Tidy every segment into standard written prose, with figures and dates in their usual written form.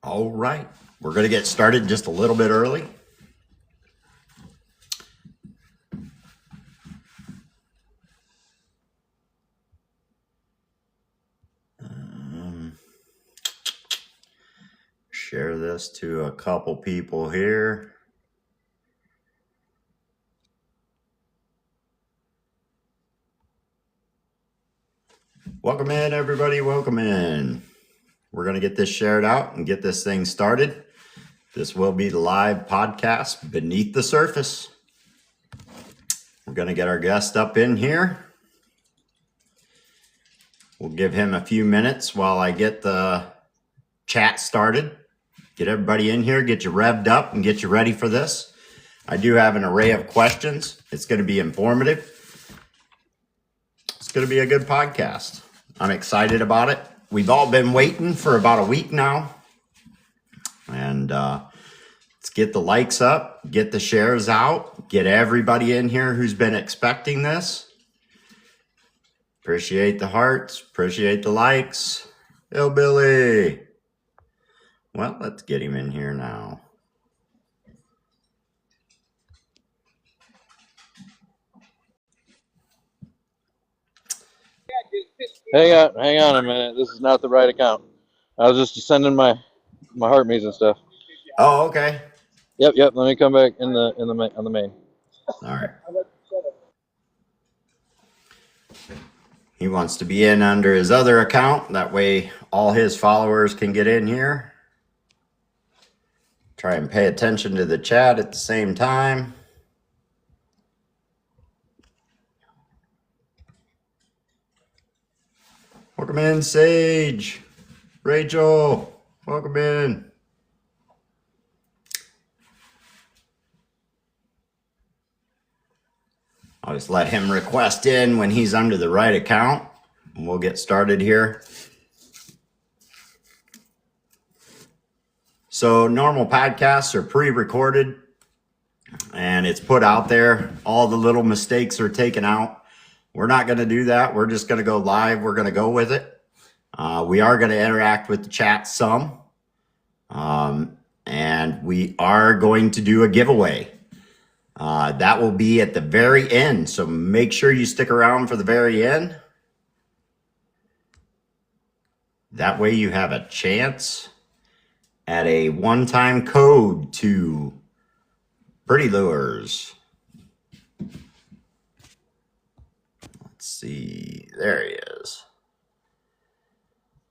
All right, we're going to get started just a little bit early. Share this to a couple people here. Welcome in, everybody. Welcome in. We're going to get this shared out and get this thing started. This will be the live podcast, Beneath the Surface. We're going to get our guest up in here. We'll give him a few minutes while I get the chat started. Get everybody in here, get you revved up, and get you ready for this. I do have an array of questions. It's going to be informative. It's going to be a good podcast. I'm excited about it. We've all been waiting for about a week now. And let's get the likes up, get the shares out, get everybody in here who's been expecting this. Appreciate the hearts, appreciate the likes. Hillbilly. Well, let's get him in here now. Hang on a minute. This is not the right account. I was just sending my heart me's and stuff. Oh, okay. Yep. Let me come back on the main. All right. He wants to be in under his other account. That way all his followers can get in here. Try and pay attention to the chat at the same time. Welcome in, Sage. Rachel, welcome in. I'll just let him request in when he's under the right account, and we'll get started here. So normal podcasts are pre-recorded, and it's put out there. All the little mistakes are taken out. We're not going to do that. We're just going to go live. We're going to go with it. We are going to interact with the chat some, and we are going to do a giveaway. That will be at the very end, so make sure you stick around for the very end. That way you have a chance at a one-time code to Pretty Lures. Let's see, there he is.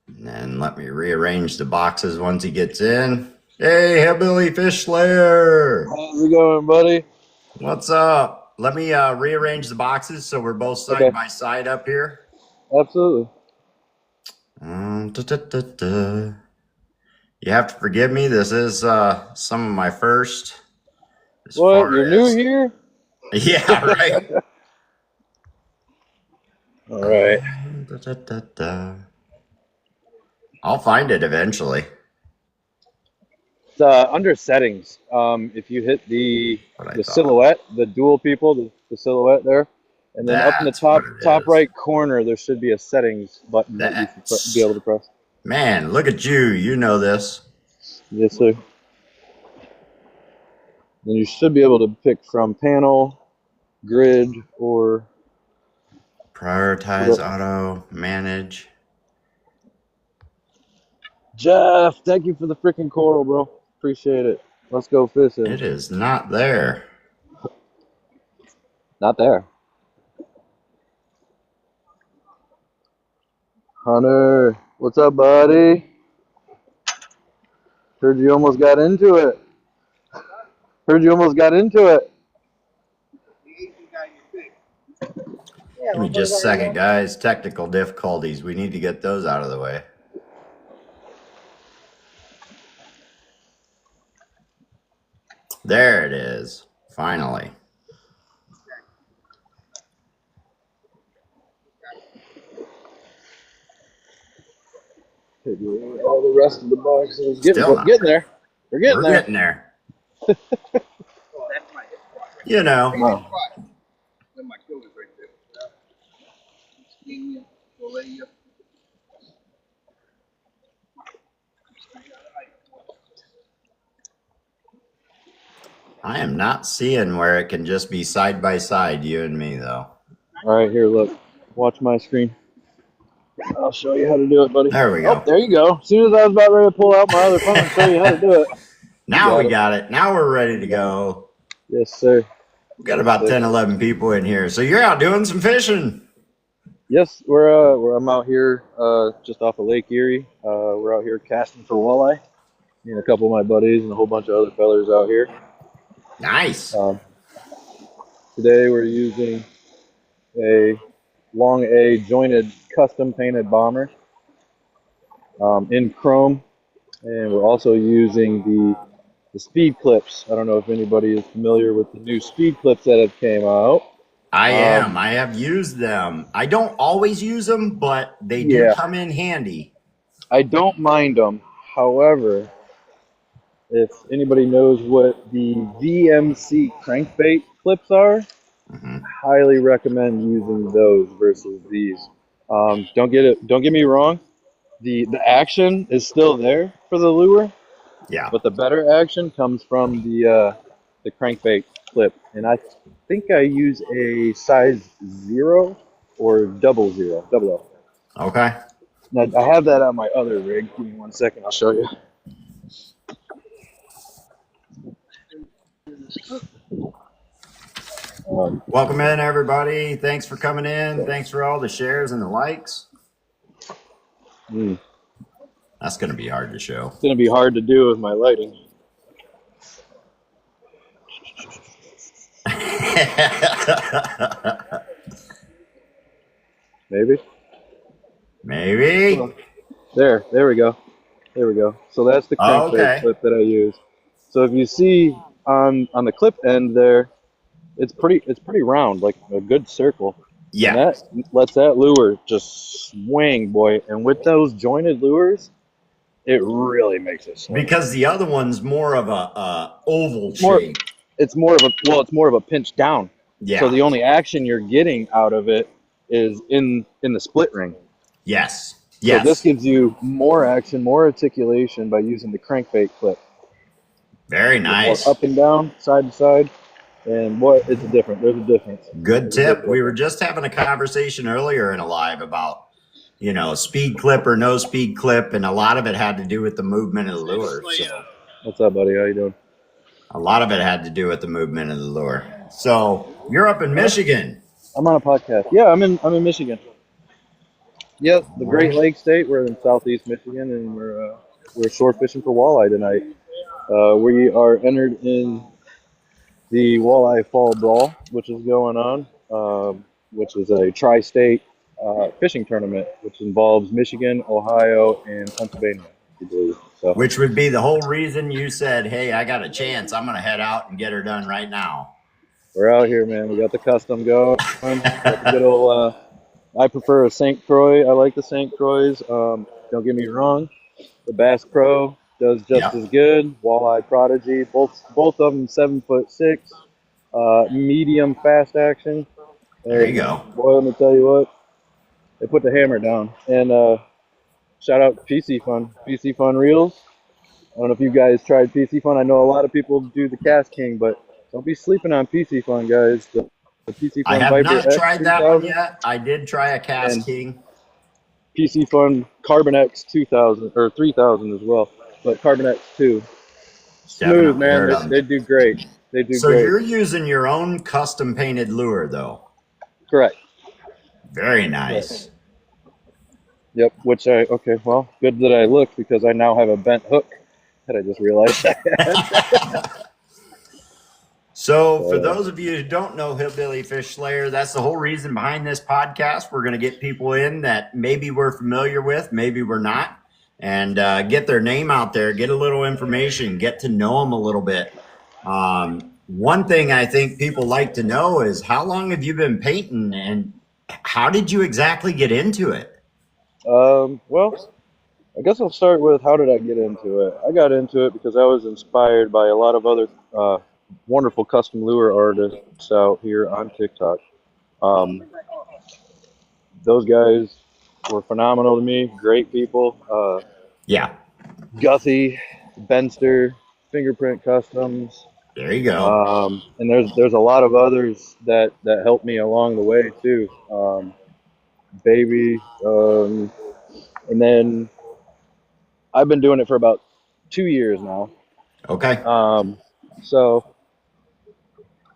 And then let me rearrange the boxes once he gets in. Hey, Hillbilly Fish Slayer! How's it going, buddy? What's up? Let me rearrange the boxes so we're both side by side up here. Absolutely. You have to forgive me. This is some of my first. What? You're new here? Yeah, right. All right. I'll find it eventually. It's under settings. If you hit the silhouette, the dual people, the silhouette there, and then up in the top right corner, there should be a settings button that you should be able to press. Man, look at you. You know this. Yes, sir. Then you should be able to pick from panel, grid, or prioritize, auto, manage. Jeff, thank you for the freaking coral, bro. Appreciate it. Let's go fishing. It is not there. Not there. Hunter, what's up, buddy? Heard you almost got into it. Give me just a second, guys. Technical difficulties. We need to get those out of the way. There it is. Finally. All the rest of the boxes. Getting there. We're getting there. You know. Wow. I am not seeing where it can just be side by side, you and me, though. All right, here, look. Watch my screen. I'll show you how to do it, buddy. There we Oh, go. there you go. As soon as I was about ready to pull out my other phone and show you how to do it. Now we got it. Now we're ready to go. Yes, sir. We've got about 10, 11 people in here. So you're out doing some fishing. Yes, I'm out here just off of Lake Erie. We're out here casting for walleye. Me and a couple of my buddies and a whole bunch of other fellers out here. Nice. Today we're using a long A jointed custom painted bomber in chrome, and we're also using the speed clips. I don't know if anybody is familiar with the new speed clips that have came out. I am. I have used them. I don't always use them, but they do come in handy. I don't mind them. However, if anybody knows what the VMC crankbait clips are, highly recommend using those versus these. Don't get me wrong. The action is still there for the lure. Yeah. But the better action comes from the crankbait clip, and I think I use a size 0 or double O. Okay. Now I have that on my other rig. Give me 1 second, I'll show you. Welcome in, everybody. Thanks for coming in. Thanks for all the shares and the likes. That's going to be hard to show. It's going to be hard to do with my lighting. Maybe. There we go. So that's the crankbait clip that I use. So if you see on the clip end there, it's pretty round, like a good circle. Yeah. And that lets that lure just swing, boy. And with those jointed lures, it really makes it swing. Because the other one's more of a oval shape. It's more of a pinch down. Yeah. So the only action you're getting out of it is in the split ring. Yes. So this gives you more action, more articulation by using the crankbait clip. Very nice. Up and down, side to side. And there's a difference. Good tip. We were just having a conversation earlier in a live about, speed clip or no speed clip, and a lot of it had to do with the movement of the lure. So, what's up, buddy? How you doing? A lot of it had to do with the movement of the lure. So you're up in Michigan. I'm on a podcast. Yeah, I'm in Michigan. Yep, the Great Lakes state. We're in southeast Michigan, and we're short fishing for walleye tonight. We are entered in the Walleye Fall Brawl, which is going on, which is a tri-state fishing tournament, which involves Michigan, Ohio, and Pennsylvania, I believe. So, which would be the whole reason you said, hey, I got a chance. I'm going to head out and get her done right now. We're out here, man. We got the custom going. Got the good old, I prefer a St. Croix. I like the St. Croix. Don't get me wrong. The Bass Pro does just as good. Walleye Prodigy, both of them 7'6", medium fast action. There you go. Boy, let me tell you what, they put the hammer down. And shout out to PC Fun Reels. I don't know if you guys tried PC Fun. I know a lot of people do the Cast King, but don't be sleeping on PC Fun, guys. The PC Fun I have Viper not X tried that one yet. I did try a Cast King. PC Fun Carbon X 2000 or 3000 as well. But Carbon X 2. Smooth, man. They do great. So you're using your own custom painted lure, though? Correct. Very nice. Yep. Well, good that I looked, because I now have a bent hook that I just realized that. So for those of you who don't know Hillbilly Fish Slayer, that's the whole reason behind this podcast. We're going to get people in that maybe we're familiar with, maybe we're not, and get their name out there, get a little information, get to know them a little bit. One thing I think people like to know is, how long have you been painting, and how did you exactly get into it? Well, I guess I'll start with, how did I get into it? I got into it because I was inspired by a lot of other wonderful custom lure artists out here on TikTok. Those guys were phenomenal to me. Great people. Yeah. Guthy, Benster, Fingerprint Customs, There you go. And there's a lot of others that helped me along the way too. Baby, and then I've been doing it for about 2 years now. Okay. So,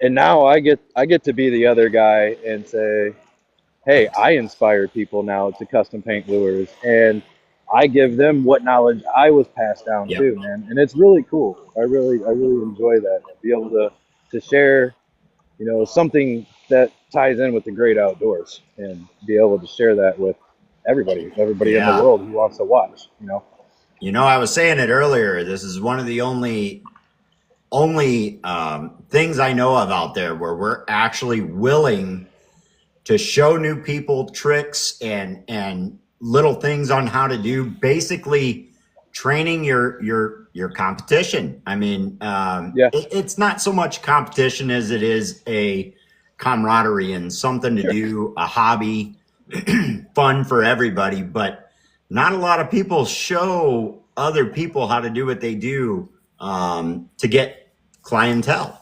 and now I get to be the other guy and say, hey, I inspire people now to custom paint lures, and I give them what knowledge I was passed down Yep. too, man. And it's really cool. I really enjoy that. Be able to share, something that ties in with the great outdoors, and be able to share that with everybody in the Yeah. world who wants to watch. I was saying it earlier. This is one of the only things I know of out there where we're actually willing to show new people tricks and little things on how to do, basically training your competition. I mean, Yeah, it's not so much competition as it is a camaraderie and something to sure. do, a hobby, fun for everybody. But not a lot of people show other people how to do what they do to get clientele.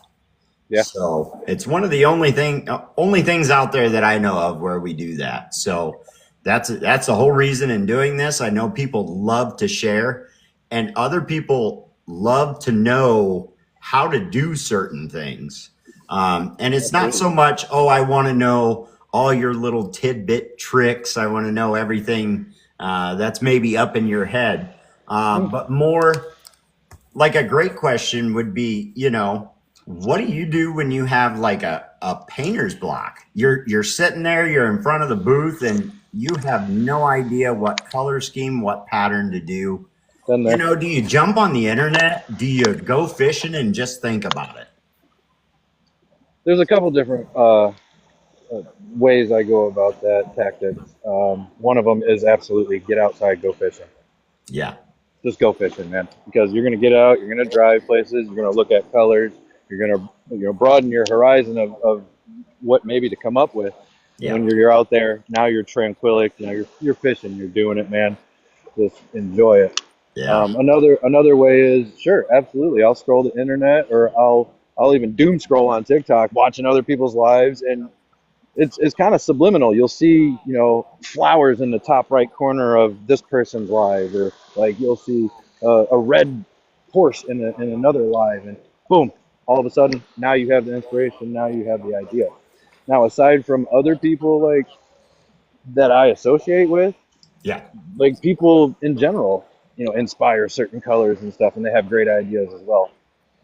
Yeah, So it's one of the only things out there that I know of where we do that. So that's the whole reason in doing this. I know people love to share, and other people love to know how to do certain things. And it's not so absolutely. much, oh, I want to know all your little tidbit tricks. I want to know everything that's maybe up in your head, but more like a great question would be, what do you do when you have like a painter's block? You're sitting there, you're in front of the booth, and you have no idea what color scheme, what pattern to do. Been there. Do you jump on the internet? Do you go fishing and just think about it? There's a couple different ways I go about that tactics. One of them is absolutely get outside, go fishing. Yeah. Just go fishing, man, because you're going to get out, you're going to drive places, you're going to look at colors, you're going to broaden your horizon of what maybe to come up with. And Yeah. when you're out there, now you're tranquilic, you're fishing, you're doing it, man. Just enjoy it. Yeah. Another way is, sure, absolutely, I'll scroll the internet, or I'll even doom scroll on TikTok, watching other people's lives, and it's kind of subliminal. You'll see, flowers in the top right corner of this person's live, or like you'll see a red horse in another live, and boom, all of a sudden, now you have the inspiration, now you have the idea. Now, aside from other people like that I associate with, Yeah. like people in general, inspire certain colors and stuff, and they have great ideas as well.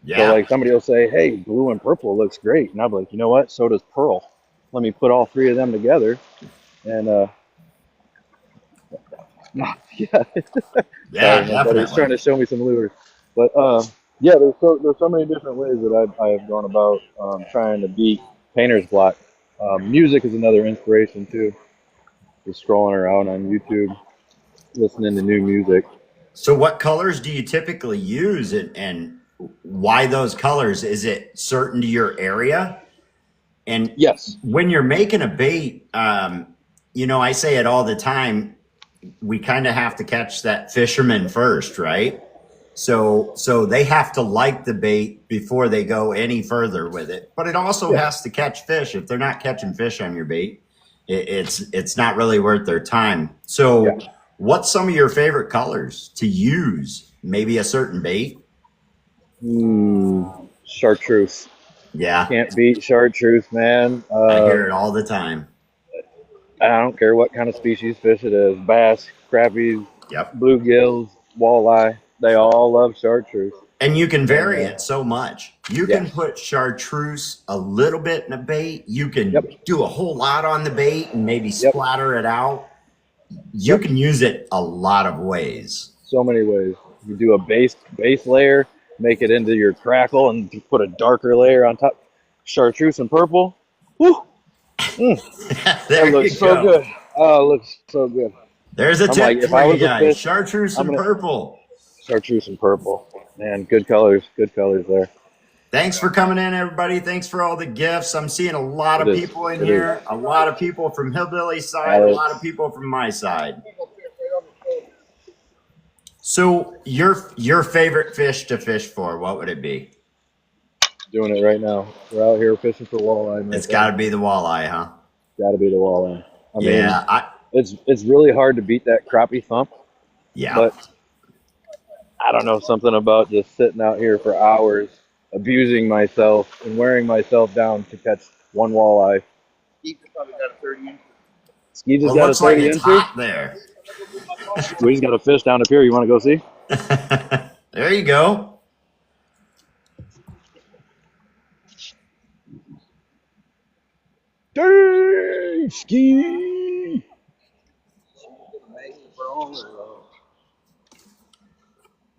So Yeah. like somebody will say, "Hey, blue and purple looks great," and I'll be like, "You know what? So does pearl. Let me put all three of them together." And yeah, Yeah, sorry, my buddy's trying definitely. to show me some lures. But yeah, there's so many different ways that I have gone about trying to beat painter's block. Music is another inspiration too. Just scrolling around on YouTube, listening to new music. So what colors do you typically use, and why those colors? Is it certain to your area? And Yes. when you're making a bait, I say it all the time. We kind of have to catch that fisherman first, right? So they have to like the bait before they go any further with it. But it also Yeah. has to catch fish. If they're not catching fish on your bait, it's not really worth their time. Yeah. So, what's some of your favorite colors to use? Maybe a certain bait. Chartreuse. Yeah, Can't beat chartreuse, man. I hear it all the time. I don't care what kind of species fish it is, bass, crappies, Yep. bluegills, walleye. They all love chartreuse. And you can And vary it so much. You can yes, put chartreuse a little bit in a bait. You can yep, do a whole lot on the bait and maybe yep, splatter it out. You yep. can use it a lot of ways. So many ways. You do a base layer, make it into your crackle, and put a darker layer on top. Chartreuse and purple. Woo! That There looks you so go. good. Oh, it looks so good. There's a I'm like, tip if for I you was a guys. fish, Chartreuse I'm and gonna purple. chartreuse and purple. Man, good colors. Good colors there. Thanks for coming in, everybody. Thanks for all the gifts. I'm seeing a lot It of is. people in It is. here, a lot of people from Hillbilly side, a lot of Alex. people from my side. So your favorite fish to fish for, what would it be? Doing it right now. We're out here fishing for walleye. It's got to be the walleye, huh? Got to be the walleye. I mean, Yeah, it's really hard to beat that crappie thump, yeah. but I don't know, something about just sitting out here for hours, abusing myself and wearing myself down to catch one walleye. Ski just got a 30 inch. Ski just Well, got a looks like 30 it's incher. hot there. We just got a fish down up here. You want to go see? There you go. Dang, ski.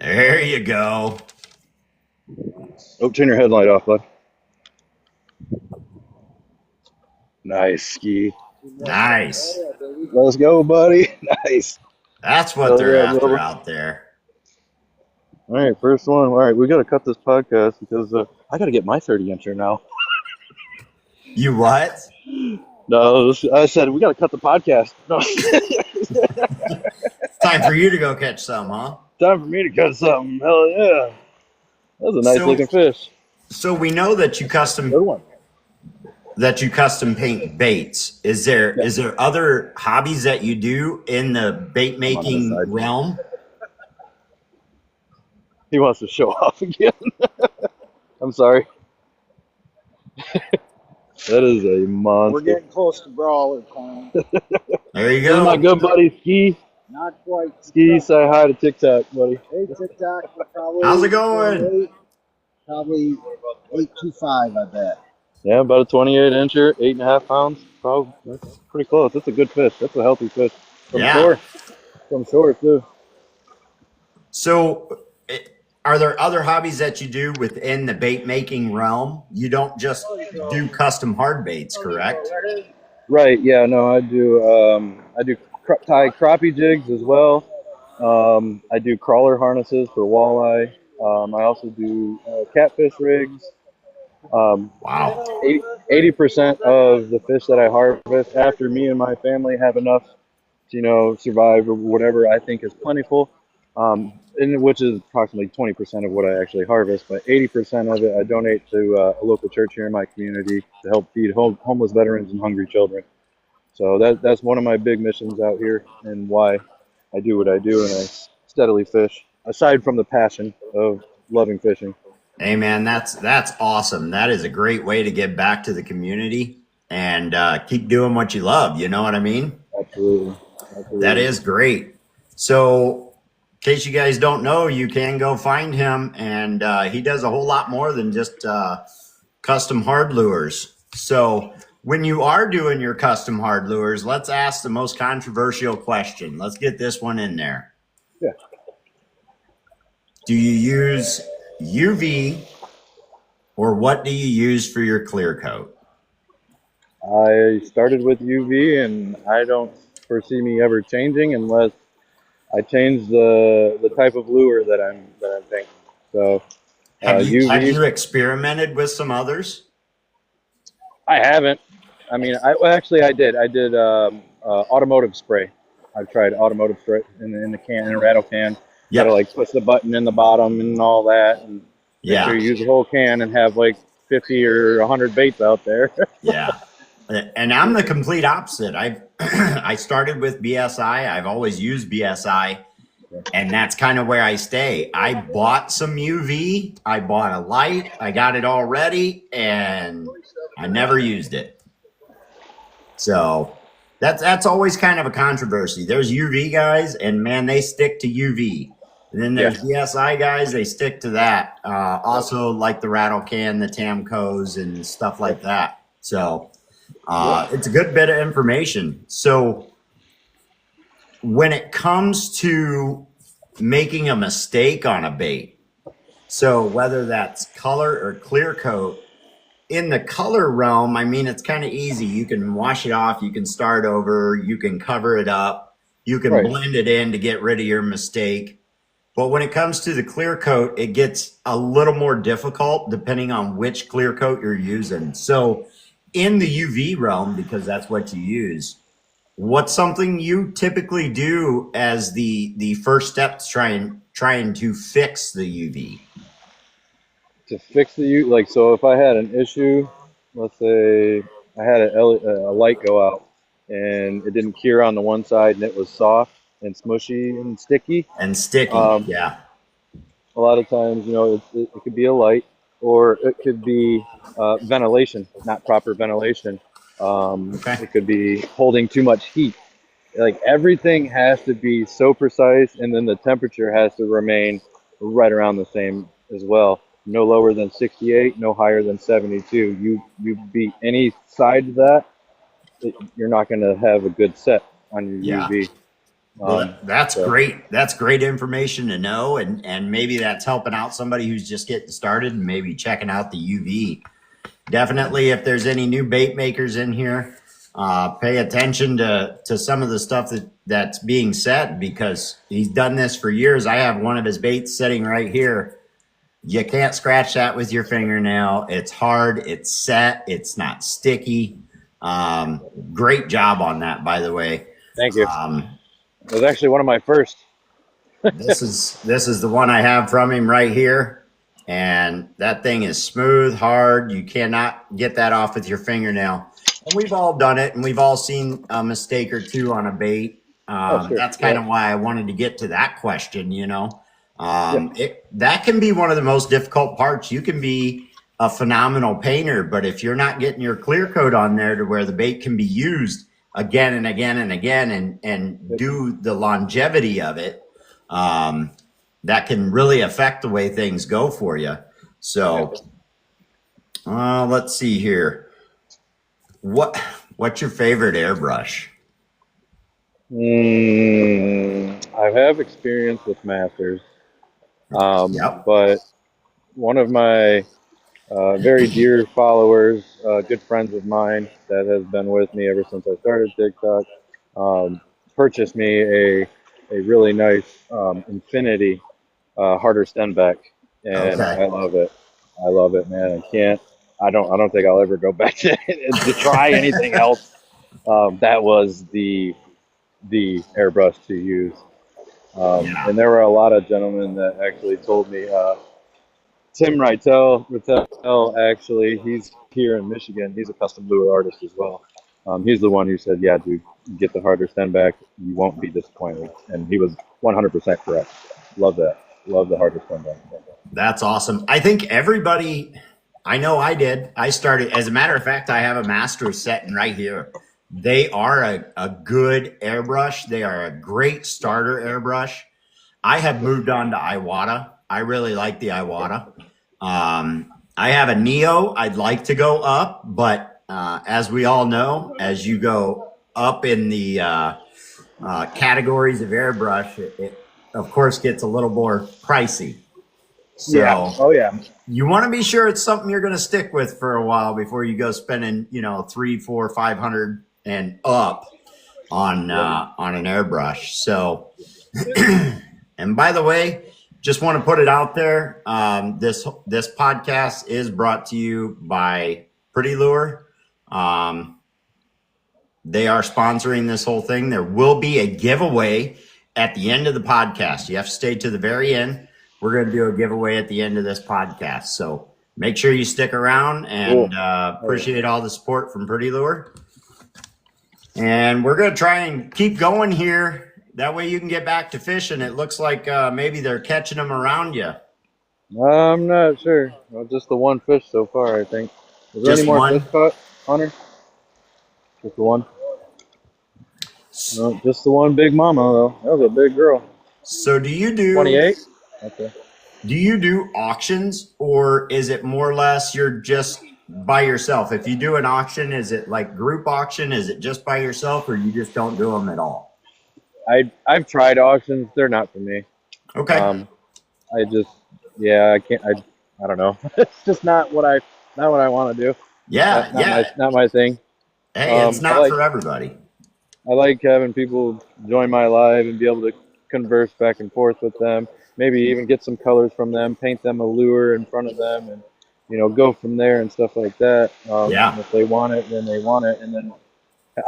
There you go. Oh, turn your headlight off, bud. Nice, ski. Nice. Let's go, buddy. Nice. That's what they're after out there. All right, first one. All right, we got to cut this podcast because I got to get my 30 incher now. You what? No, I said we got to cut the podcast. No. Time for you to go catch some, huh? Time for me to cut something. Hell yeah. That was a nice looking fish. So we know that you custom paint baits. Is there other hobbies that you do in the bait making realm? He wants to show off again. I'm sorry. That is a monster. We're getting close to brawler time. There you go. My good buddy Ski. Not quite. Ski, say hi to TikTok, buddy. Hey, TikTok. How's it going? Probably 825, I bet. Yeah, about a 28 incher, 8.5 pounds. Probably that's pretty close. That's a good fish. That's a healthy fish. From shore. From shore too. So, are there other hobbies that you do within the bait making realm? You don't just do custom hard baits, correct? Right. Yeah. No, I do. Tie crappie jigs as well. I do crawler harnesses for walleye. I also do catfish rigs. Wow. 80% of the fish that I harvest after me and my family have enough to, survive or whatever I think is plentiful, and which is approximately 20% of what I actually harvest. But 80% of it I donate to a local church here in my community to help feed homeless veterans and hungry children. So that's one of my big missions out here and why I do what I do, and I steadily fish, aside from the passion of loving fishing. Hey man, that's awesome. That is a great way to give back to the community and keep doing what you love. You know what I mean? Absolutely. That is great. So, in case you guys don't know, you can go find him, and he does a whole lot more than just custom hard lures. So, when you are doing your custom hard lures, let's ask the most controversial question. Let's get this one in there. Yeah. Do you use UV, or what do you use for your clear coat? I started with UV, and I don't foresee me ever changing unless I change the type of lure that I'm thinking. So, Have UV. you experimented with some others? I haven't. I mean, I did. I did automotive spray. I've tried automotive spray in the can, in a rattle can. You gotta like push the button in the bottom and all that, and make sure you use the whole can and have like 50 or 100 baits out there. Yeah. And I'm the complete opposite. I started with BSI. I've always used BSI, and that's kind of where I stay. I bought some UV. I bought a light. I got it all ready, and I never used it. So that's always kind of a controversy. There's UV guys, and man, they stick to UV. And then there's BSI guys, they stick to that. Also like the rattle can, the Tamcos, and stuff like that. So it's a good bit of information. So when it comes to making a mistake on a bait, so whether that's color or clear coat, in the color realm, I mean, it's kind of easy. You can wash it off. You can start over. You can cover it up. You can blend it in to get rid of your mistake. But when it comes to the clear coat, it gets a little more difficult depending on which clear coat you're using. So in the UV realm, because that's what you use, what's something you typically do as the first step to trying to fix the UV? to fix like, so if I had an issue, let's say I had a light go out and it didn't cure on the one side and it was soft and smushy and sticky. And sticky, Um, yeah. a lot of times, it could be a light, or it could be ventilation, not proper ventilation. Okay. It could be holding too much heat. Like, everything has to be so precise, and then the temperature has to remain right around the same as well. No lower than 68, no higher than 72. You beat any side of that, you're not going to have a good set on your Yeah. UV. Well, that's great. That's great information to know, and maybe that's helping out somebody who's just getting started and maybe checking out the UV. Definitely, if there's any new bait makers in here, pay attention to some of the stuff that's being said, because he's done this for years. I have one of his baits sitting right here. You can't scratch that with your fingernail. It's hard. It's set. It's not sticky. Great job on that, by the way. Thank you. It was actually one of my first. This is the one I have from him right here, and that thing is smooth, hard. You cannot get that off with your fingernail. And we've all done it, and we've all seen a mistake or two on a bait. Sure. That's kind of why I wanted to get to that question. That can be one of the most difficult parts. You can be a phenomenal painter, but if you're not getting your clear coat on there to where the bait can be used again and again and again, and do the longevity of it, that can really affect the way things go for you. So let's see here. What's your favorite airbrush? I have experience with masters, Yep. but one of my very dear followers, good friends of mine that has been with me ever since I started TikTok, purchased me a really nice Infinity harder Stenbeck, and Okay. I love it. I love it, man. I don't think I'll ever go back to try anything else. That was the airbrush to use. And there were a lot of gentlemen that actually told me, Tim Rytel, actually, he's here in Michigan. He's a custom lure artist as well. He's the one who said, yeah, dude, get the harder Stenbeck. You won't be disappointed. And he was 100% correct. Love that. Love the harder Stenbeck. That's awesome. I think everybody, I know I did. I started, as a matter of fact, I have a master setting right here. They are a good airbrush. They are a great starter airbrush. I have moved on to Iwata. I really like the Iwata. I have a Neo. I'd like to go up, but as we all know, as you go up in the categories of airbrush, it of course gets a little more pricey. So you want to be sure it's something you're going to stick with for a while before you go spending, $300, $400, $500 and up on an airbrush. So, and by the way, just want to put it out there. This podcast is brought to you by Pretty Lure. They are sponsoring this whole thing. There will be a giveaway at the end of the podcast. You have to stay to the very end. We're going to do a giveaway at the end of this podcast. So make sure you stick around, and appreciate all the support from Pretty Lure. And we're going to try and keep going here. That way you can get back to fishing. It looks like maybe they're catching them around you. I'm not sure. Well, just the one fish so far, I think. Is there Just any more one? fish caught, Hunter? Just the one? No, just the one big mama, though. That was a big girl. So do you do 28? Okay. Do you do auctions, or is it more or less you're just by yourself? If you do an auction, is it like group auction? Is it just by yourself, or you just don't do them at all? I've tried auctions. They're not for me. Okay. I can't. I don't know. It's just not what I want to do. Yeah, not my thing. Hey, it's not for everybody. I like having people join my live and be able to converse back and forth with them. Maybe even get some colors from them, paint them a lure in front of them, and go from there and stuff like that. And if they want it, then they want it. And then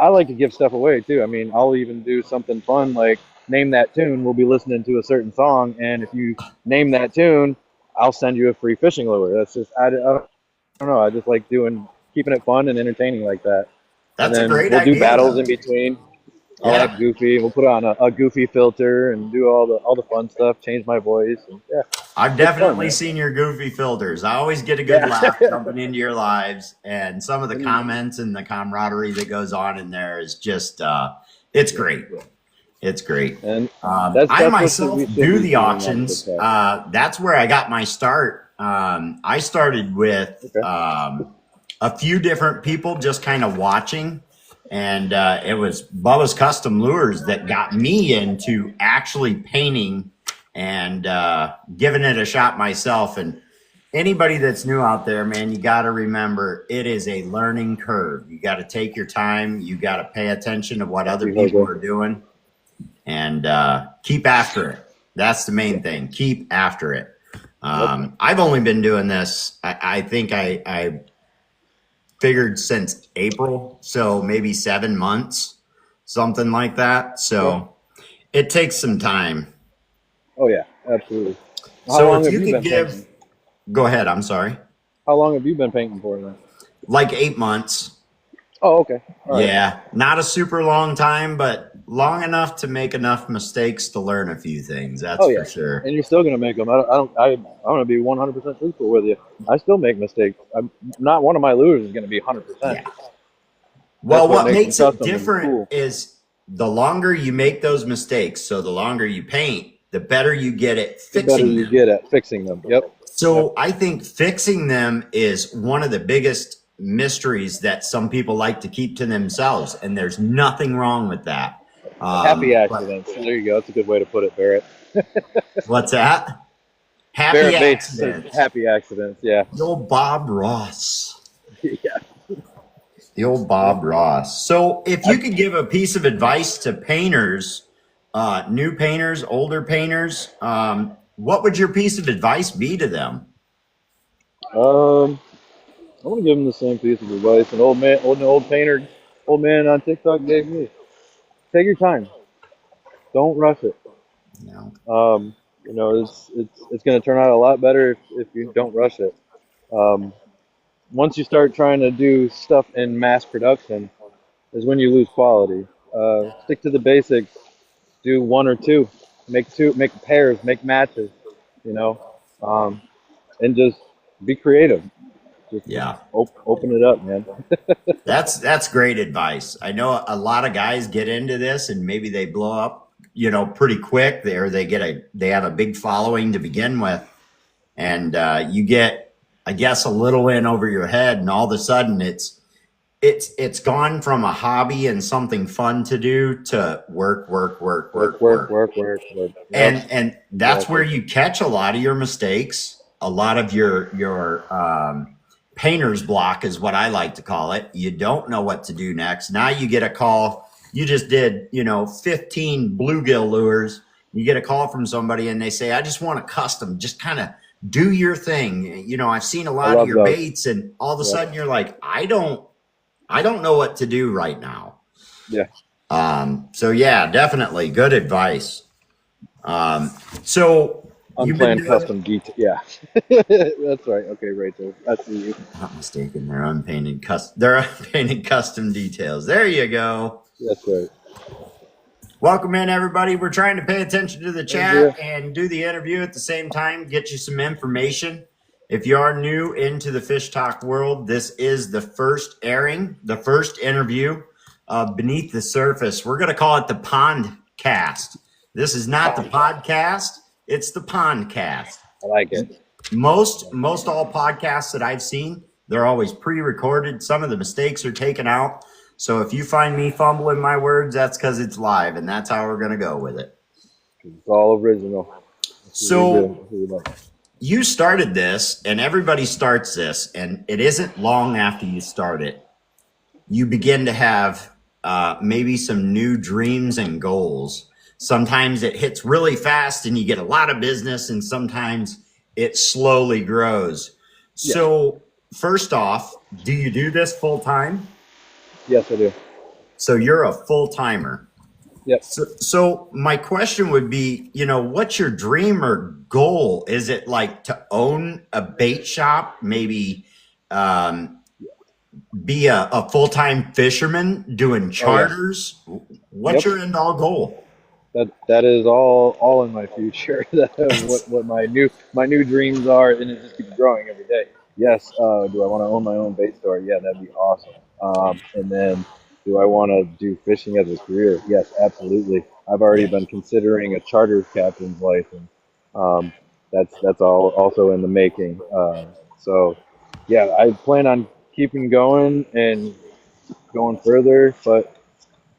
I like to give stuff away too. I mean, I'll even do something fun like name that tune. We'll be listening to a certain song, and if you name that tune, I'll send you a free fishing lure. That's just I don't know. I just like keeping it fun and entertaining like that. And That's a then great we'll do idea, battles though. in between. I'll Yeah. act goofy. We'll put on a goofy filter and do all the fun stuff. Change my voice. And yeah, I've it's fun, definitely man. seen your goofy filters. I always get a good Yeah. laugh jumping into your lives, and some of the And, comments and the camaraderie that goes on in there is just, it's great. yeah. It's great. And I that's what myself we should do be the doing on auctions. TikTok. That's where I got my start. I started with Okay. a few different people just kind of watching. And it was Bubba's Custom Lures that got me into actually painting and giving it a shot myself. And anybody that's new out there, man, you got to remember it is a learning curve. You got to take your time. You got to pay attention to what other people are doing and keep after it. That's the main thing. Keep after it. I've only been doing this. I think I figured since April, so maybe 7 months, something like that. So it takes some time. Oh yeah, absolutely. How So long if have you you could been give, painting? go ahead. I'm sorry. How long have you been painting for then? Like 8 months. Oh, okay. All right. Yeah, not a super long time, but long enough to make enough mistakes to learn a few things. That's Oh yeah, for sure. and you're still gonna make them. I'm gonna be 100% truthful with you. I still make mistakes. I'm not one of my lures is gonna be 100%. Yeah. Well, what makes them it custom and different cool. is the longer you make those mistakes, so the longer you paint, the better you get at The better fixing you them. get at fixing them. Yep. So I think fixing them is one of the biggest mysteries that some people like to keep to themselves, and there's nothing wrong with that. Happy accidents. There you go. That's a good way to put it, Barrett. What's that? Happy Barrett Bates says accidents. happy accidents. Yeah. The old Bob Ross. Yeah. The old Bob Ross. So if you could give a piece of advice to painters, new painters, older painters, what would your piece of advice be to them? I'm gonna give him the same piece of advice an old man on TikTok gave me. Take your time. Don't rush it. No. It's going to turn out a lot better if you don't rush it. Once you start trying to do stuff in mass production, is when you lose quality. Stick to the basics. Do one or two. Make pairs. Make matches. And just be creative. Just Yeah. open it up, man. That's great advice. I know a lot of guys get into this and maybe they blow up, pretty quick. They have a big following to begin with, and you get, I guess, a little in over your head, and all of a sudden it's gone from a hobby and something fun to do to work. Work. And that's where you catch a lot of your mistakes, a lot of your painter's block is what I like to call it. You don't know what to do next. Now you get a call. You just did, 15 bluegill lures. You get a call from somebody and they say, I just want a custom, just kind of do your thing. I've seen a lot of your baits, and all of a sudden you're like, I don't know what to do right now. Yeah. So yeah, definitely good advice. So Unplanned custom detail. Yeah, that's right. Okay, Rachel, that's you. Not mistaken. They're unpainted custom details. There you go. That's right. Welcome in, everybody. We're trying to pay attention to the chat and do the interview at the same time, get you some information. If you are new into the Fish Talk world, this is the first airing, the first interview of Beneath the Surface. We're going to call it the PondCast. This is not the podcast. It's the PondCast. I like it. Most all podcasts that I've seen, they're always pre-recorded. Some of the mistakes are taken out. So if you find me fumbling my words, that's because it's live, and that's how we're going to go with it. It's all original. So you started this, and everybody starts this, and it isn't long after you start it, you begin to have maybe some new dreams and goals. Sometimes it hits really fast and you get a lot of business, and sometimes it slowly grows. Yeah. So first off, do you do this full time? Yes, I do. So you're a full timer. Yep. So my question would be, what's your dream or goal? Is it like to own a bait shop, maybe be a full-time fisherman doing charters? What's your end all goal? That is all in my future. what my new dreams are, and it just keeps growing every day. Yes. Do I want to own my own bait store? Yeah, that'd be awesome. And then, do I want to do fishing as a career? Yes, absolutely. I've already been considering a charter captain's license. Um, that's all also in the making. So, yeah, I plan on keeping going and going further, but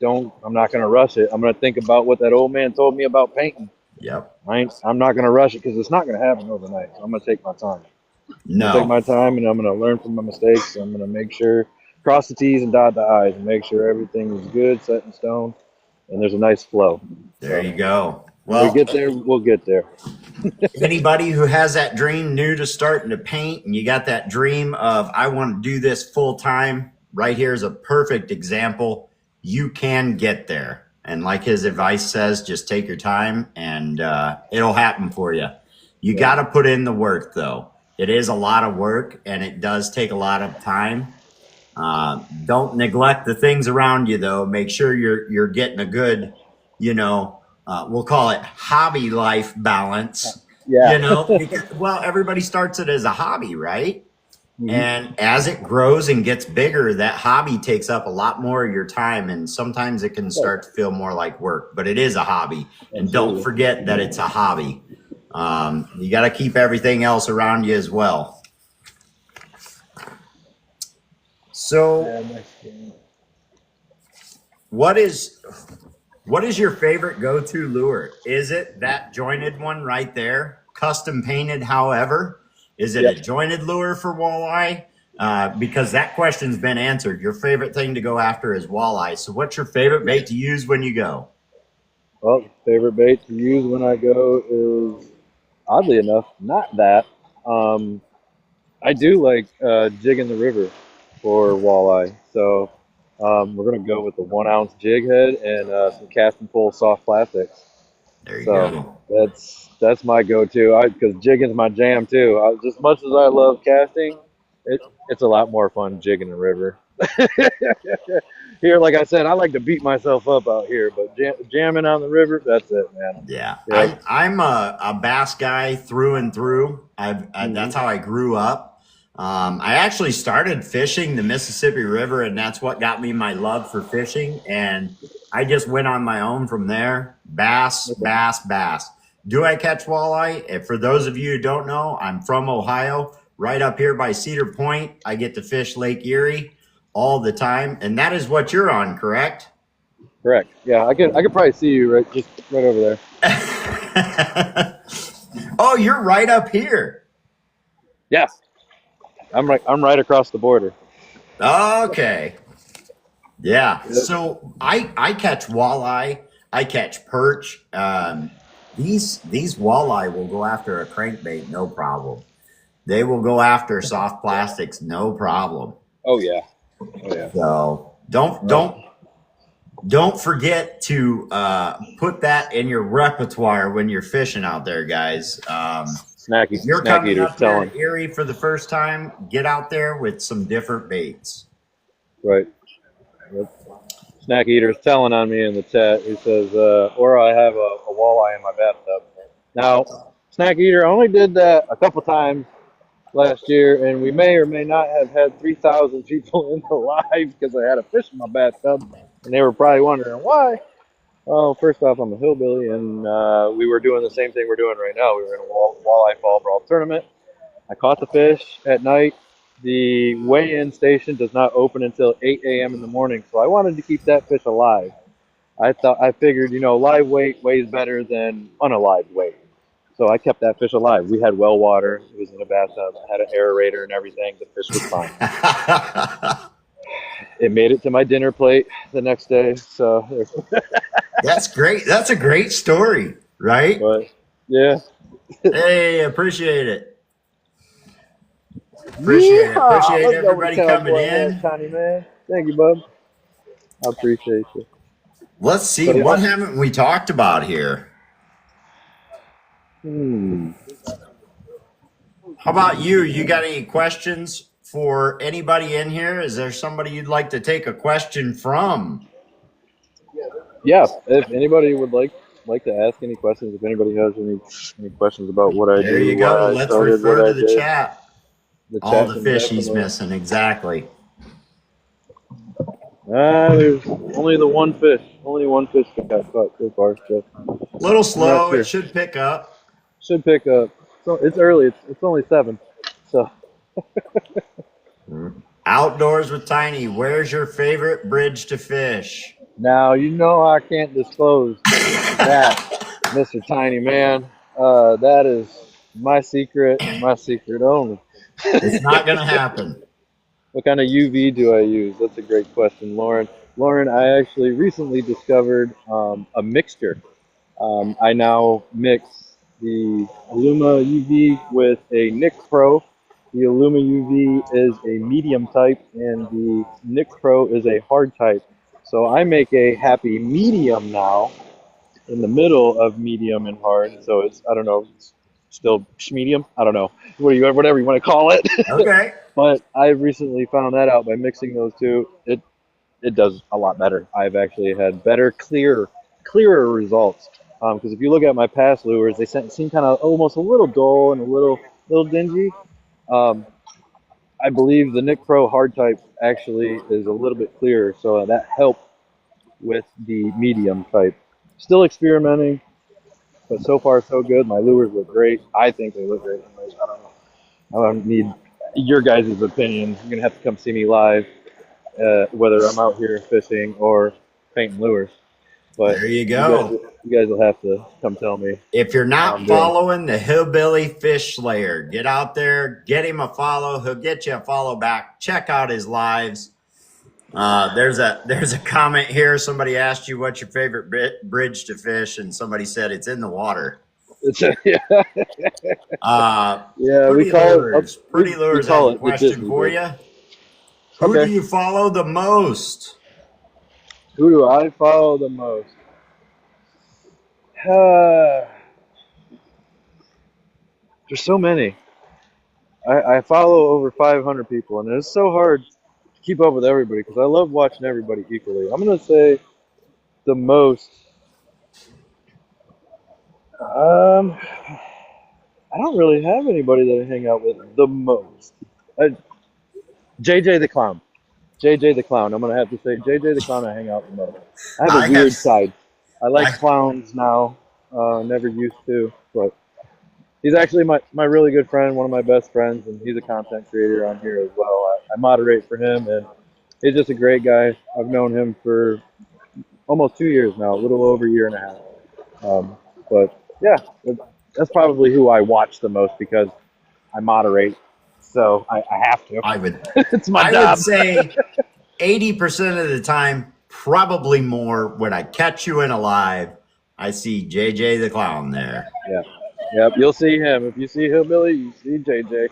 I'm not going to rush it. I'm going to think about what that old man told me about painting. Yep. I'm not going to rush it because it's not going to happen overnight. So I'm going to take my time. I'm going to take No. my time, and I'm going to learn from my mistakes. I'm going to make sure, cross the T's and dot the I's, and make sure everything is good, set in stone, and there's a nice flow. There you go. When we get there, we'll get there. Anybody who has that dream new to starting to paint, and you got that dream of, I want to do this full time, right here is a perfect example. You can get there. And like his advice says, just take your time and it'll happen for you. You got to put in the work, though. It is a lot of work, and it does take a lot of time. Don't neglect the things around you, though. Make sure you're getting a good, we'll call it hobby life balance. Yeah. Because, well, everybody starts it as a hobby, right? Mm-hmm. And as it grows and gets bigger, that hobby takes up a lot more of your time, and sometimes it can start to feel more like work, but it is a hobby. And don't forget that it's a hobby. You got to keep everything else around you as well. So what is your favorite go-to lure? Is it that jointed one right there, custom painted, however? Is it a jointed lure for walleye? Because that question's been answered. Your favorite thing to go after is walleye. So what's your favorite bait to use when you go? Well, favorite bait to use when I go is, oddly enough, not that. I do like jigging the river for walleye. So we're going to go with the 1 ounce jig head and some cast and pull soft plastics. There you go. That's my go-to, because jigging's my jam too. As much as I love casting, it's a lot more fun jigging the river. Here, like I said, I like to beat myself up out here, but jamming on the river, that's it, man. Yeah. I'm a bass guy through and through. That's how I grew up. I actually started fishing the Mississippi River, and that's what got me my love for fishing. And I just went on my own from there. Bass, bass, bass. Do I catch walleye? And for those of you who don't know, I'm from Ohio, right up here by Cedar Point. I get to fish Lake Erie all the time, and that is what you're on, correct? Correct. Yeah, I could probably see you right over there. Oh, you're right up here. Yeah. I'm right across the border. Okay. Yeah. So I catch walleye, I catch perch. These walleye will go after a crankbait, no problem. They will go after soft plastics, no problem. Oh yeah. So don't forget to put that in your repertoire when you're fishing out there, guys. If you're coming up there to Erie for the first time, get out there with some different baits. Right. Yep. Snack Eater's telling on me in the chat. He says, or I have a walleye in my bathtub. Now, Snack Eater only did that a couple times last year, and we may or may not have had 3,000 people in the live because I had a fish in my bathtub, and they were probably wondering why. Well, first off, I'm a hillbilly, and we were doing the same thing we're doing right now. We were in a walleye fall brawl tournament. I caught the fish at night. The weigh-in station does not open until 8 a.m. in the morning, so I wanted to keep that fish alive. I figured, live weight weighs better than unalive weight. So I kept that fish alive. We had well water. It was in a bathtub. I had an aerator and everything. The fish was fine. It made it to my dinner plate the next day. So that's great. That's a great story, right? But, yeah. Hey, appreciate it. Appreciate everybody coming in. Tiny man. Thank you, bub. I appreciate you. Let's see. So yeah. What haven't we talked about here? How about you? You got any questions for anybody in here? Is there somebody you'd like to take a question from? Yeah, if anybody would like to ask any questions, if anybody has any questions about what I There do, you go. why I Let's started what refer I to the did, chat. the All chat the can fish he's definitely. missing. Exactly. There's only one fish got caught so far, so A little I'm not slow. It sure. should pick up. Should pick up. So it's early. It's only 7. So Outdoors with Tiny. Where's your favorite bridge to fish? now I can't disclose that, Mr. Tiny Man. That is my secret and my secret only. It's not going to happen. What kind of UV do I use? That's a great question, Lauren. Lauren, I actually recently discovered a mixture. I now mix the Illuma UV with a Nick Pro. The Illuma UV is a medium type, and the Nick Pro is a hard type. So I make a happy medium now, in the middle of medium and hard. So it's, I don't know, it's still medium. I don't know, whatever you want to call it. Okay. But I recently found that out by mixing those two. It does a lot better. I've actually had better, clearer results. Because if you look at my past lures, they seem kind of almost a little dull and a little dingy. Um, I believe the Nick Pro hard type actually is a little bit clearer, so that helped with the medium type. Still experimenting, but so far so good. My lures look great. I think they look great. I don't know. I don't need your guys' opinions. You're gonna have to come see me live, whether I'm out here fishing or painting lures. But There you go. you guys will have to come tell me. If you're how I'm not doing. following the Hillbilly Fish Slayer, get out there, get him a follow. He'll get you a follow back. Check out his lives. There's a comment here. Somebody asked you what's your favorite bridge to fish, and somebody said it's in the water. Yeah, Pretty we call Lures. it. Pretty Lures We call has a it the question Disney for bridge. you. Who Okay. do you follow the most? Who do I follow the most? There's so many. I follow over 500 people, and it's so hard to keep up with everybody because I love watching everybody equally. I'm gonna say the most. I don't really have anybody that I hang out with the most. JJ the Clown. JJ the Clown. I'm gonna have to say JJ the Clown. I hang out the most. I have a weird side. I like clowns now. Never used to, but he's actually my really good friend, one of my best friends, and he's a content creator on here as well. I moderate for him, and he's just a great guy. I've known him for almost 2 years now, a little over a year and a half. But yeah, that's probably who I watch the most because I moderate, so I have to. It's my job. I would say 80% of the time, probably more, when I catch you in a live, I see JJ the Clown there. Yeah. Yep, you'll see him. If you see Hillbilly, you see JJ.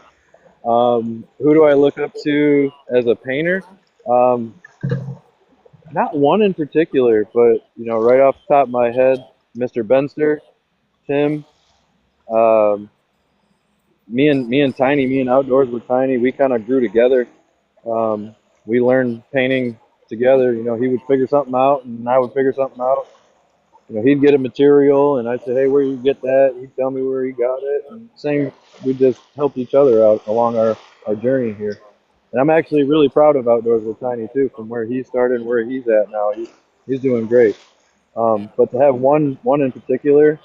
Who do I look up to as a painter? Not one in particular, but right off the top of my head, Mr. Benster, Tim, me and Tiny, me and Outdoors with Tiny, we kind of grew together. We learned painting together. He would figure something out, and I would figure something out. He'd get a material, and I'd say, "Hey, where you get that?" He'd tell me where he got it, and same. We just helped each other out along our journey here. And I'm actually really proud of Outdoors with Tiny too, from where he started and where he's at now. He's doing great. But to have one in particular,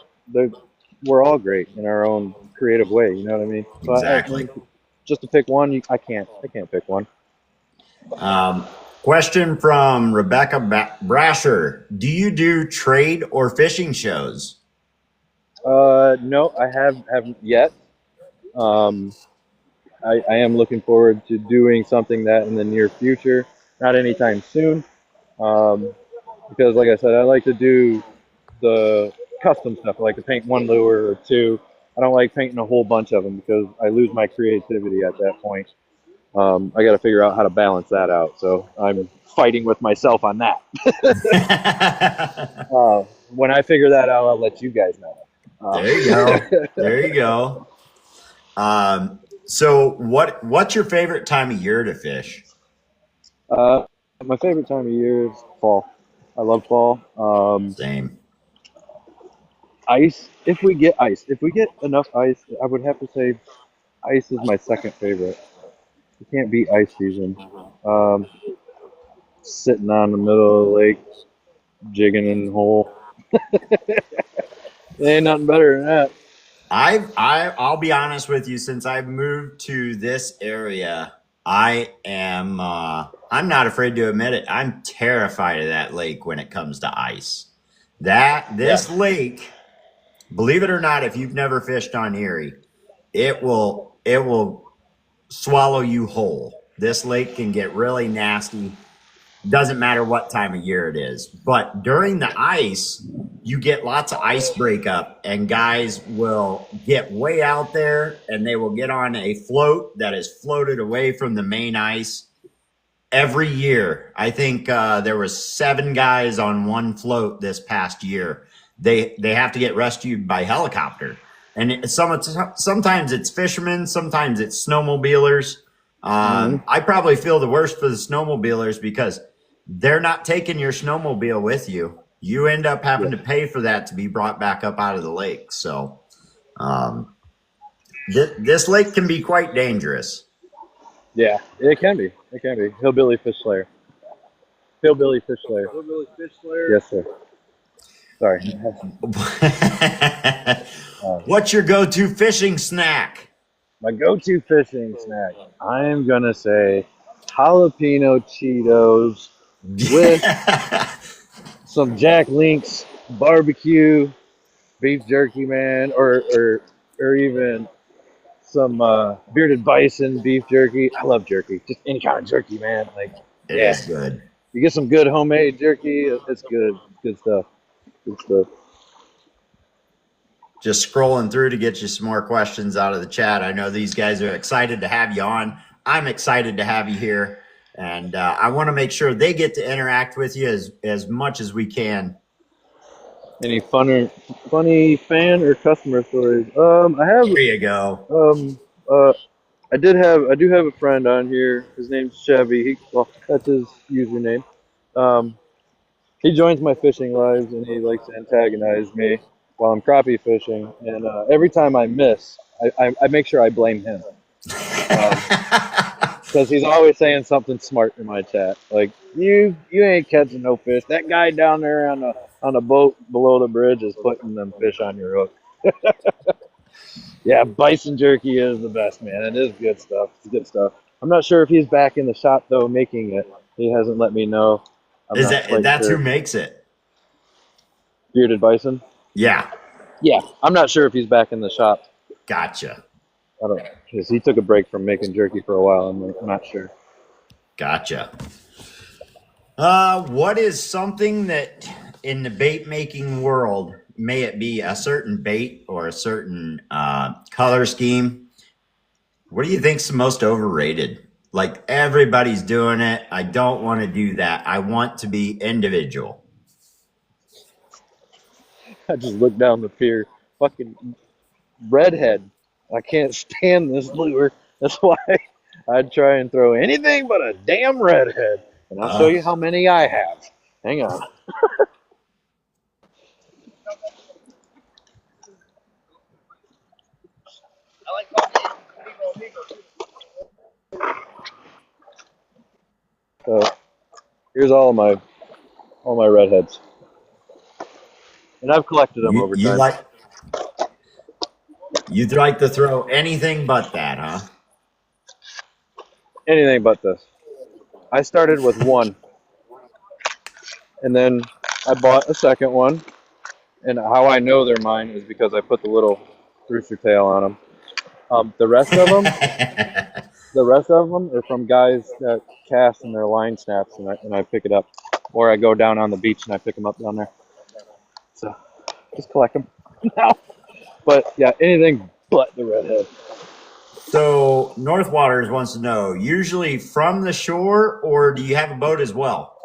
we're all great in our own creative way. You know what I mean? So Exactly. Just to pick one, I can't pick one. Question from Rebecca Brasher. Do you do trade or fishing shows? No, I haven't yet. I am looking forward to doing something that in the near future, not anytime soon. Because like I said, I like to do the custom stuff. I like to paint one lure or two. I don't like painting a whole bunch of them because I lose my creativity at that point. I got to figure out how to balance that out. So I'm fighting with myself on that. When I figure that out, I'll let you guys know. There you go. There you go. So what's your favorite time of year to fish? My favorite time of year is fall. I love fall. Same. Ice. If we get enough ice, I would have to say ice is my second favorite. You can't beat ice season. Sitting on the middle of the lake, jigging in the hole. There ain't nothing better than that. I'll be honest with you. Since I've moved to this area, I'm not afraid to admit it. I'm terrified of that lake when it comes to ice. This lake, believe it or not, if you've never fished on Erie, it will swallow you whole. This lake can get really nasty. Doesn't matter what time of year it is. But during the ice, you get lots of ice breakup, and guys will get way out there and they will get on a float that is floated away from the main ice. Every year, I think there was 7 guys on one float this past year. They have to get rescued by helicopter. And sometimes it's fishermen, sometimes it's snowmobilers. I probably feel the worst for the snowmobilers because they're not taking your snowmobile with you. You end up having to pay for that to be brought back up out of the lake. So this lake can be quite dangerous. Yeah, it can be. It can be. Hillbilly fish slayer. Hillbilly fish slayer. Hillbilly fish slayer. Yes, sir. Sorry. What's your go-to fishing snack? My go-to fishing snack, I am going to say jalapeno Cheetos with some Jack Link's barbecue, beef jerky, man, or even some bearded bison beef jerky. I love jerky. Just any kind of jerky, man. Like, It is good. You get some good homemade jerky, it's good. Good stuff. Good stuff. Just scrolling through to get you some more questions out of the chat. I know these guys are excited to have you on. I'm excited to have you here. And I want to make sure they get to interact with you as much as we can. Any funny fan or customer stories? I have. There you go. I do have a friend on here. His name's Chevy. That's his username. He joins my fishing lives and he likes to antagonize me while I'm crappie fishing. And every time I miss, I make sure I blame him. Because he's always saying something smart in my chat, like you ain't catching no fish. That guy down there on the boat below the bridge is putting them fish on your hook. Yeah, bison jerky is the best, man. It is good stuff. It's good stuff. I'm not sure if he's back in the shop though making it. He hasn't let me know. That's sure. Who makes it? Bearded bison. Yeah. Yeah, I'm not sure if he's back in the shop. Gotcha. I don't know, because he took a break from making jerky for a while. I'm not sure. Gotcha. What is something that in the bait making world, may it be a certain bait or a certain color scheme, what do you think's the most overrated? Like everybody's doing it. I don't want to do that. I want to be individual. I just looked down the pier. Fucking redhead. I can't stand this lure. That's why I'd try and throw anything but a damn redhead. And I'll show you how many I have. Hang on. So here's all my redheads. And I've collected them over time. You'd like to throw anything but that, huh? Anything but this. I started with one. And then I bought a second one. And how I know they're mine is because I put the little rooster tail on them. The rest of them are from guys that cast and their line snaps, and I pick it up. Or I go down on the beach and I pick them up down there. So just collect them now. But yeah, anything but the redhead. So North Waters wants to know, usually from the shore, or do you have a boat as well?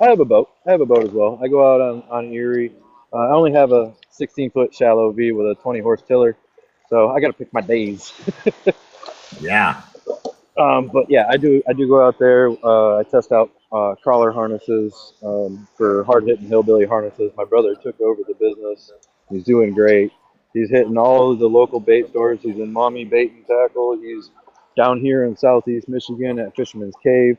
I have a boat. I have a boat as well. I go out on Erie. I only have a 16-foot shallow V with a 20-horse tiller, so I got to pick my days. Yeah. But yeah, I do go out there. I test out crawler harnesses for hard hitting hillbilly harnesses. My brother took over the business. He's doing great. He's hitting all of the local bait stores. He's in Mommy Bait and Tackle. He's down here in Southeast Michigan at Fisherman's Cave.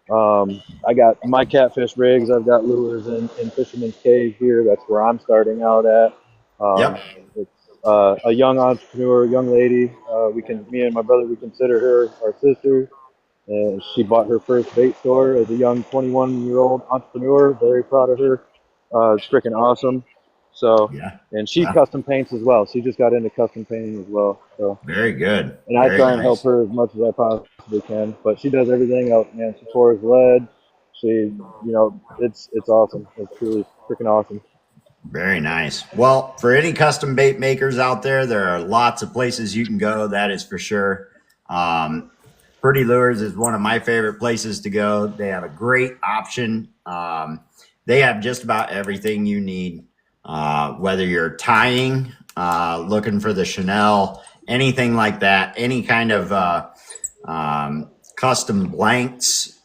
I got my catfish rigs. I've got lures in Fisherman's Cave here. That's where I'm starting out at. Yep. It's a young entrepreneur, young lady. Me and my brother, we consider her our sister. And she bought her first bait store as a young 21-year-old entrepreneur. Very proud of her. It's freaking awesome. So, Yeah. and she Wow. custom paints as well. She just got into custom painting as well. So, Very good. and I Very try and help nice. her as much as I possibly can. But she does everything else, man. She pours lead. It's awesome. It's truly freaking awesome. Very nice. Well, for any custom bait makers out there, there are lots of places you can go. That is for sure. Pretty Lures is one of my favorite places to go. They have a great option. They have just about everything you need, whether you're tying, looking for the Chanel, anything like that, any kind of custom blanks,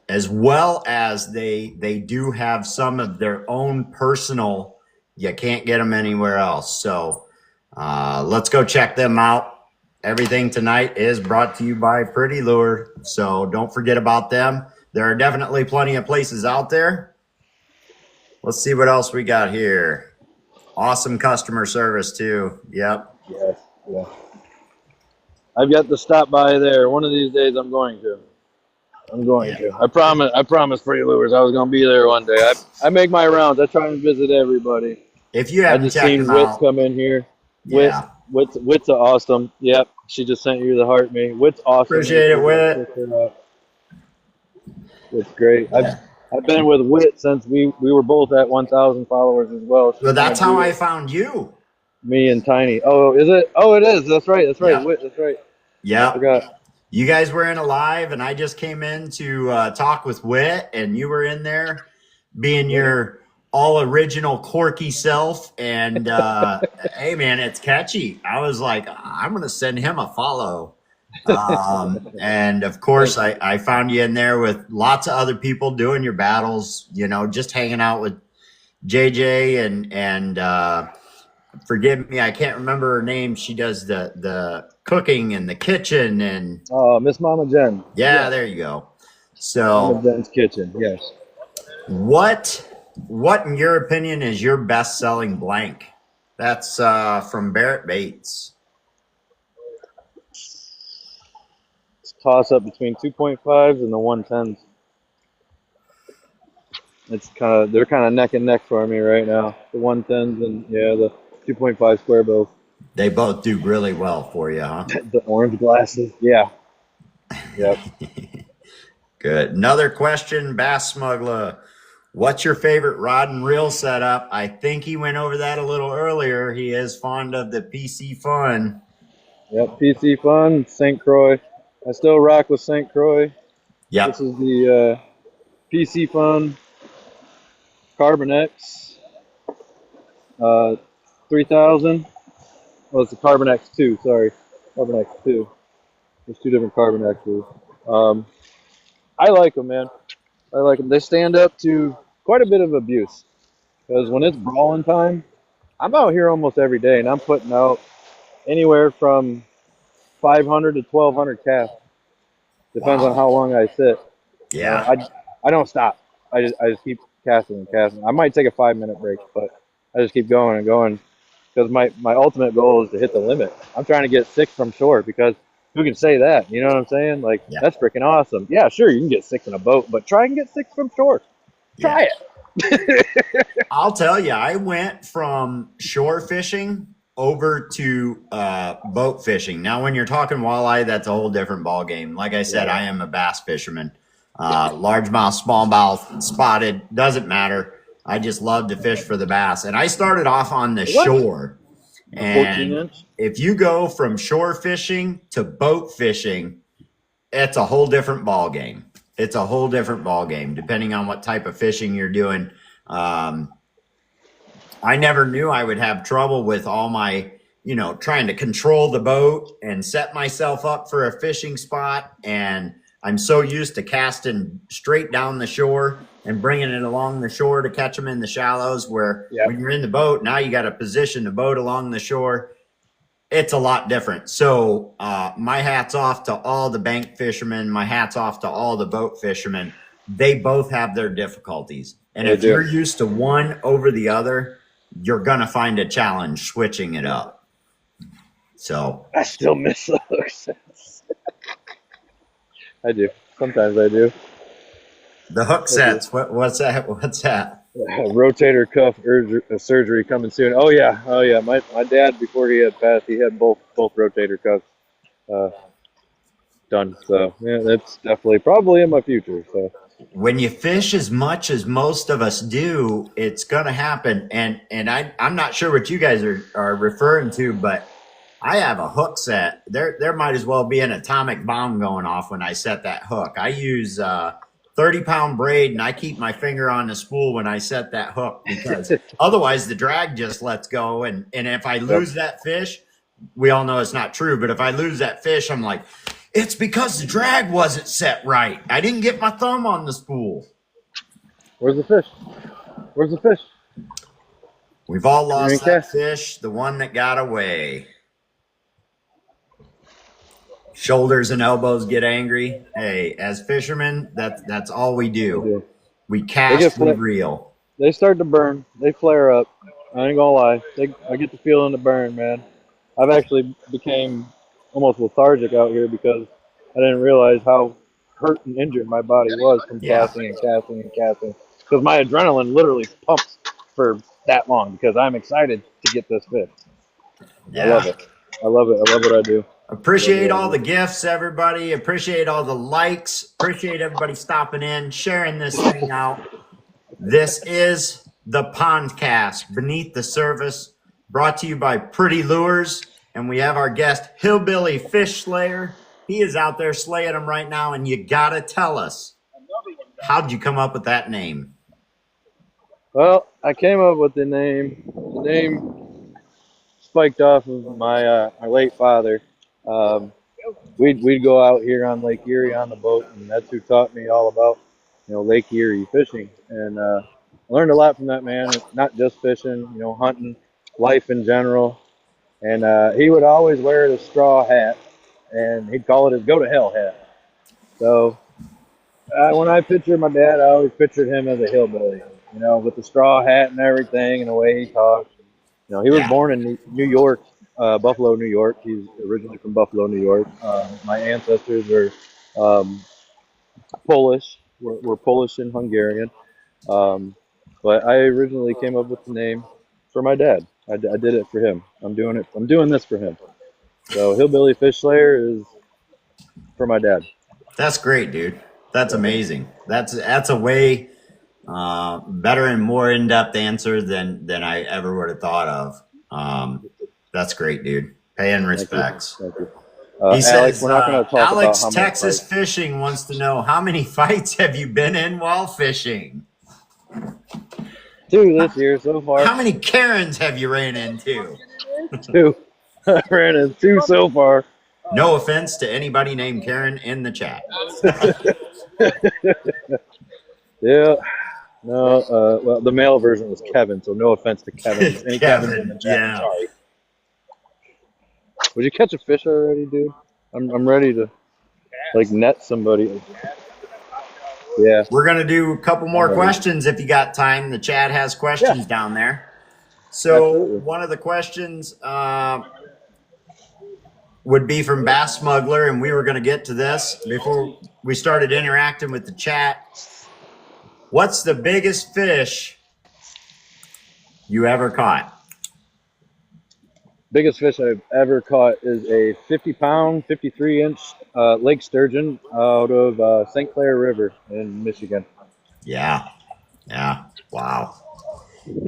as well as they do have some of their own personal. You can't get them anywhere else. So let's go check them out. Everything tonight is brought to you by Pretty Lure, so don't forget about them. There are definitely plenty of places out there. Let's see what else we got here. Awesome customer service too. Yep. Yes. Yeah. I've got to stop by there. One of these days I'm going to. I promise Pretty Lures I was going to be there one day. I make my rounds. I try and visit everybody. If you I haven't just checked seen them Wits out, come in here. yeah. Wits are awesome. Yep. She just sent you the heart me. Wits awesome. Appreciate it, Wit. It's great. Yeah. I've been with Wit since we were both at 1,000 followers as well. Well, that's how I found you. Me and Tiny. Oh, is it? Oh, it is. That's right. Yeah. Wit. That's right. Yeah. I forgot. You guys were in a live, and I just came in to talk with Wit, and you were in there being your all original quirky self. And hey, man, it's catchy. I was like, I'm going to send him a follow. And of course, I found you in there with lots of other people doing your battles, just hanging out with JJ and forgive me, I can't remember her name. She does the cooking in the kitchen and Miss Mama Jen. yeah, there you go. So Mama Jen's kitchen. Yes. what in your opinion is your best selling blank? That's from Barrett Baits. Toss up between 2.5s and the 110s. They're kind of neck and neck for me right now. The 110s and the 2.5 square bow. They both do really well for you, huh? The orange glasses. Yeah. Yep. Good. Another question, Bass Smuggler. What's your favorite rod and reel setup? I think he went over that a little earlier. He is fond of the PC Fun. Yep. PC Fun, St. Croix. I still rock with St. Croix. Yep. This is the PC Fun Carbon X 3000. Oh, it's the Carbon X2. Sorry, Carbon X2. There's two different Carbon X's. I like them, man. I like them. They stand up to quite a bit of abuse. Because when it's brawling time, I'm out here almost every day, and I'm putting out anywhere from 500 to 1,200 casts. Depends on how long I sit. Yeah. I don't stop. I just keep casting and casting. I might take a 5-minute break, but I just keep going and going. Because my ultimate goal is to hit the limit. I'm trying to get 6 from shore because who can say that? You know what I'm saying? Like, That's freaking awesome. Yeah, sure, you can get 6 in a boat, but try and get 6 from shore. Try it. I'll tell you, I went from shore fishing over to boat fishing. Now, when you're talking walleye, that's a whole different ball game. Like I said, I am a bass fisherman. Largemouth, smallmouth, spotted, doesn't matter. I just love to fish for the bass. And I started off on the shore. A 14 And inch? if you go from shore fishing to boat fishing, it's a whole different ball game. It's a whole different ball game, depending on what type of fishing you're doing. I never knew I would have trouble with all my, trying to control the boat and set myself up for a fishing spot. And I'm so used to casting straight down the shore and bringing it along the shore to catch them in the shallows, where when you're in the boat, now you got to position the boat along the shore. It's a lot different. So my hat's off to all the bank fishermen. My hat's off to all the boat fishermen. They both have their difficulties. And if you're used to one over the other, you're going to find a challenge switching it up. So I still miss the hook sets. I do. Sometimes I do. The hook sets. What's that? What's that? Rotator cuff surgery coming soon. Oh yeah. My dad, before he had passed, he had both rotator cuffs done. So yeah, that's definitely probably in my future. So when you fish as much as most of us do, it's gonna happen. And I'm not sure what you guys are referring to, but I have a hook set. There might as well be an atomic bomb going off when I set that hook. I use 30-pound braid, and I keep my finger on the spool when I set that hook, because otherwise the drag just lets go. And if I lose that fish, we all know it's not true, but if I lose that fish, I'm like, it's because the drag wasn't set right. I didn't get my thumb on the spool. Where's the fish? Where's the fish? We've all lost that fish, the one that got away. Shoulders and elbows get angry. Hey, as fishermen, that's all we do. We cast, we reel. They start to burn. They flare up. I ain't gonna lie. I get the feeling to burn, man. I've actually became almost lethargic out here because I didn't realize how hurt and injured my body was from casting and casting and casting. Because my adrenaline literally pumps for that long because I'm excited to get this fish. Yeah. I love it. I love what I do. Appreciate all the gifts, everybody. Appreciate all the likes. Appreciate everybody stopping in, sharing this thing out. This is the PondCast, Beneath the Surface, brought to you by Pretty Lures. And we have our guest, Hillbilly Fish Slayer. He is out there slaying them right now. And you got to tell us, how'd you come up with that name? Well, I came up with the name. The name spiked off of my late father. We'd go out here on Lake Erie on the boat, and that's who taught me all about, Lake Erie fishing. And I learned a lot from that man, not just fishing, hunting, life in general. And he would always wear the straw hat, and he'd call it his go to hell hat. So when I pictured my dad, I always pictured him as a hillbilly, with the straw hat and everything, and the way he talked. He was born in New York. Buffalo, New York. He's originally from Buffalo, New York. My ancestors are Polish. We're Polish and Hungarian. But I originally came up with the name for my dad. I did it for him. I'm doing this for him. So Hillbilly Fish Slayer is for my dad. That's great, dude. That's amazing. That's a way better and more in-depth answer than I ever would have thought of. That's great, dude. Paying respects. Thank you. He says, we're not going to talk Alex, about how Texas Fishing wants to know, how many fights have you been in while fishing? 2 this year so far. How many Karens have you ran into? 2. I ran into 2 so far. No offense to anybody named Karen in the chat. Yeah. No, well, the male version was Kevin, so no offense to Kevin. Any Kevin in the chat, yeah. Sorry. Would you catch a fish already, dude? I'm ready to net somebody. Yeah. We're gonna do a couple more questions if you got time. The chat has questions down there. So absolutely. One of the questions would be from Bass Smuggler, and we were gonna get to this before we started interacting with the chat. What's the biggest fish you ever caught? Biggest fish I've ever caught is a 50-pound, 53-inch lake sturgeon out of St. Clair River in Michigan. Yeah. Wow.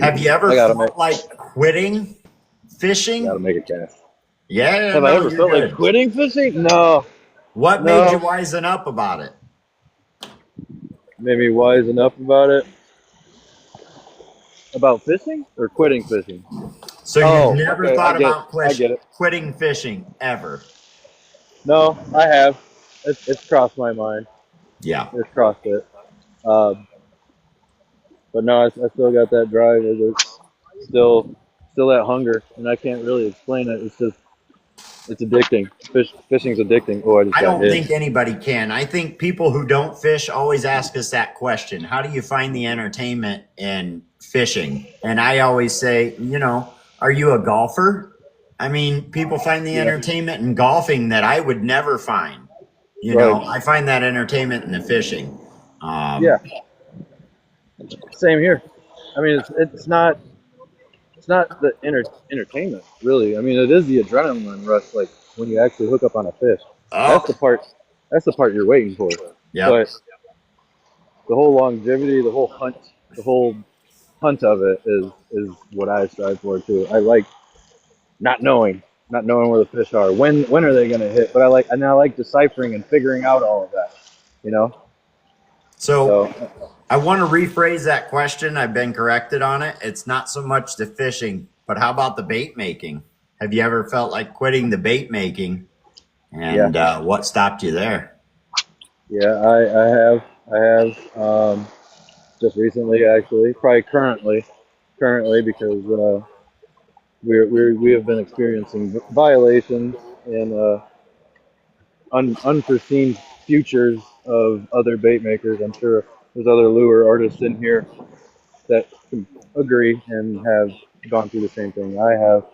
Have you ever felt like quitting Fishing? Gotta make a cast. Yeah. Have I ever felt like quitting fishing? No. What made you wisen up about it? Made me wisen up about it. About fishing or quitting fishing? So you've never thought about I get it. quitting fishing ever? No, I have. It's crossed my mind. Yeah. It's crossed it. But no, I still got that drive. It's still that hunger, and I can't really explain it. It's addicting. Fishing's addicting. Oh, I just I got don't hit. think anybody can. I think people who don't fish always ask us that question. How do you find the entertainment in fishing? And I always say, are you a golfer? I mean, people find the entertainment in golfing that I would never find. I find that entertainment in the fishing. Yeah. Same here. I mean, it's not the entertainment really. I mean, it is the adrenaline rush, like when you actually hook up on a fish. Oh. That's the part you're waiting for. Yeah. But the whole longevity, the whole hunt of it is what I strive for too. I like not knowing where the fish are. When are they going to hit? But I like deciphering and figuring out all of that. So I want to rephrase that question. I've been corrected on it. It's not so much the fishing, but how about the bait making? Have you ever felt like quitting the bait making? And what stopped you there? Yeah, I have just recently, actually, probably currently because we have been experiencing violations and unforeseen futures of other bait makers. I'm sure there's other lure artists in here that can agree and have gone through the same thing I have.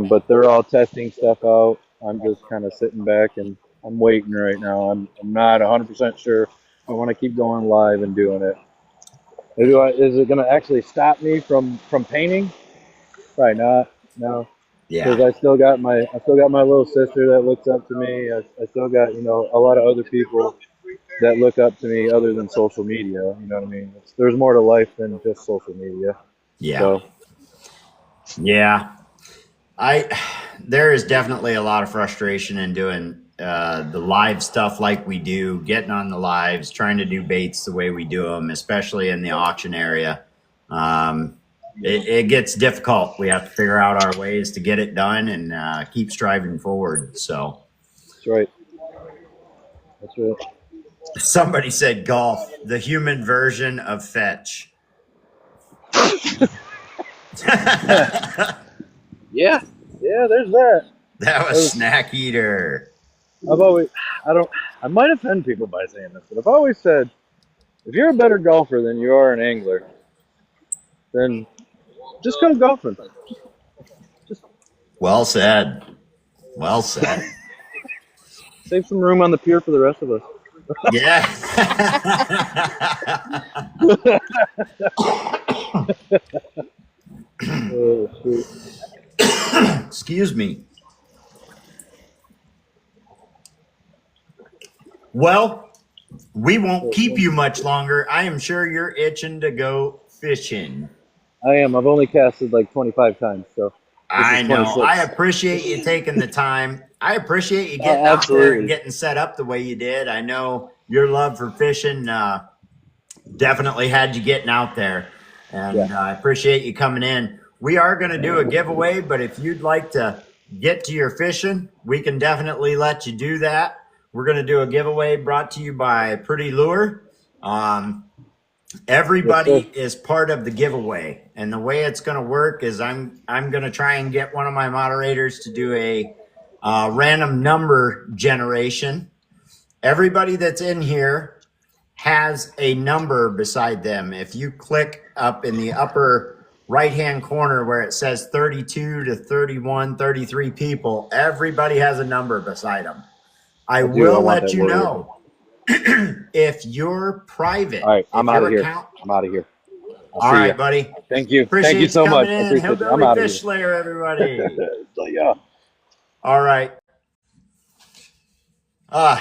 But they're all testing stuff out. I'm just kind of sitting back and I'm waiting right now. I'm not 100% sure I want to keep going live and doing it. Is it going to actually stop me from painting? Probably not. No. Yeah. Because I still got my little sister that looks up to me. I still got a lot of other people that look up to me other than social media. You know what I mean? There's more to life than just social media. Yeah. So. Yeah. There is definitely a lot of frustration in doing the live stuff like we do, getting on the lives, trying to do baits the way we do them, especially in the auction area. It gets difficult. We have to figure out our ways to get it done and keep striving forward. So That's right. That's right. Somebody said golf, the human version of fetch. Yeah, there's that. That was Snack Eater. I might offend people by saying this, but I've always said, if you're a better golfer than you are an angler, then just come golfing. Well said. Well said. Save some room on the pier for the rest of us. Yeah. Oh, shoot. Excuse me. Well, we won't keep you much longer. I am sure you're itching to go fishing. I am. I've only casted like 25 times, so. I know. I appreciate you taking the time. I appreciate you getting out there and getting set up the way you did. I know your love for fishing definitely had you getting out there. And I appreciate you coming in. We are going to do a giveaway, but if you'd like to get to your fishing, we can definitely let you do that. We're going to do a giveaway brought to you by Pretty Lure. Everybody is part of the giveaway, and the way it's going to work is I'm going to try and get one of my moderators to do a random number generation. Everybody that's in here has a number beside them. If you click up in the upper right-hand corner where it says 32 to 31, 33 people, everybody has a number beside them. I will let you know. If you're private, all right, I'm out of here. All right, buddy. Thank you. Appreciate Thank you so much. Hillbilly Fish Slayer, everybody. Yeah. All right.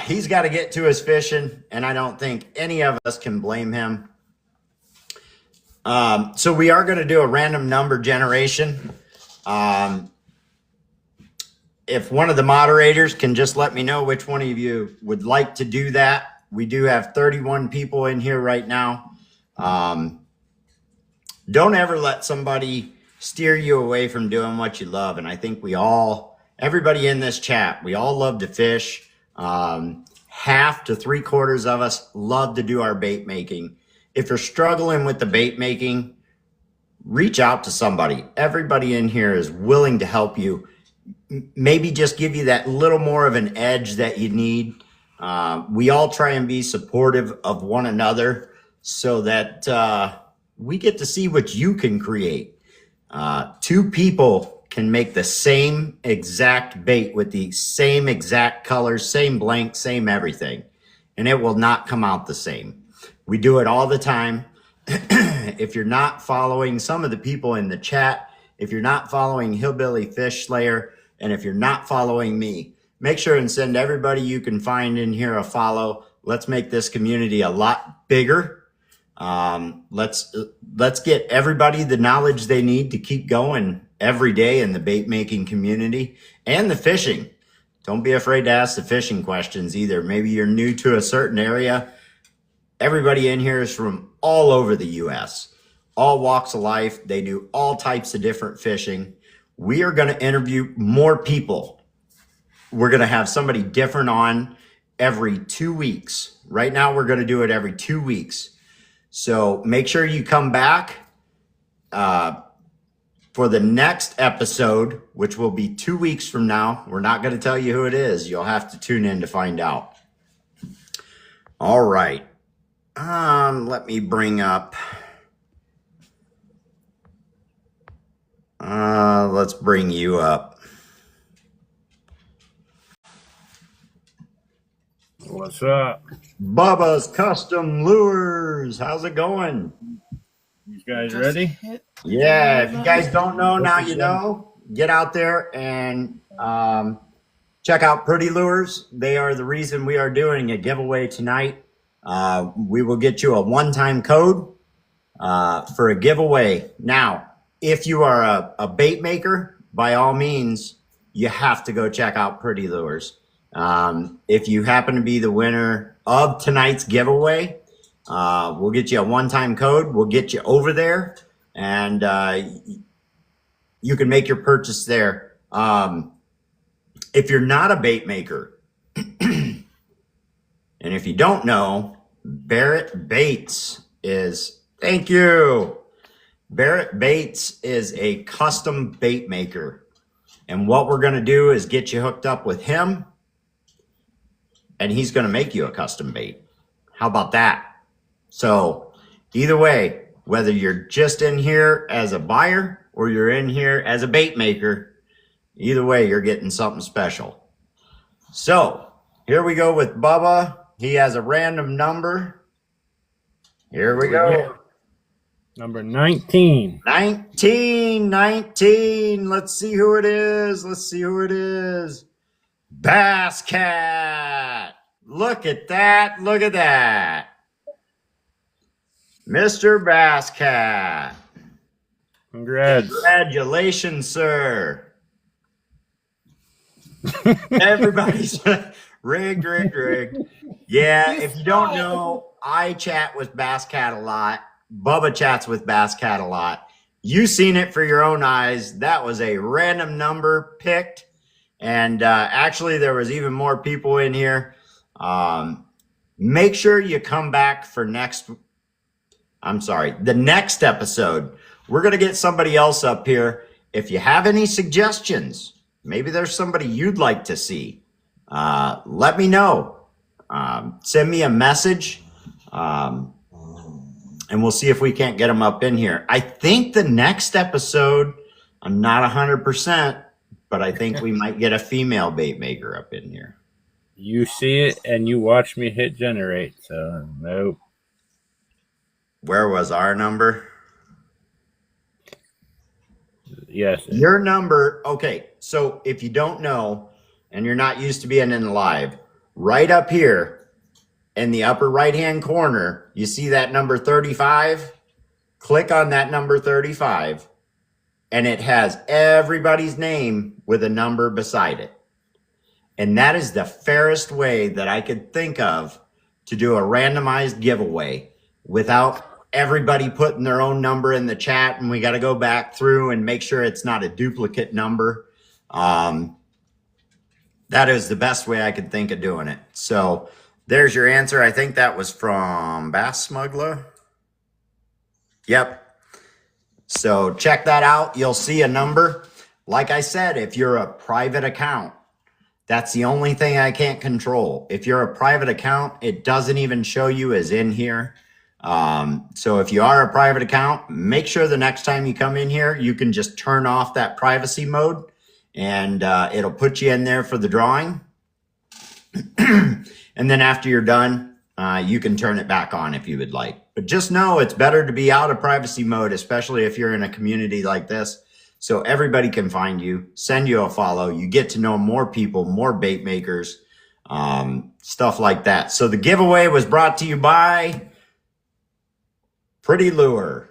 He's got to get to his fishing, and I don't think any of us can blame him. So we are going to do a random number generation. if one of the moderators can just let me know which one of you would like to do that. We do have 31 people in here right now. Don't ever let somebody steer you away from doing what you love. And I think everybody in this chat, we all love to fish. Half to 3/4 of us love to do our bait making. If you're struggling with the bait making, reach out to somebody. Everybody in here is willing to help you. Maybe just give you that little more of an edge that you need. We all try and be supportive of one another so that we get to see what you can create. Two people can make the same exact bait with the same exact colors, same blank, same everything, and it will not come out the same. We do it all the time. If you're not following some of the people in the chat, if you're not following Hillbilly Fish Slayer, and if you're not following me, make sure and send everybody you can find in here a follow. Let's make this community a lot bigger. Let's get everybody the knowledge they need to keep going every day in the bait making community and the fishing. Don't be afraid to ask the fishing questions either. Maybe you're new to a certain area. Everybody in here is from all over the US, all walks of life. They do all types of different fishing. We are going to interview more people. We're going to have somebody different on every 2 weeks. Right now, we're going to do it every 2 weeks. So make sure you come back for the next episode, which will be 2 weeks from now. We're not going to tell you who it is. You'll have to tune in to find out. All right. Let me bring up. Let's bring you up. What's up? Bubba's Custom Lures. How's it going? You guys ready? Yeah, if you guys don't know, now you know. Get out there and check out Pretty Lures. They are the reason we are doing a giveaway tonight. We will get you a one-time code for a giveaway. Now, if you are a bait maker, by all means, you have to go check out Pretty Lures. If you happen to be the winner of tonight's giveaway, we'll get you a one-time code. We'll get you over there, and you can make your purchase there. If you're not a bait maker, and if you don't know, Barrett Baits is, thank you. Barrett Baits is a custom bait maker. And what we're going to do is get you hooked up with him, and he's going to make you a custom bait. How about that? So either way, whether you're just in here as a buyer or you're in here as a bait maker, either way, you're getting something special. So here we go with Bubba. He has a random number. Here we go. Number 19. 19. Let's see who it is. Bass Cat. Look at that. Mr. Bass Cat. Congrats. Congratulations, sir. Everybody's rigged. Yeah, if you don't know, I chat with Bass Cat a lot. Bubba chats with Bass Cat a lot. You've seen it for your own eyes. That was a random number picked. And actually, there was even more people in here. Make sure you come back for the next episode. We're going to get somebody else up here. If you have any suggestions, maybe there's somebody you'd like to see, let me know. Send me a message, and we'll see if we can't get them up in here. I think the next episode, I'm not 100%, but I think we might get a female bait maker up in here. You see it and you watch me hit generate, so nope. Where was our number? Yes. Your number, okay, so if you don't know and you're not used to being in live, right up here in the upper right-hand corner, you see that number 35? Click on that number 35, and it has everybody's name with a number beside it. And that is the fairest way that I could think of to do a randomized giveaway without everybody putting their own number in the chat. And we got to go back through and make sure it's not a duplicate number. That is the best way I could think of doing it. So there's your answer. I think that was from Bass Smuggler. Yep. So check that out. You'll see a number. Like I said, if you're a private account, that's the only thing I can't control. If you're a private account, it doesn't even show you as in here. So if you are a private account, make sure the next time you come in here, you can just turn off that privacy mode and it'll put you in there for the drawing. And then after you're done, you can turn it back on if you would like. But just know it's better to be out of privacy mode, especially if you're in a community like this. So everybody can find you, send you a follow. You get to know more people, more bait makers, stuff like that. So the giveaway was brought to you by Pretty Lure.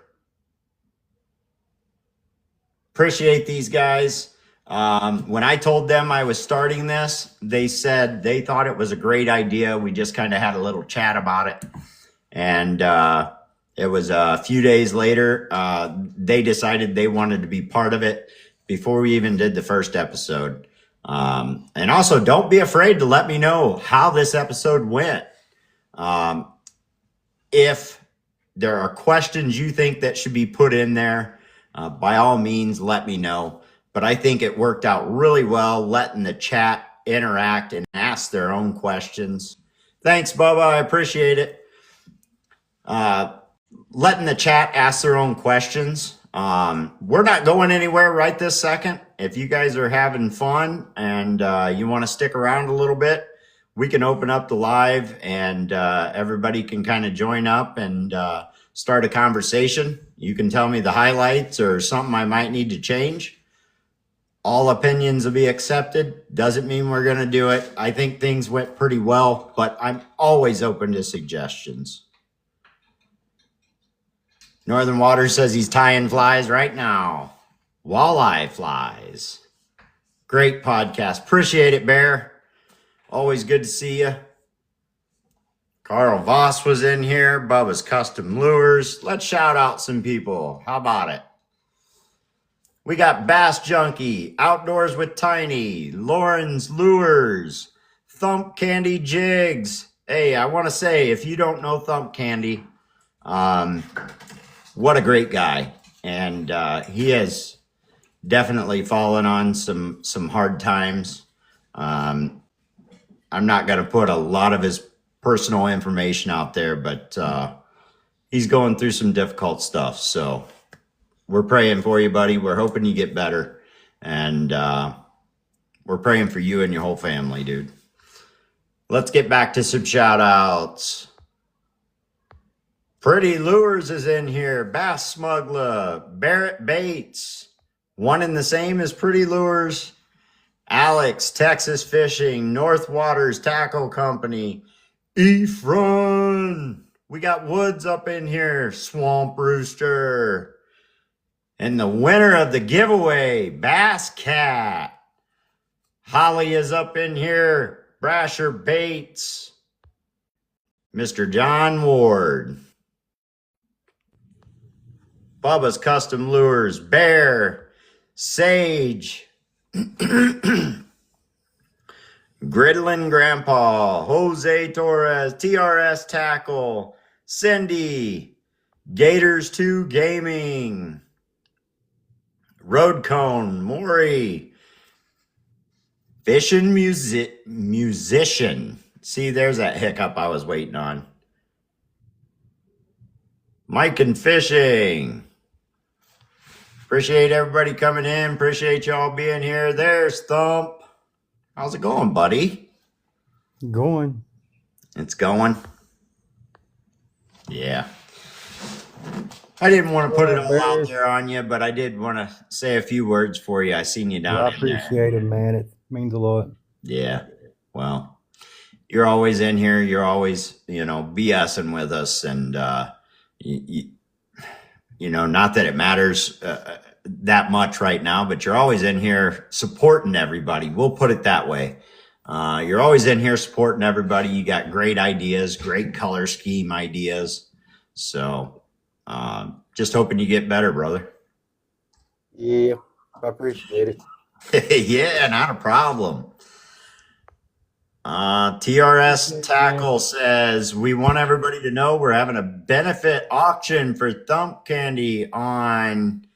Appreciate these guys. When I told them I was starting this, they said they thought it was a great idea. We just kind of had a little chat about it. And it was a few days later, they decided they wanted to be part of it before we even did the first episode. And also, don't be afraid to let me know how this episode went. If there are questions you think that should be put in there, by all means, let me know. But I think it worked out really well, letting the chat interact and ask their own questions. Thanks, Bubba. I appreciate it. Letting the chat ask their own questions. We're not going anywhere right this second. If you guys are having fun and you want to stick around a little bit, we can open up the live and everybody can kind of join up and start a conversation. You can tell me the highlights or something I might need to change. All opinions will be accepted. Doesn't mean we're going to do it. I think things went pretty well, but I'm always open to suggestions. Northern Water says he's tying flies right now. Walleye flies. Great podcast. Appreciate it, Bear. Always good to see you. Carl Voss was in here. Bubba's Custom Lures. Let's shout out some people. How about it? We got Bass Junkie, Outdoors with Tiny, Lauren's Lures, Thump Candy Jigs. Hey, I want to say, if you don't know Thump Candy, what a great guy. And he has definitely fallen on some hard times. I'm not going to put a lot of his personal information out there, but he's going through some difficult stuff. So we're praying for you, buddy. We're hoping you get better. And we're praying for you and your whole family, dude. Let's get back to some shout outs. Pretty Lures is in here. Bass Smuggler, Barrett Baits, one and the same as Pretty Lures. Alex, Texas Fishing, North Waters Tackle Company, Ephron. We got Woods up in here, Swamp Rooster. And the winner of the giveaway, Bass Cat. Holly is up in here, Brasher Baits, Mr. John Ward. Bubba's Custom Lures, Bear, Sage, Gridlin Grandpa, Jose Torres, TRS Tackle, Cindy, Gators 2 Gaming, Road Cone, Maury, Fishing Musician. See, there's that hiccup I was waiting on. Mike and Fishing. Appreciate everybody coming in. Appreciate y'all being here. There's Thump. How's it going, buddy? Going. It's going. Yeah. I didn't want to put it all out there on you, but I did want to say a few words for you. I seen you down I in there. appreciate it, man. It means a lot. Yeah. Well, you're always in here. You're always, BSing with us. And, not that it matters that much right now, but you're always in here supporting everybody. We'll put it that way. You're always in here supporting everybody. You got great ideas, great color scheme ideas. So just hoping you get better, brother. Yeah, I appreciate it. Yeah, not a problem. TRS Tackle says, we want everybody to know we're having a benefit auction for Thump Candy on,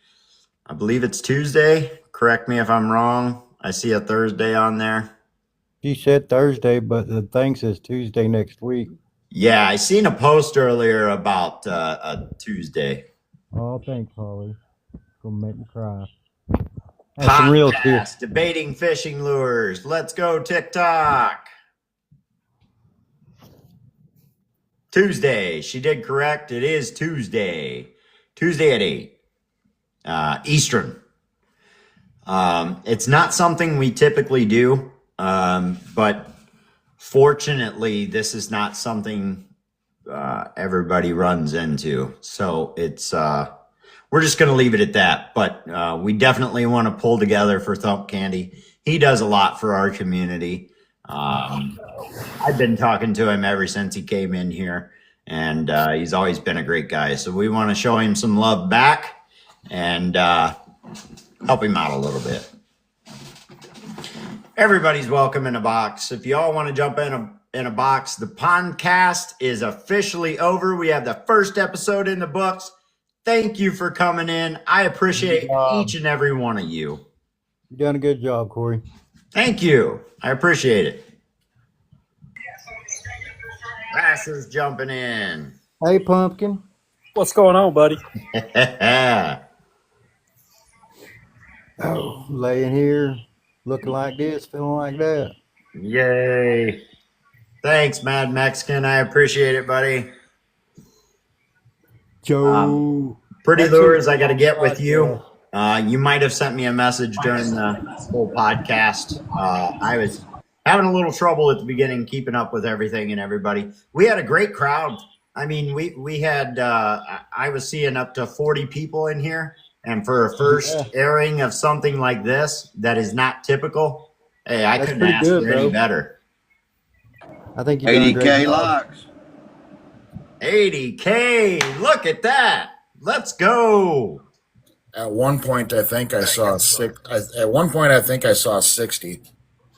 I believe it's Tuesday. Correct me if I'm wrong. I see a Thursday on there. She said Thursday, but the thing says Tuesday next week. Yeah, I seen a post earlier about a Tuesday. Oh, thanks, Holly. Gonna make me cry. That's some real tears. Podcast, debating fishing lures. Let's go TikTok. Tuesday. She did correct. It is Tuesday. Tuesday at 8 Eastern. It's not something we typically do, but fortunately, this is not something everybody runs into. So it's we're just going to leave it at that. But we definitely want to pull together for Thump Candy. He does a lot for our community. I've been talking to him ever since he came in here, and he's always been a great guy. So we want to show him some love back and help him out a little bit. Everybody's welcome in a box. If you all want to jump in a box, the podcast is officially over. We have the first episode in the books. Thank you for coming in. I appreciate each and every one of you. You done a good job, Corey. Thank you. I appreciate it. Bass is jumping in. Hey, Pumpkin. What's going on, buddy? Laying here, looking like this, feeling like that. Yay. Thanks, Mad Mexican. I appreciate it, buddy. Joe. Pretty Lures, I got to get with you. You might have sent me a message during the whole podcast. I was having a little trouble at the beginning keeping up with everything and everybody. We had a great crowd. I mean, we had, I was seeing up to 40 people in here. And for a first airing of something like this that is not typical, hey, I couldn't ask for any better. I think you done a great 80K job. locks. 80K. Look at that. Let's go. At one point, I think I saw At one point, I think I saw 60.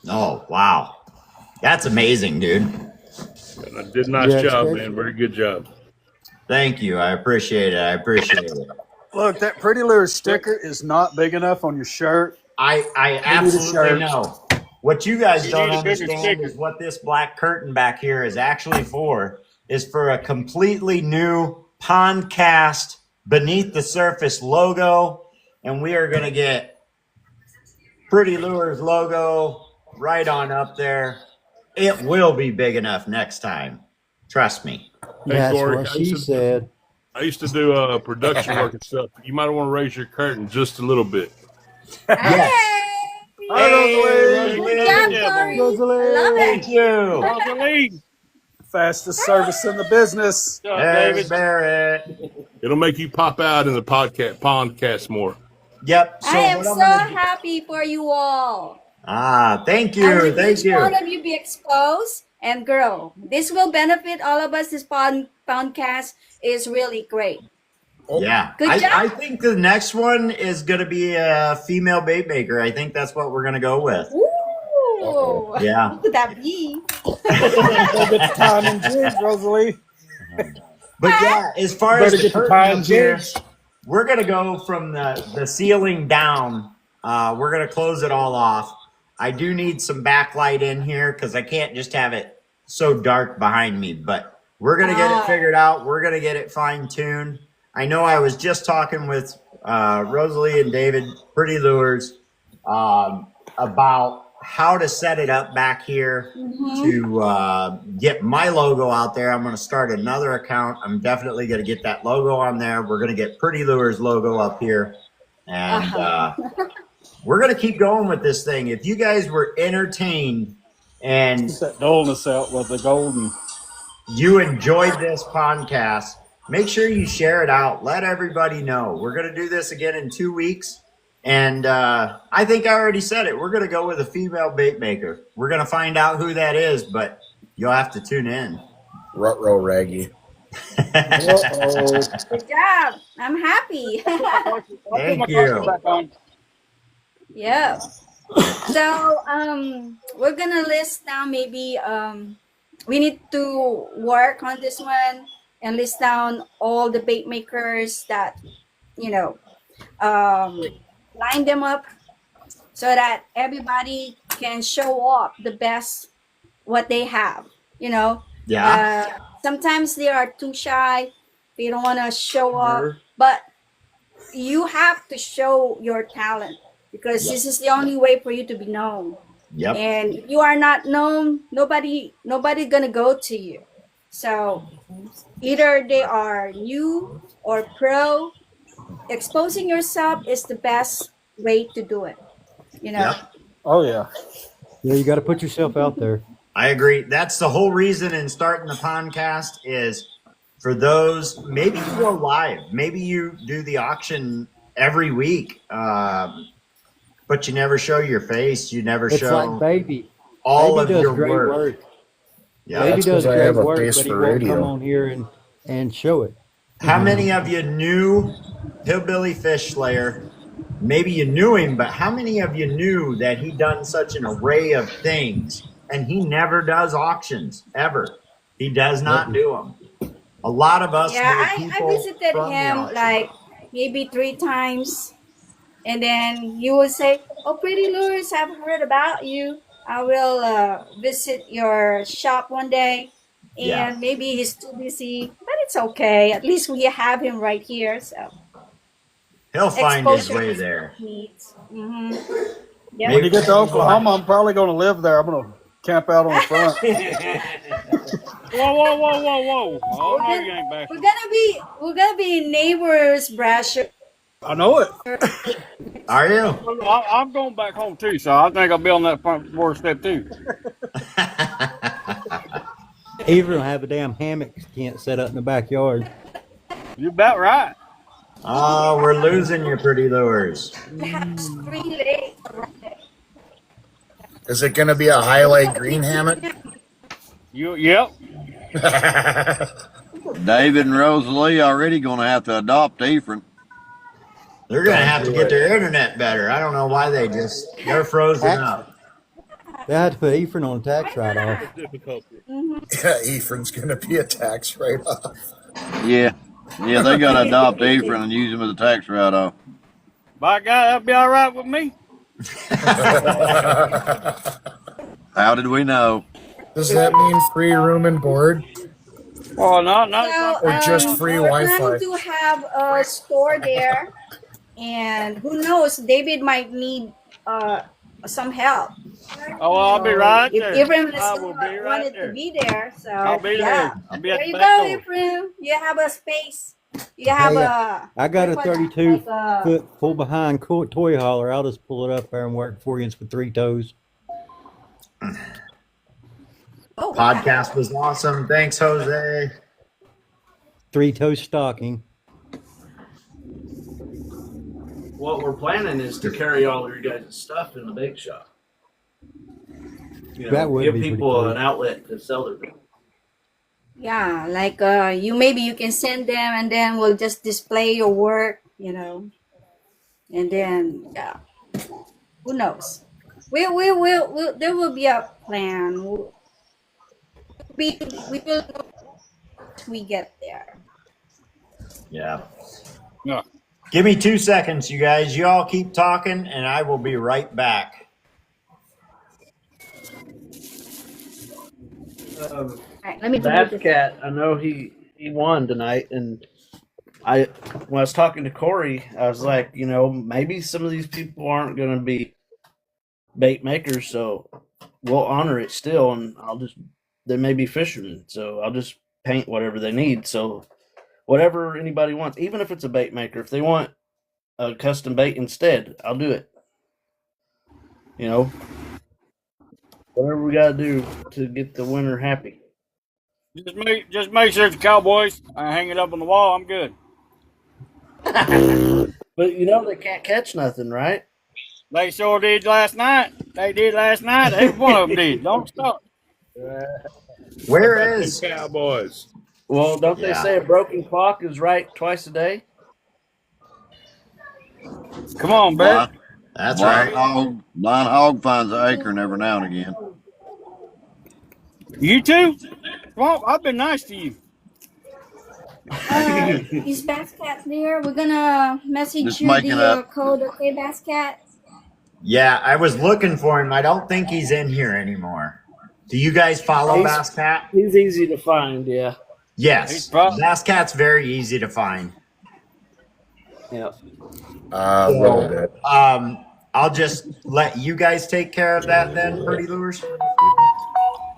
Oh, wow. That's amazing, dude. I did a nice job, man. Very good job. Thank you. I appreciate it. I appreciate it. Look, that Pretty Lures sticker is not big enough on your shirt. I absolutely know. What you guys don't understand is what this black curtain back here is actually for, is for a completely new PondCast Beneath the Surface logo. And we are going to get Pretty Lures logo right on up there. It will be big enough next time. Trust me. That's Corey, what she said. I used to do production work and stuff. You might want to raise your curtain just a little bit. Yes. Hey, Good job, Corey. Love it. Thank you. Rosalie. Fastest service in the business. There's Barrett. It'll make you pop out in the podcast more. Yep. I am so happy for you all. Thank And you. with Thank each you. one of you be exposed and grow. This will benefit all of us. This podcast is really great. Yeah. Good job. I think the next one is going to be a female bait maker. I think that's what we're going to go with. Ooh. Yeah. Who could that be? Get the time and jig, Rosalie. But yeah, as far as Better the get the curtain time up here, jigs. we're going to go from the ceiling down. We're going to close it all off. I do need some backlight in here because I can't just have it so dark behind me. But we're going to get it figured out. We're going to get it fine-tuned. I know I was just talking with Rosalie and David, Pretty Lures, about how to set it up back here to get my logo out there. I'm going to start another account. I'm definitely going to get that logo on there. We're going to get Pretty Lures logo up here. And we're going to keep going with this thing. If you guys were entertained and That dullness out with the golden. you enjoyed this podcast, make sure you share it out. Let everybody know. We're going to do this again in 2 weeks. And I think I already said it. We're going to go with a female bait maker. We're going to find out who that is, but you'll have to tune in. Ruh-roh, Raggy. Good job. I'm happy. Thank you. Yeah. So we're gonna list down maybe we need to work on this one and list down all the bait makers that line them up so that everybody can show off the best what they have. Yeah. Sometimes they are too shy. They don't want to show up, but you have to show your talent because this is the only way for you to be known. Yep. And if you are not known, nobody gonna go to you. So either they are new or pro. Exposing yourself is the best way to do it. Yep. Oh yeah. Yeah, you got to put yourself out there. I agree. That's the whole reason in starting the podcast is for those, maybe you go live, maybe you do the auction every week, but you never show your face. You never It's show like Baby. all Baby of does your great work. Yeah, That's Baby does 'cause I great have a work, face but he for won't radio. come on here and show it. How many of you knew Hillbilly Fish Slayer? Maybe you knew him, but how many of you knew that he done such an array of things and he never does auctions ever? He does not do them. A lot of us Yeah, know I people visited from the him auction like house. maybe 3 times, and then he will say, "Oh, Pretty Lures, I've heard about you. I will visit your shop one day." Yeah. And maybe he's too busy, but it's okay. At least we have him right here. So He'll find his exposure way is there. needs. Mm-hmm. When you get to Oklahoma, I'm probably going to live there. I'm going to camp out on the front. Whoa. Oh, no, you ain't back. We're gonna be neighbors, Brasher. I know it. Are you? I'm going back home too, so I think I'll be on that front doorstep too. Even will have a damn hammock you can't set up in the backyard. You about right. Oh, we're losing your Pretty Lures. Perhaps 3 legs. Is it going to be a highlight green hammock? Yep. David and Rosalie already going to have to adopt Ephraim. They're going to have to get their internet better. I don't know why they're frozen up. They had to put Ephraim on a tax write-off. Yeah, Ephraim's going to be a tax write-off. Yeah, they got to adopt Ephraim and use him as a tax write-off. By God, that'll be all right with me. How did we know? Does that mean free room and board? Oh, no. Well, Or just free we're Wi-Fi? planning to have a store there, and who knows, David might need some help. Oh, well, I'll be right If there. Ephraim I will be right wanted there. to be there, so I'll be there. I'll be at there the you back go, door. Ephraim. You have a space. You have Hey, I got a what do you call 32 that? Like, foot pull behind toy hauler. I'll just pull it up there and work for you with 3 toes. oh, wow. Podcast was awesome. Thanks, Jose. 3-toe stocking. What we're planning is to carry all of your guys' stuff in the bake shop. That would give be pretty people cool. an outlet to sell their things. Yeah, like maybe you can send them, and then we'll just display your work, and then who knows? We will there will be a plan. We will know once we get there. Yeah. Yeah. Give me 2 seconds, you guys. You all keep talking, and I will be right back. All right, let me do Bad this. Cat, I know he won tonight, and when I was talking to Corey, I was like, maybe some of these people aren't going to be bait makers, so we'll honor it still, and they may be fishermen, so I'll just paint whatever they need. So whatever anybody wants, even if it's a bait maker, if they want a custom bait instead, I'll do it. Whatever we got to do to get the winner happy. Just make sure it's Cowboys. I hang it up on the wall. I'm good. But you know they can't catch nothing, right? They sure did last night. They did last night. Every one of them did. Don't stop. Where is? Cowboys. Well, don't they say a broken clock is right twice a day? Come on, Bert. That's right. Blind hog finds an acorn every now and again. You too? Well, I've been nice to you. Is Basscat there? We're gonna message Just you making the up. code, okay, Basscat? Yeah, I was looking for him. I don't think he's in here anymore. Do you guys follow Bass Cat? He's easy to find, yeah. Yes. Bass Cat's very easy to find. Yeah. A little bit. I'll just let you guys take care of that then, Pretty Lures.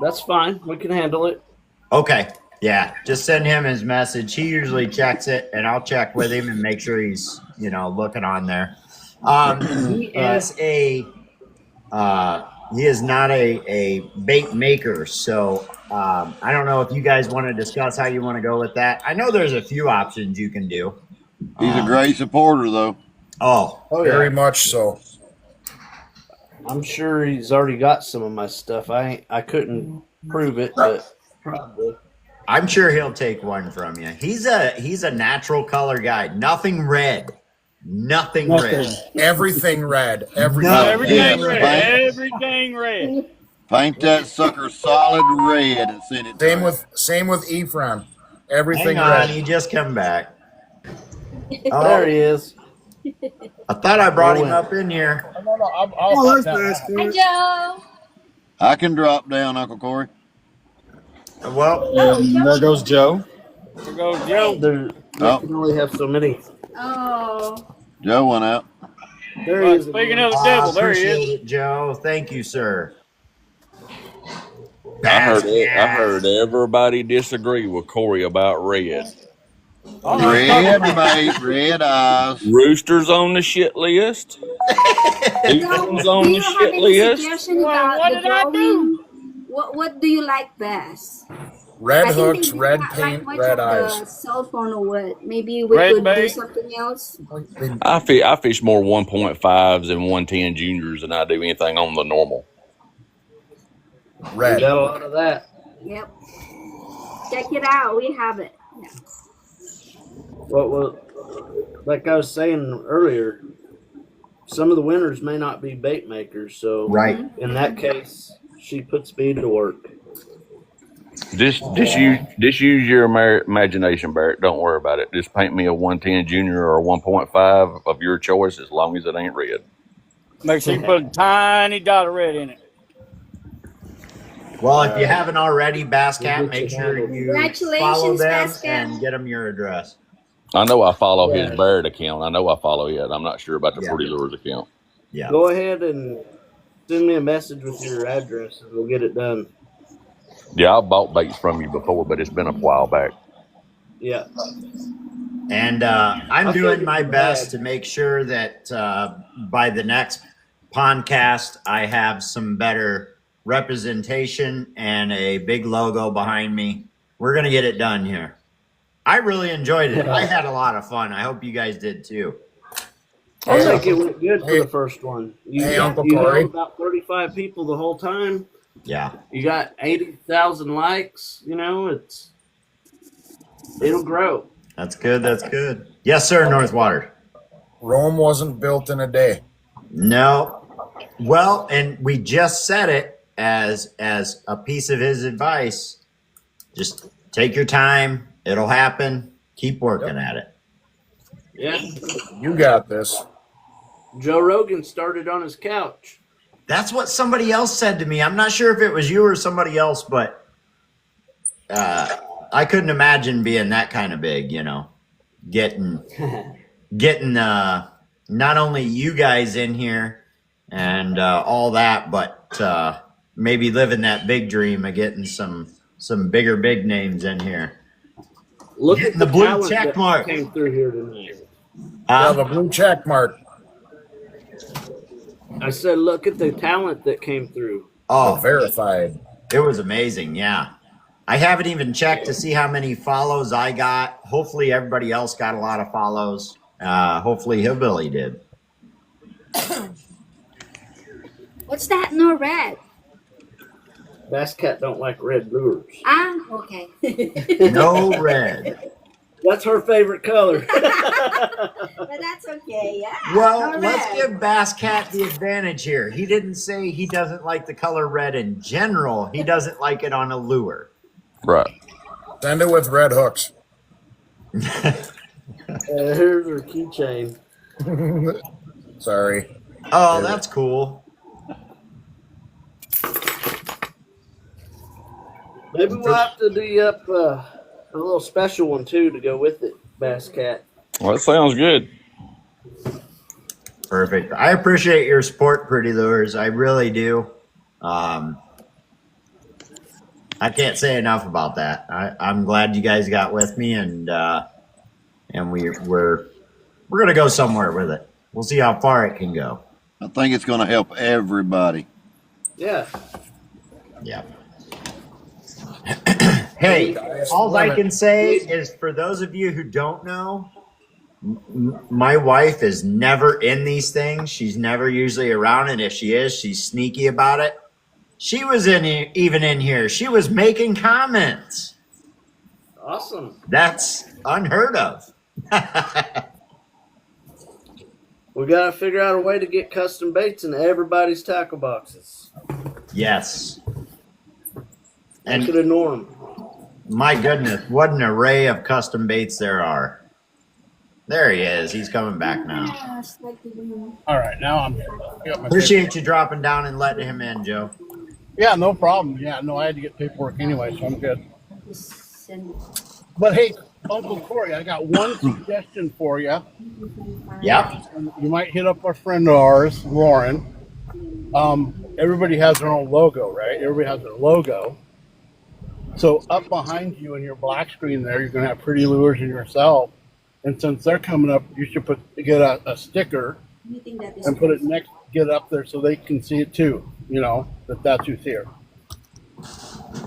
That's fine. We can handle it. Okay. Yeah. Just send him his message. He usually checks it, and I'll check with him and make sure he's, looking on there. He is not a bait maker, so I don't know if you guys want to discuss how you want to go with that. I know there's a few options you can do. He's a great supporter, though. Oh, very much so. I'm sure he's already got some of my stuff. I couldn't prove it, but probably. I'm sure he'll take one from you. He's a natural color guy. Nothing red. Nothing red. Everything red. Everything red. Everything red. Paint that sucker solid red and send it. Same with Ephron. Everything Hang on, red. he just come back. There he is. I thought I brought him up in here. I'll Hi, Joe. I can drop down, Uncle Corey. Well, there goes Joe. There goes Joe. They can only have so many. Oh. Joe went out. There he is. Speaking of the devil, there he appreciate is. it, Joe. Thank you, sir. I heard everybody disagree with Corey about red. Red mate, red eyes. Rooster's on the shit list. Eagles on Do the you have shit any list. suggestion about What the did I drawing? What do you like best? Red I think hooks, they red got paint, much red of eyes. the cell phone or what? Maybe we Red could do bait. something else. I fish more 1.5s and 110 juniors than I do anything on the normal. We Red. got a lot of that. Yep. Check it out. We have it. Yeah. Well, like I was saying earlier, some of the winners may not be bait makers, so Right. in that case, she puts me to work. Just use your imagination, Barrett. Don't worry about it. Just paint me a 110 junior or a 1.5 of your choice, as long as it ain't red. Make sure you put a tiny dot of red in it. Well, if you haven't already, Bass Cat, make sure you Congratulations, follow them Bass Cat. and get them your address. I know I follow his Barrett account. I know I follow it. I'm not sure about the Yeah. Pretty Lures account. Yeah. Go ahead and send me a message with your address, and we'll get it done. Yeah, I bought baits from you before, but it's been a while back. Yeah. And I'm I doing figured my you best had. to make sure that by the next podcast, I have some better representation and a big logo behind me. We're going to get it done here. I really enjoyed it. I had a lot of fun. I hope you guys did too. I think it went good for the first one. You Uncle held Corey. about 35 people the whole time. Yeah. You got 80,000 likes. It'll grow. That's good. That's good. Yes, sir, Northwater. Rome wasn't built in a day. No. Well, and we just said it as a piece of his advice. Just take your time. It'll happen. Keep working at it. Yeah. You got this. Joe Rogan started on his couch. That's what somebody else said to me. I'm not sure if it was you or somebody else, but I couldn't imagine being that kind of big, getting not only you guys in here and all that, but maybe living that big dream of getting some bigger big names in here. Look Getting at the the blue talent check that mark. came through here tonight. Yeah, the blue check mark. I said, look at the talent that came through. Oh, Verified. it was amazing. Yeah. I haven't even checked to see how many follows I got. Hopefully everybody else got a lot of follows. Hopefully Hillbilly did. What's that? No red. Bass Cat don't like red lures. Ah, okay. No red. That's her favorite color. But that's okay. Yeah. Well, no let's red. give Bass Cat the advantage here. He didn't say he doesn't like the color red in general. He doesn't like it on a lure. Right. Send it with red hooks. Here's her keychain. Sorry. Oh, that's cool. Maybe we'll have to do up a little special one too to go with it, Bass Cat. Well, that sounds good. Perfect. I appreciate your support, Pretty Lures. I really do. I can't say enough about that. I'm glad you guys got with me, and we're gonna go somewhere with it. We'll see how far it can go. I think it's going to help everybody. Yeah. Yeah. Hey, all I can say is for those of you who don't know, my wife is never in these things. She's never usually around, and if she is, she's sneaky about it. She was even in here. She was making comments. Awesome. That's unheard of. We got to figure out a way to get custom baits in everybody's tackle boxes. Yes. And to the norm. My goodness, what an array of custom baits there are. There he is. He's coming back now. All right, now I'm here. Appreciate you dropping down and letting him in, Joe. Yeah, no problem. Yeah, no, I had to get paperwork anyway, so I'm good. But hey, Uncle Corey, I got one suggestion for you. Yep. You might hit up our friend of ours, Lauren. Everybody has their own logo, right? Everybody has their logo. So up behind you in your black screen there, you're going to have Pretty Lures and yourself. And since they're coming up, you should get a sticker and put it get up there so they can see it too. You know, that's who's here.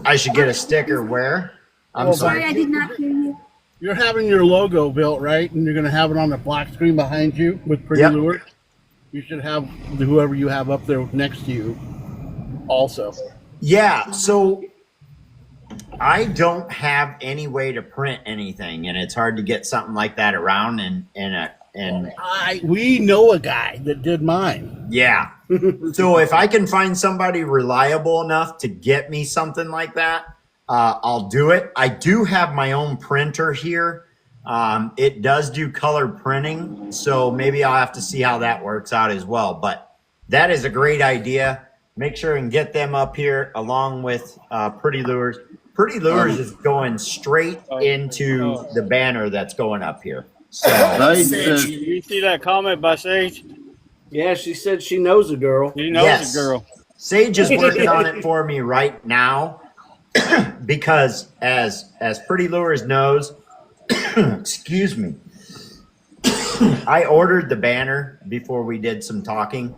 I should get a sticker where? I'm sorry. I did not hear you. You're having your logo built, right? And you're going to have it on the black screen behind you with Pretty Lures. You should have whoever you have up there next to you also. Yeah, so I don't have any way to print anything, and it's hard to get something like that around. We know a guy that did mine. Yeah. So if I can find somebody reliable enough to get me something like that, I'll do it. I do have my own printer here. It does do color printing, so maybe I'll have to see how that works out as well. But that is a great idea. Make sure and get them up here along with Pretty Lures. Pretty Lures is going straight into the banner that's going up here. So, you see that comment by Sage? Yeah, she said she knows a girl. She knows a girl. Sage is working on it for me right now because as Pretty Lures knows, excuse me, I ordered the banner before we did some talking.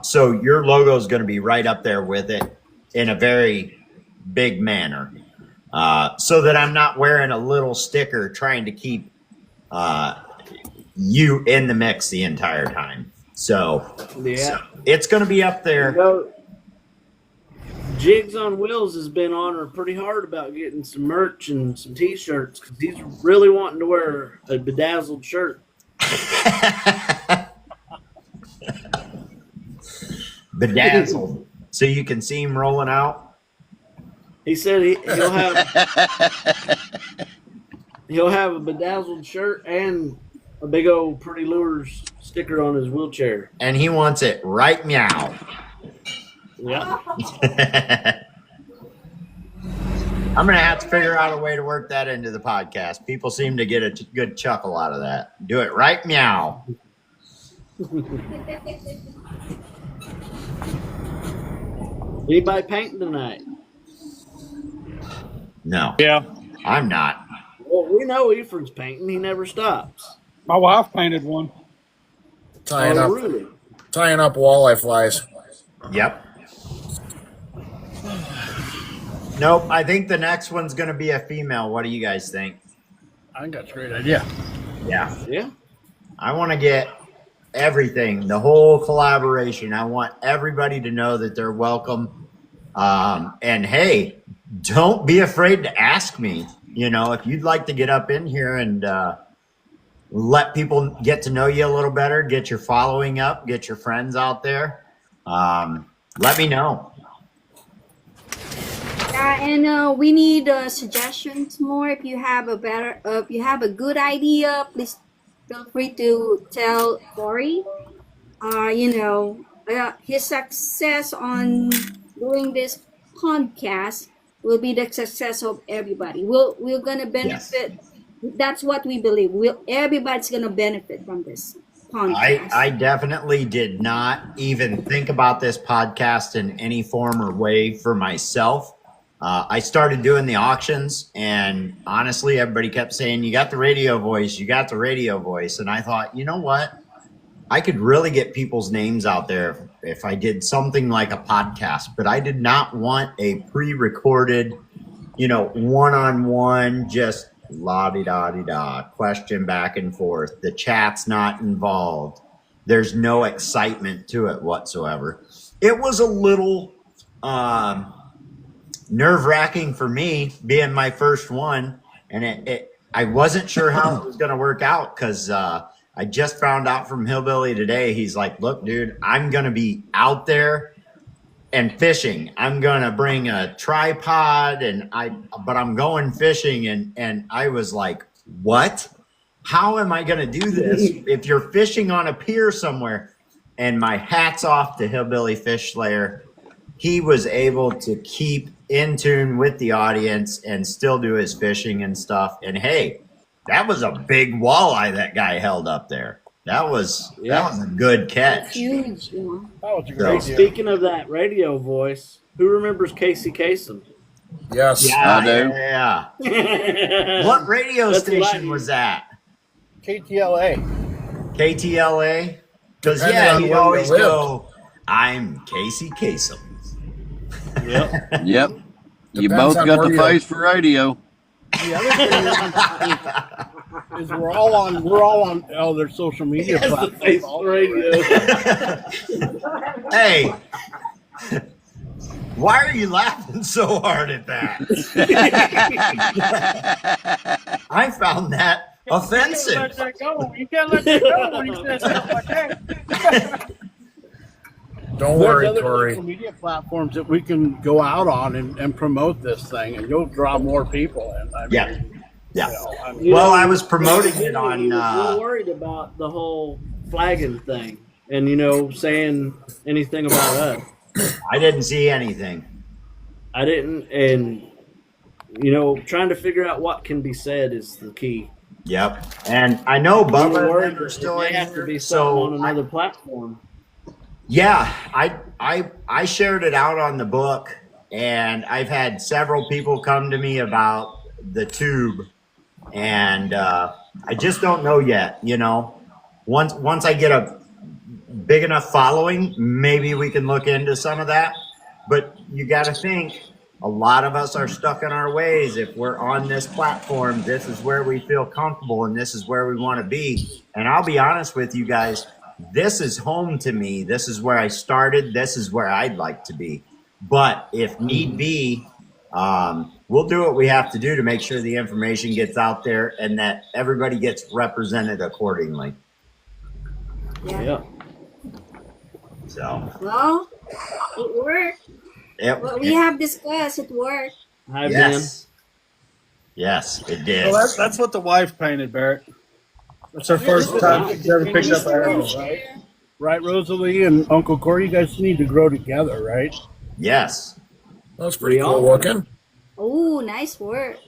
So your logo is going to be right up there with it in a very big manner, so that I'm not wearing a little sticker trying to keep you in the mix the entire time. So, it's going to be up there. You know, Jigs on Wheels has been on her pretty hard about getting some merch and some t-shirts because he's really wanting to wear a bedazzled shirt. Bedazzled, so you can see him rolling out. He said he'll have a bedazzled shirt and a big old Pretty Lures sticker on his wheelchair. And he wants it right meow. Yeah. I'm going to have to figure out a way to work that into the podcast. People seem to get a good chuckle out of that. Do it right meow. Anybody painting tonight? No. Yeah. I'm not. Well, we know Ephraim's painting. He never stops. My wife painted one. Tying up really? Tying up walleye flies. Yep. Nope. I think the next one's going to be a female. What do you guys think? I think that's a great idea. Yeah. Yeah. I want to get everything, the whole collaboration. I want everybody to know that they're welcome. And hey, don't be afraid to ask me. If you'd like to get up in here and let people get to know you a little better, get your following up, get your friends out there, let me know. Yeah, and we need suggestions more. If you have a good idea, please feel free to tell Corey. His success on doing this podcast will be the success of everybody. We're gonna Yes. benefit. That's what we believe. Everybody's gonna benefit from this podcast. I definitely did not even think about this podcast in any form or way for myself. I started doing the auctions, and honestly, everybody kept saying, "You got the radio voice, you got the radio voice." And I thought, you know what? I could really get people's names out there if I did something like a podcast, but I did not want a pre-recorded, one-on-one, just la-di-da-di-da, question back and forth. The chat's not involved. There's no excitement to it whatsoever. It was a little nerve-wracking for me, being my first one, and I wasn't sure how it was going to work out, because I just found out from Hillbilly today. He's like, "Look, dude, I'm going to be out there and fishing. I'm going to bring a tripod but I'm going fishing." And I was like, "What? How am I going to do this if you're fishing on a pier somewhere?" And my hat's off to Hillbilly Fish Slayer. He was able to keep in tune with the audience and still do his fishing and stuff. And hey, that was a big walleye that guy held up there. That was a good catch. That's huge. That was a great deal. Speaking of that radio voice, who remembers Casey Kasem? Yes, Yeah, I do. Yeah. What radio station was that? KTLA. KTLA? Because he'd always go, "I'm Casey Kasem." Yep. Yep. You Depends both on got where the you- face for radio. The other thing is we're all on all their social media He has the platforms. face for radio. Hey, why are you laughing so hard at that? I found that offensive. You can't let that go when he says something like that. Don't There's worry, other Corey. social media platforms that we can go out on and promote this thing, and you'll draw more people in. I mean, Yeah. Well, I was promoting it on. He was real worried about the whole flagging thing, and saying anything about us. I didn't see anything. I didn't, and trying to figure out what can be said is the key. Yep. And I know We were Bubba worried and them are that still they in have to here, be something on so another platform. yeah, I shared it out on the book, and I've had several people come to me about the tube, and I just don't know yet. Once I get a big enough following, maybe we can look into some of that. But you got to think, a lot of us are stuck in our ways. If we're on this platform, this is where we feel comfortable, and this is where we want to be. And I'll be honest with you guys, this is home to me. This is where I started. This is where I'd like to be. But if need be, we'll do what we have to do to make sure the information gets out there and that everybody gets represented accordingly. Yeah. So, Well, it worked. What we have discussed, it worked. Hi, yes. Yes, it did. Well, that's what the wife painted, Barrett. That's her first time she's ever picked up an arrow, right? Right, Rosalie and Uncle Corey, you guys need to grow together, right? Yes. That's pretty cool looking. Oh, nice work.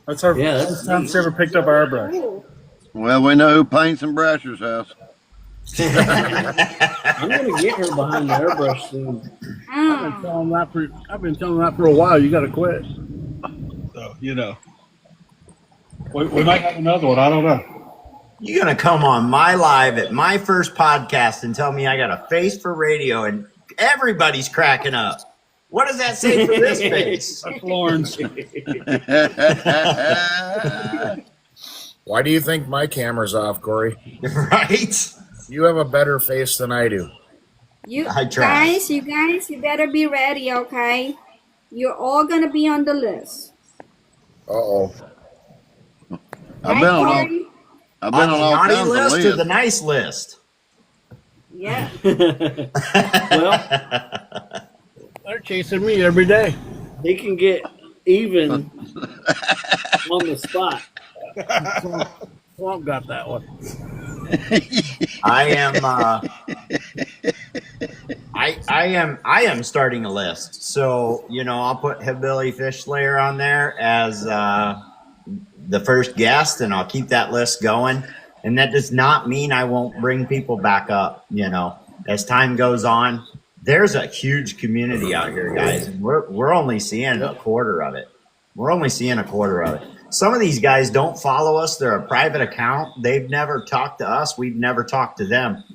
That's her first time she ever picked up an airbrush. Ooh. Well, we know who paints in Brasher's house. I'm gonna get her behind the airbrush soon. I've been telling that for a while. You got to quit. So we might have another one. I don't know. You're going to come on my live at my first podcast and tell me I got a face for radio, and everybody's cracking up. What does that say for this face? That's Lauren's. Why do you think my camera's off, Corey? Right? You have a better face than I do. I try. You guys, you better be ready, okay? You're all gonna be on the list. Uh-oh. I've been on On all the naughty kinds of list or lists. the nice list? Yeah. Well, They're chasing me every day. he can get even on the spot. Swamp got that one. I am starting a list. So, I'll put Hillbilly Fish Slayer on there as the first guest, and I'll keep that list going. And that does not mean I won't bring people back up, as time goes on. There's a huge community out here, guys, and we're only seeing a quarter of it. Some of these guys don't follow us. They're a private account. They've never talked to us. We've never talked to them.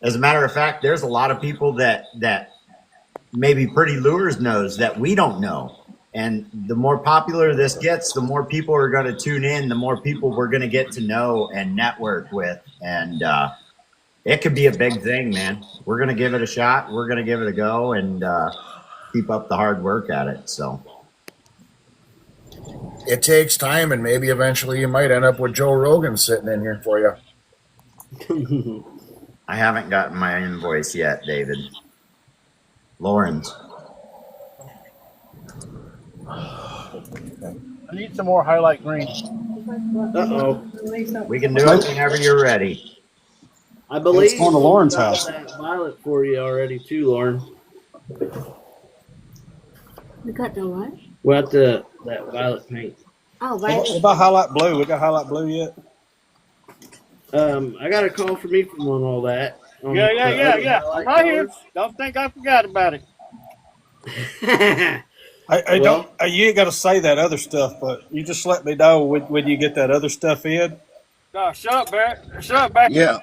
As a matter of fact, there's a lot of people that maybe Pretty Lures knows that we don't know. And the more popular this gets, the more people are going to tune in, the more people we're going to get to know and network with. And it could be a big thing, man. We're going to give it a shot. We're going to give it a go and keep up the hard work at it. So It takes time, and maybe eventually you might end up with Joe Rogan sitting in here for you. I haven't gotten my invoice yet, David. Lawrence. I need some more highlight green. Uh-oh. We can do it whenever you're ready. I believe It's going to Lauren's we got house. that violet for you already too, Lauren. We got the what? We got that violet paint. Oh, What violet. about highlight blue? We got highlight blue yet? I got a call from Ethan on all that. On Yeah. the other highlight Right here. colors. Don't think I forgot about it. I Well- don't. You ain't got to say that other stuff, but you just let me know when you get that other stuff in. No, shut up, Barrett. Shut up, Barrett. Yeah.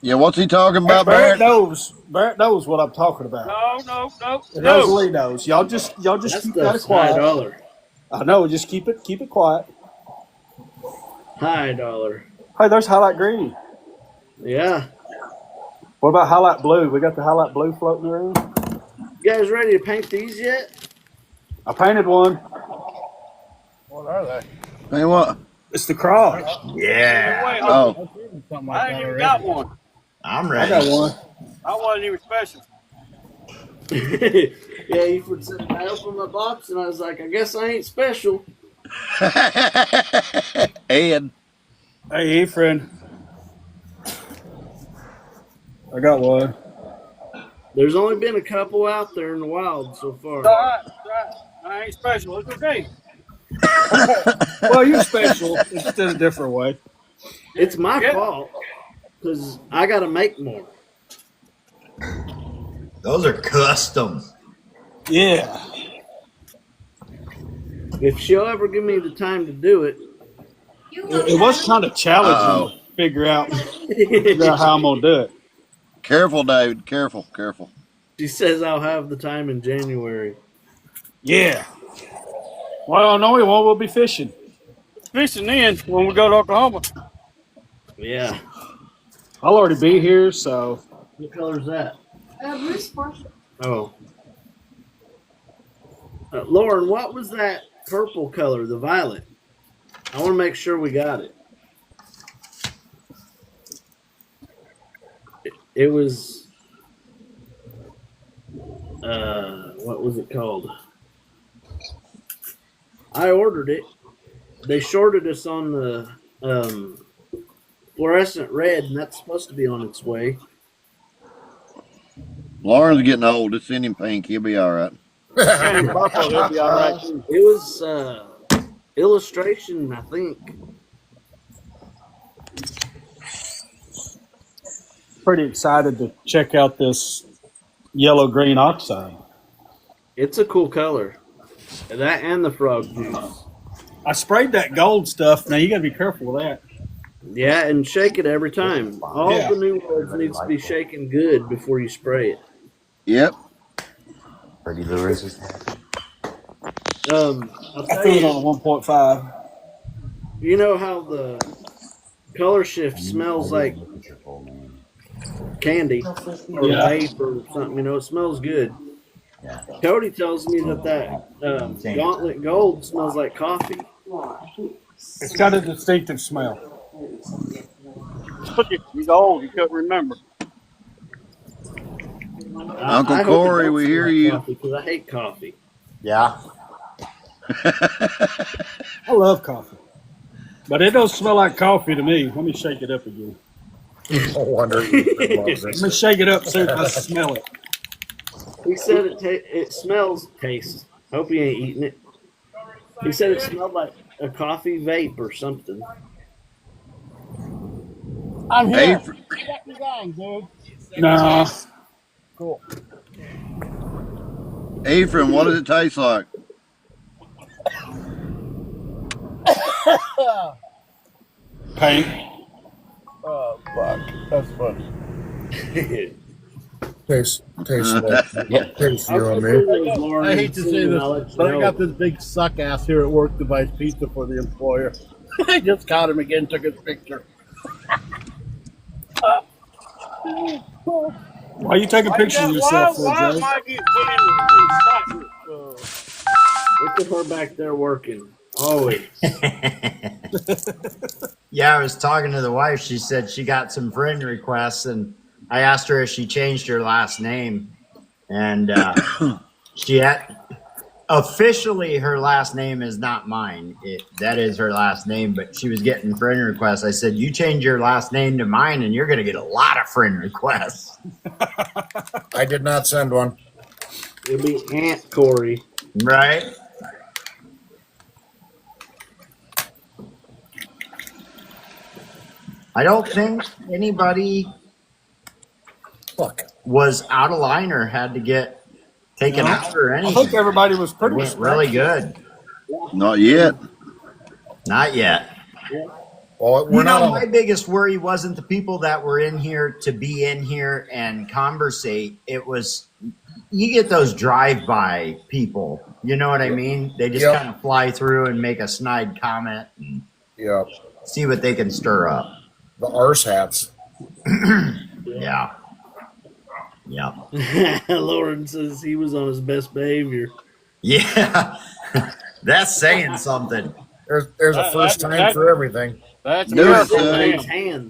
Yeah, what's he talking about, Barrett Barrett? knows. Barrett knows what I'm talking about. No. And Rosalie knows. Y'all just That's keep the that quiet. $5. I know. Just keep it quiet. $5. Hey, there's highlight green. Yeah. What about highlight blue? We got the highlight blue floating around. You guys ready to paint these yet? I painted one. What are they? Hey, what? It's the cross. Yeah. Wait, Oh. something like I ain't even got one. I'm I ready. got one. I wasn't even special. Yeah, Ethan said, I opened my box and I was like, I guess I ain't special. Ed. Hey, friend. I got one. There's only been a couple out there in the wild so far. It's all right. I ain't special. It's okay. Well, you're special. It's just in a different way. It's my Yeah. fault because I got to make more. Those are custom. Yeah. If she'll ever give me the time to do it, It was kind of challenging to figure out how I'm going to do it. Careful, David. Careful. she says I'll have the time in January. Yeah. Well, no, we won't. We'll be fishing. Fishing in when we go to Oklahoma. Yeah. I'll already be here, so. What color's that? Blue spot. Oh. Lauren, what was that purple color, the violet? I want to make sure we got it. It was, what was it called? I ordered it. They shorted us on the fluorescent red, and that's supposed to be on its way. Lauren's getting old. Just send him pink. He'll be all right. He'll be all right too. It was illustration, I think. Pretty excited to check out this yellow green oxide. It's a cool color. That and the frog juice. I sprayed that gold stuff. Now you got to be careful with that. Yeah, and shake it every time. All Yeah. the new ones needs to be shaken good before you spray it. Yep. Pretty Lures. I'll I tell threw it you, on a 1.5. you know how the color shift smells like candy or vape or something. You know, it smells good. Cody tells me that Gauntlet Gold smells like coffee. It's got a distinctive smell. He's old. He couldn't remember. Uncle Corey, we hear you. Because I hate coffee. Yeah. I love coffee. But it don't smell like coffee to me. Let me shake it up again. No wonder. Let me shake it up so I can smell it. He said it smells taste. Hope he ain't eating it. He said it smelled like a coffee vape or something. I'm here. Hey, You going, dude? No. Cool. Ephraim, what does it taste like? Paint. Oh, fuck. That's funny. Taste you and me. I hate to say this, but I got this big suck ass here at work to buy pizza for the employer. I just caught him again, took his picture. Why are you taking pictures of yourself for, Joe? Look at her back there working. Always. Yeah, I was talking to the wife. She said she got some friend requests, and I asked her if she changed her last name. And she had officially her last name is not mine. That is her last name, but she was getting friend requests. I said, you change your last name to mine, and you're going to get a lot of friend requests. I did not send one. It'll be Aunt Corey. Right? I don't think anybody was out of line or had to get taken out or anything. I think everybody was pretty Went really good. Not yet. Not yet. Well, my biggest worry wasn't the people that were in here to be in here and conversate. It was, you get those drive-by people. You know what I mean? They just kind of fly through and make a snide comment and see what they can stir up. The arse hats. Yeah. Yeah. Lauren says he was on his best behavior. Yeah. That's saying something. There's a first time for everything. That's a miracle.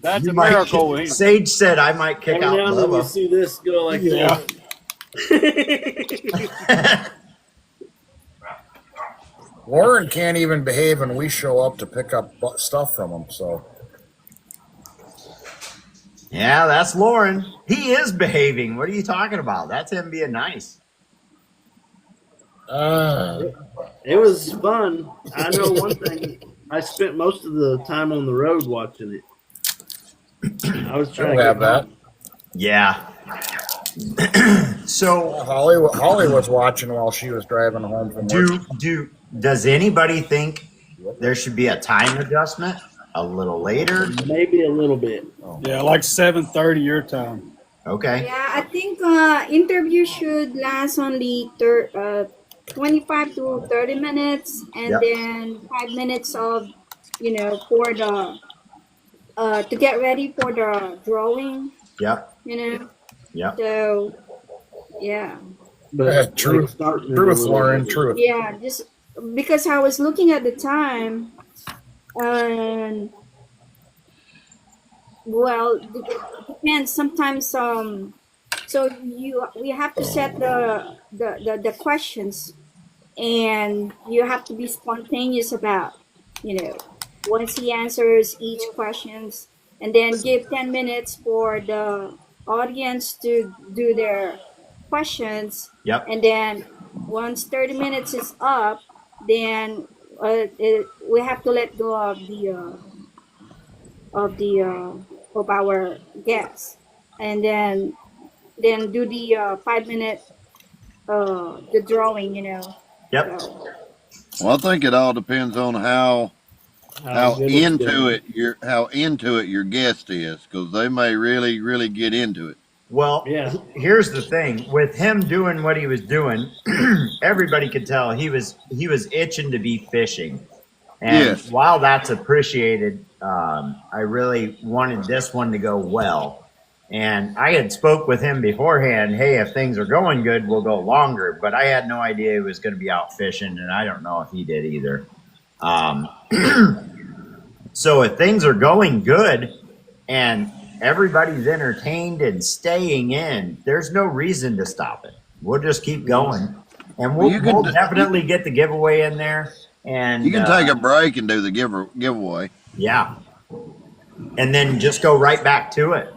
That's a miracle. Sage said I might kick out Every now and then we Bubba. see this go like that. Lauren can't even behave, and we show up to pick up stuff from him. So. Yeah, that's Lauren. He is behaving. What are you talking about? That's him being nice. It was fun. I know one thing. I spent most of the time on the road watching it. I was trying to have that. Yeah. So Holly was watching while she was driving home from work. Does anybody think there should be a time adjustment? A little later? Maybe a little bit. Yeah, like 7:30 your time. Okay. Yeah, I think interview should last only 25 to 30 minutes, and then 5 minutes of, for the to get ready for the drawing. Yep. Yep. So, yeah. But truth, Lauren, truth. Yeah, just because I was looking at the time, and well, it depends. Sometimes, so we have to set the questions, and you have to be spontaneous about, once he answers each questions, and then give 10 minutes for the audience to do their questions. Yep. And then once 30 minutes is up, then we have to let go of our guests, and then do the 5 minute the drawing. Yep. So. Well, I think it all depends on how into it your guest is, because they may really get into it. Well, here's the thing with him doing what he was doing. Everybody could tell he was itching to be fishing, And Yes. while that's appreciated, I really wanted this one to go well. And I had spoke with him beforehand. Hey, if things are going good, we'll go longer. But I had no idea he was going to be out fishing, and I don't know if he did either. So if things are going good and everybody's entertained and staying in, there's no reason to stop it. We'll just keep going, and we'll definitely get the giveaway in there. And you can take a break and do the giveaway. Yeah, and then just go right back to it.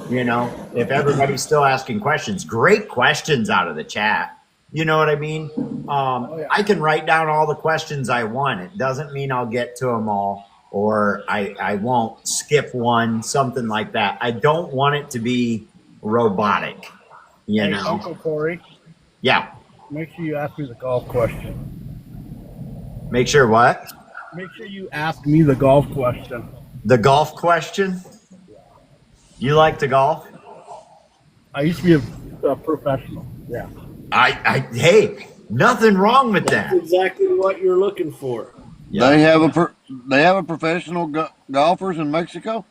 You know, if everybody's still asking questions, great questions out of the chat. You know what I mean? I can write down all the questions I want. It doesn't mean I'll get to them all, or I won't skip one, something like that. I don't want it to be robotic, you know? Uncle Corey. Yeah. Make sure you ask me the golf question. Make sure what? Make sure you ask me the golf question. The golf question? You like to golf? I used to be a professional. Yeah. Hey, nothing wrong with that. That's exactly what you're looking for. Yeah. They have a professional golfers in Mexico.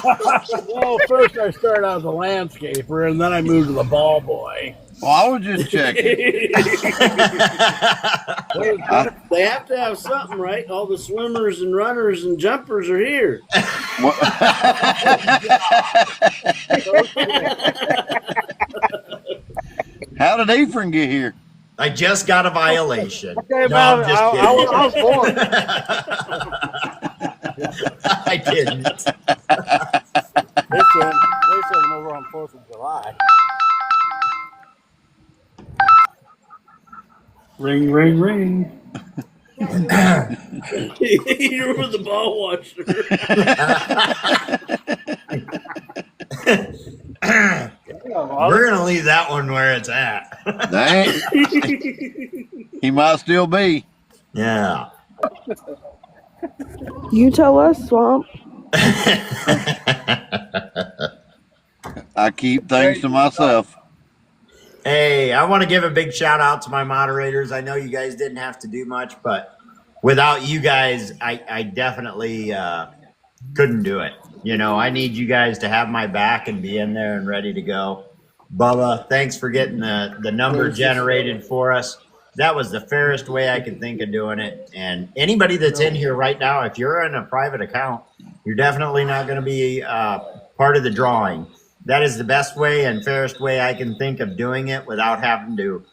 Well, first I started out as a landscaper, and then I moved to the ball boy. Well, I was just checking. They have to have something, right? All the swimmers and runners and jumpers are here. How did Ephraim get here? I just got a violation. Okay, no, I'm just kidding. I was born. I didn't. They said I'm over on 4th of July. Ring, ring, ring. You're with the ball watcher. We're going to leave that one where it's at. Dang. He might still be. Yeah. You tell us, Swamp. I keep things to myself. Hey, I want to give a big shout out to my moderators. I know you guys didn't have to do much, but without you guys, I definitely couldn't do it. You know, I need you guys to have my back and be in there and ready to go. Bubba, thanks for getting the number generated for us. That was the fairest way I could think of doing it. And anybody that's in here right now, if you're in a private account, you're definitely not going to be part of the drawing. That is the best way and fairest way I can think of doing it without having to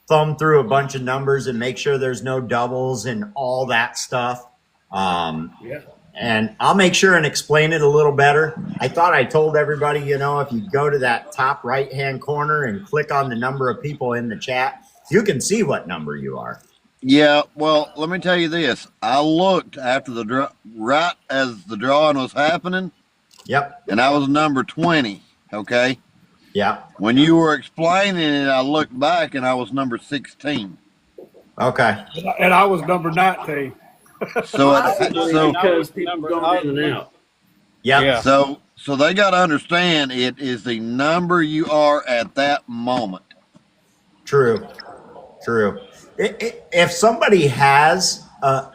thumb through a bunch of numbers and make sure there's no doubles and all that stuff. And I'll make sure and explain it a little better. I thought I told everybody, you know, if you go to that top right-hand corner and click on the number of people in the chat, you can see what number you are. Yeah, well, let me tell you this. I looked after right as the drawing was happening. Yep. And I was number 20, okay? Yeah. When you were explaining it, I looked back and I was number 16. Okay. And I was number 19. So because people go in and out. Yeah. So they got to understand it is the number you are at that moment. True. If somebody has a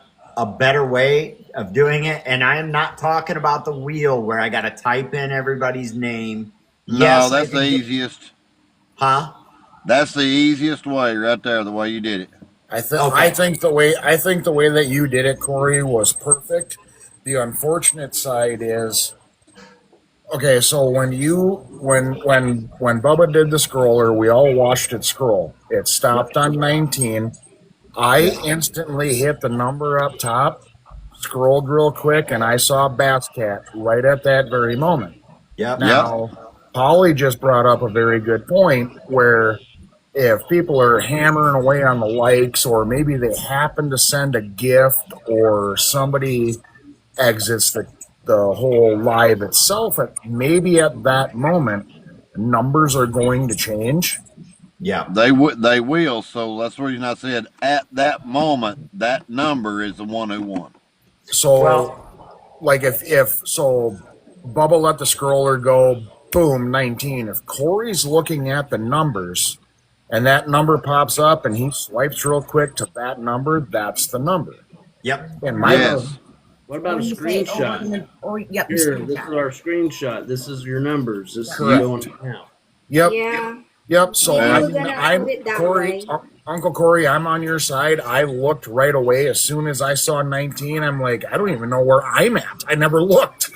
better way of doing it, and I am not talking about the wheel where I got to type in everybody's name. No, yes, that's the easiest. Huh? That's the easiest way right there, the way you did it. I think the way that you did it, Corey, was perfect. The unfortunate side is, okay, so when Bubba did the scroller, we all watched it scroll. It stopped on 19. I instantly hit the number up top, scrolled real quick, and I saw Bass Cat right at that very moment. Yep. Now, Polly just brought up a very good point where if people are hammering away on the likes, or maybe they happen to send a gift, or somebody exits the whole live itself, maybe at that moment, numbers are going to change. Yeah, they will. So that's the reason I said at that moment, that number is the one who won. So, like if Bubba let the scroller go, boom, 19. If Corey's looking at the numbers, and that number pops up and he swipes real quick to that number, that's the number. Yep. In my Yes. What about a screenshot? Yep, Here, this is our screenshot. This is your numbers. This is Correct. going now. Yep. Yeah. Yep. So Maybe we're gonna I'm put it that Corey, way. Uncle Corey. I'm on your side. I looked right away as soon as I saw 19. I'm like, I don't even know where I'm at. I never looked.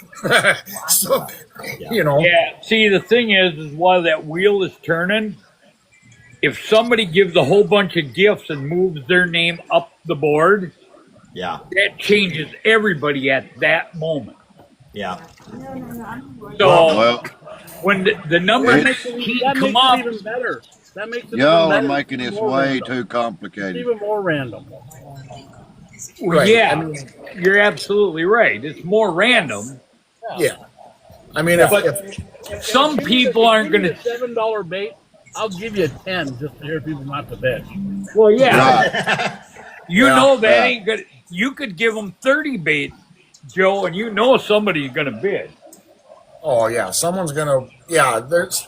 So, you know. Yeah. See, the thing is while that wheel is turning, if somebody gives a whole bunch of gifts and moves their name up the board, Yeah. that changes everybody at that moment. Yeah. So Well, when the number It's- 19 That come makes up, it even better. That makes it y'all even are better. making It's this more way random. too It's complicated. even more random. Right. yeah, I mean, you're absolutely right. It's more random. yeah. I mean, if Some people aren't going to. $7 bait. I'll give you 10 just to hear people not to bitch. Well, yeah, Right. you Yeah, know that yeah. ain't good. You could give them 30 bait, Joe, and you know somebody's going to bid. oh yeah, someone's gonna. Yeah, there's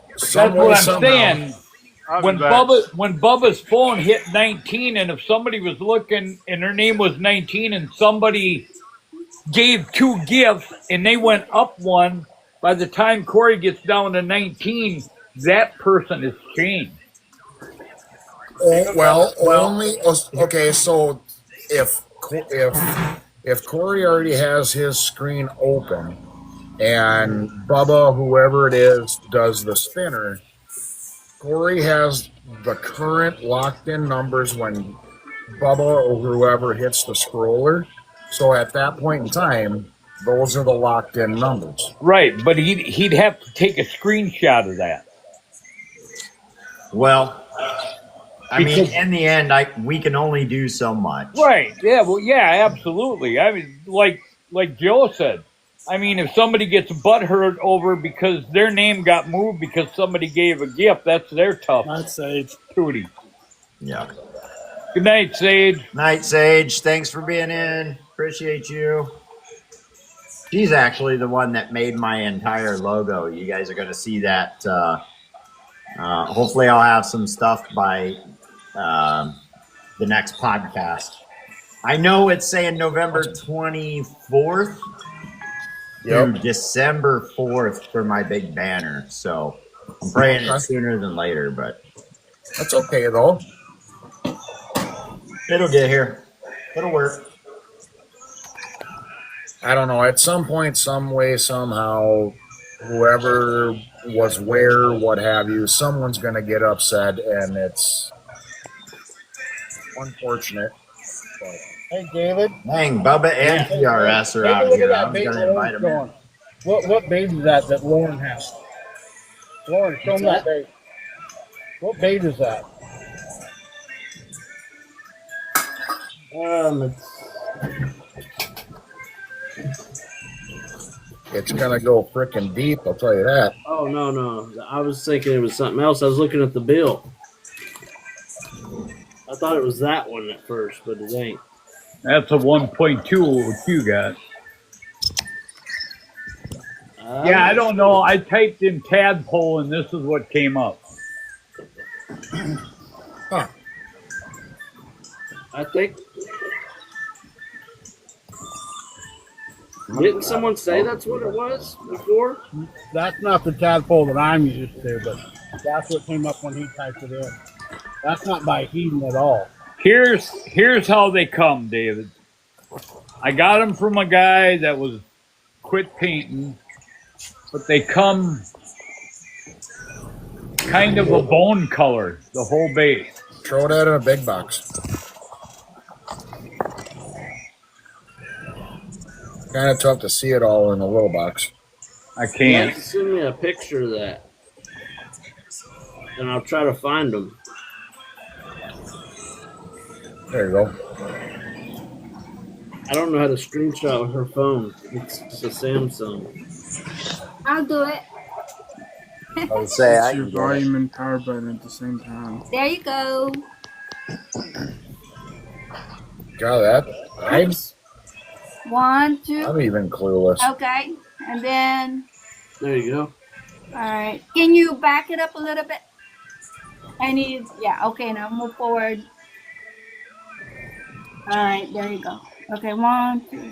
That's some way what I'm somehow. saying. I'll When be back. Bubba's phone hit 19, and if somebody was looking and her name was 19, and somebody gave 2 gifts and they went up one, by the time Corey gets down to 19, that person is changed. Oh, well, only okay. So if Corey already has his screen open, and Bubba, whoever it is, does the spinner, Corey has the current locked-in numbers when Bubba or whoever hits the scroller. So at that point in time, those are the locked-in numbers. Right, but he'd have to take a screenshot of that. Well, I mean, Because- in the end, we can only do so much. Right. Yeah. Well. Yeah. Absolutely. I mean, like Joe said. I mean, if somebody gets butthurt over because their name got moved because somebody gave a gift, that's their tough Not Sage. duty. Yeah. Good night, Sage. Night, Sage. Thanks for being in. Appreciate you. She's actually the one that made my entire logo. You guys are going to see that. Hopefully, I'll have some stuff by the next podcast. I know it's saying November 24th to December 4th for my big banner. So I'm praying it's sooner than later, but That's okay though. it'll get here. It'll work. I don't know. At some point, some way, somehow, whoever was where, what have you, someone's going to get upset, and it's unfortunate. But Hey, David. Dang, Bubba and PRS are Take a out look here. at that I'm bait going to invite Lauren's them in. going. What bait is that Lauren has? Lauren, show me that bait. What bait is that? it's going to go freaking deep, I'll tell you that. Oh no! I was thinking it was something else. I was looking at the bill. I thought it was that one at first, but it ain't. That's a 1.2 what you got. Yeah, I don't know. I typed in tadpole and this is what came up. Huh. I think. Didn't someone say that's what it was before? That's not the tadpole that I'm used to, but that's what came up when he typed it in. That's not by Heaton at all. Here's how they come, David. I got them from a guy that was quit painting, but they come kind of a bone color, the whole base. Throw that in a big box. Kind of tough to see it all in a little box. I can't. Send me a picture of that, and I'll try to find them. There you go. I don't know how to screenshot with her phone. It's a Samsung. I'll do it. I would say I It's your can get it. volume and power button at the same time. There you go. Got that? 1, 2. I'm even clueless. Okay, and then. There you go. All right. Can you back it up a little bit? I need. Yeah. Okay. Now move forward. All right, there you go. Okay, 1, 2.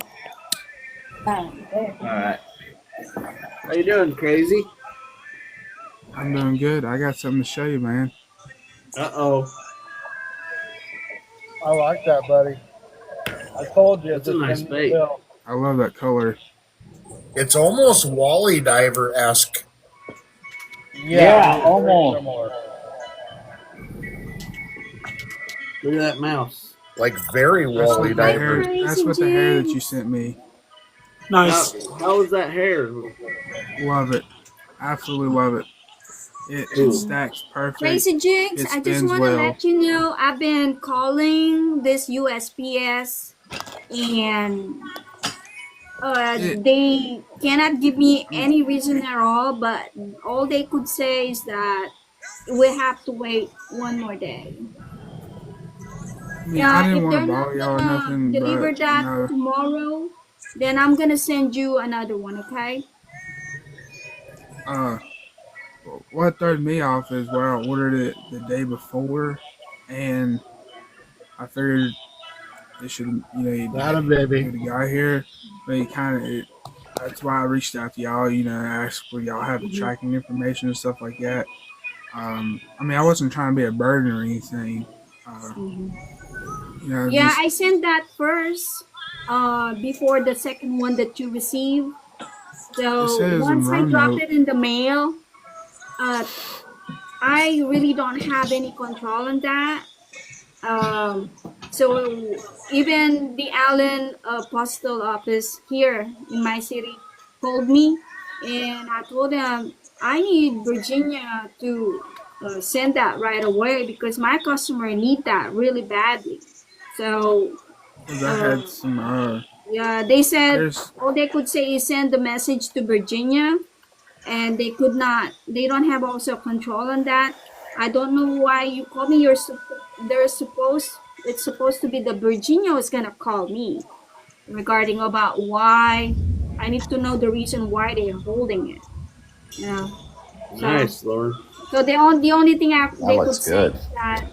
All right. How you doing, Crazy? I'm doing good. I got something to show you, man. Uh-oh. I like that, buddy. I told you. That's a Just nice send me the bait. bill. I love that color. It's almost Wally Diver esque. Yeah, Very almost. similar. Look at that mouse. Like very That's Wally what the hair. Diver. That's what the hair that you sent me. Nice. How was that hair? Love it. Absolutely love it. It stacks perfect. Crazy Jigs, It I just spins want to well. let you know I've been calling this USPS and they cannot give me any reason at all, but all they could say is that we have to wait one more day. I mean, I didn't If want they're to not bother y'all or gonna nothing, deliver but that tomorrow, then I'm gonna send you another one, okay? what throws me off is where I ordered it the day before, and I figured it should, Got a baby. the guy here, but he kind of. That's why I reached out to y'all, asked where y'all have the tracking information and stuff like that. I mean, I wasn't trying to be a burden or anything. Yeah, I sent that first before the second one that you received. So It says in once I drop Roanoke. it in the mail, I really don't have any control on that. So even the Allen postal office here in my city called me, and I told them I need Virginia to send that right away because my customer need that really badly. So Cause I had some. yeah, they said There's all they could say is send the message to Virginia, and they could not. They don't have also control on that. I don't know why you call me. It's supposed to be the Virginia is gonna call me regarding about why. I need to know the reason why they're holding it. Yeah. Nice, Lord. So the only thing they could looks say good. is that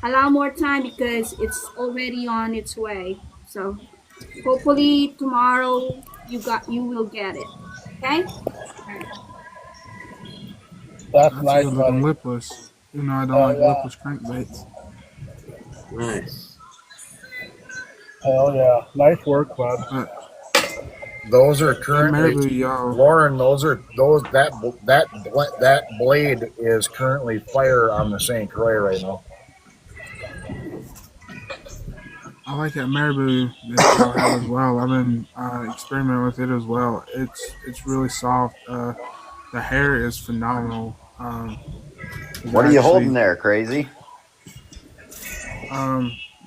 allow more time because it's already on its way. So hopefully tomorrow you will get it. Okay. That's a nice, good buddy. looking lipless. Even though I don't Hell like yeah. lipless crankbaits. Nice. Hell yeah. Nice work, bud. Those are currently, Marabou, y'all. Lauren. That blade is currently fire on the St. Croix right now. I like that marabou that y'all have as well. I've been experimenting with it as well. It's really soft. The hair is phenomenal. What are you holding there, Crazy?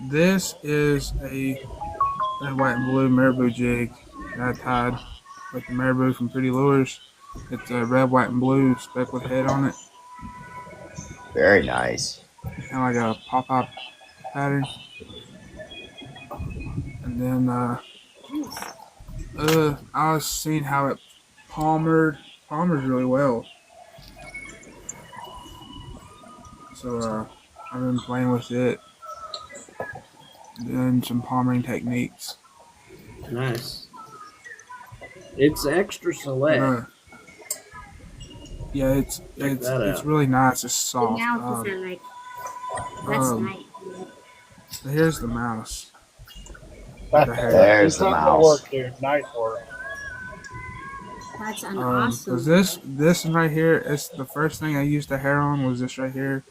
This is a red, white, and blue marabou jig that I tied with the marabou from Pretty Lures. It's a red, white, and blue speckled head on it. Very nice. Kind of like a pop-up pattern. And then I was seeing how it palmers really well. So I've been playing with it, doing some palmering techniques. Nice. It's extra select. Yeah, it's out. really nice. It's soft. Now that's nice. So here's the mouse. There's the mouse. Work, dude. Nice work. That's an awesome. Cause this one right here, it's the first thing I used the hair on was this right here,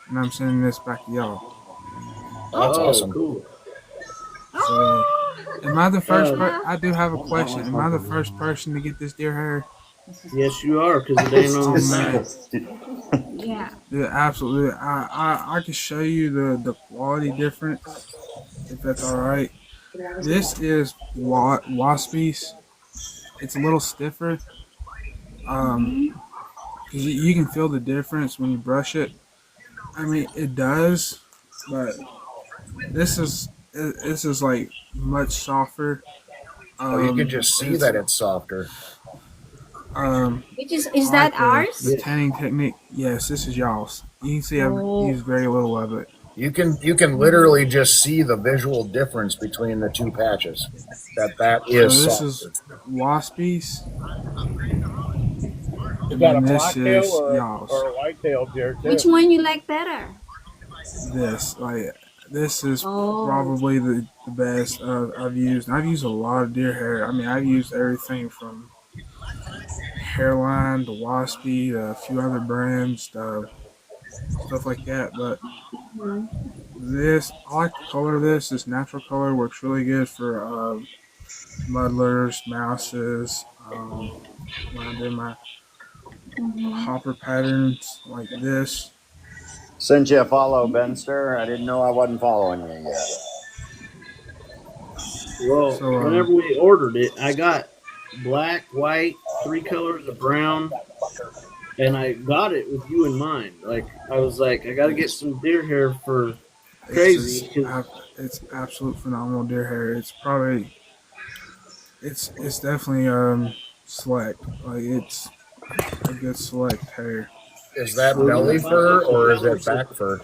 and I'm sending this back to y'all. That's awesome. Cool. So, am I the first? I do have a question. Am I the first person to get this deer hair? Yes, you are, because it ain't on the site. Yeah. Yeah, absolutely. I can show you the quality difference if that's all right. This is Waspies. It's a little stiffer. You can feel the difference when you brush it. I mean, it does, but this is like much softer. You can just see that it's softer. Which is that ours? The tanning technique. Yes, this is y'all's. You can see I've used very little of it. You can literally just see the visual difference between the two patches. That So is this softer. is Waspies, You and got a then this blacktail is or Y'all's. a whitetail deer Which too. one you like better? This is Oh. probably the best I've used. I've used a lot of deer hair. I mean, I've used everything from Hairline to Waspy to a few other brands, stuff like that. But Mhm. I like the color of this. This natural color works really good for muddlers, mouses. When I do my Mhm. hopper patterns like this. Sent you a follow, Benster. I didn't know I wasn't following you yet. Well, So whenever we ordered it, I got black, white, 3 colors of brown, and I got it with you in mind. Like I was like, I got to get some deer hair for Crazy. It's absolute phenomenal deer hair. It's definitely select. Like it's a good select hair. Is that belly fur or is it back fur?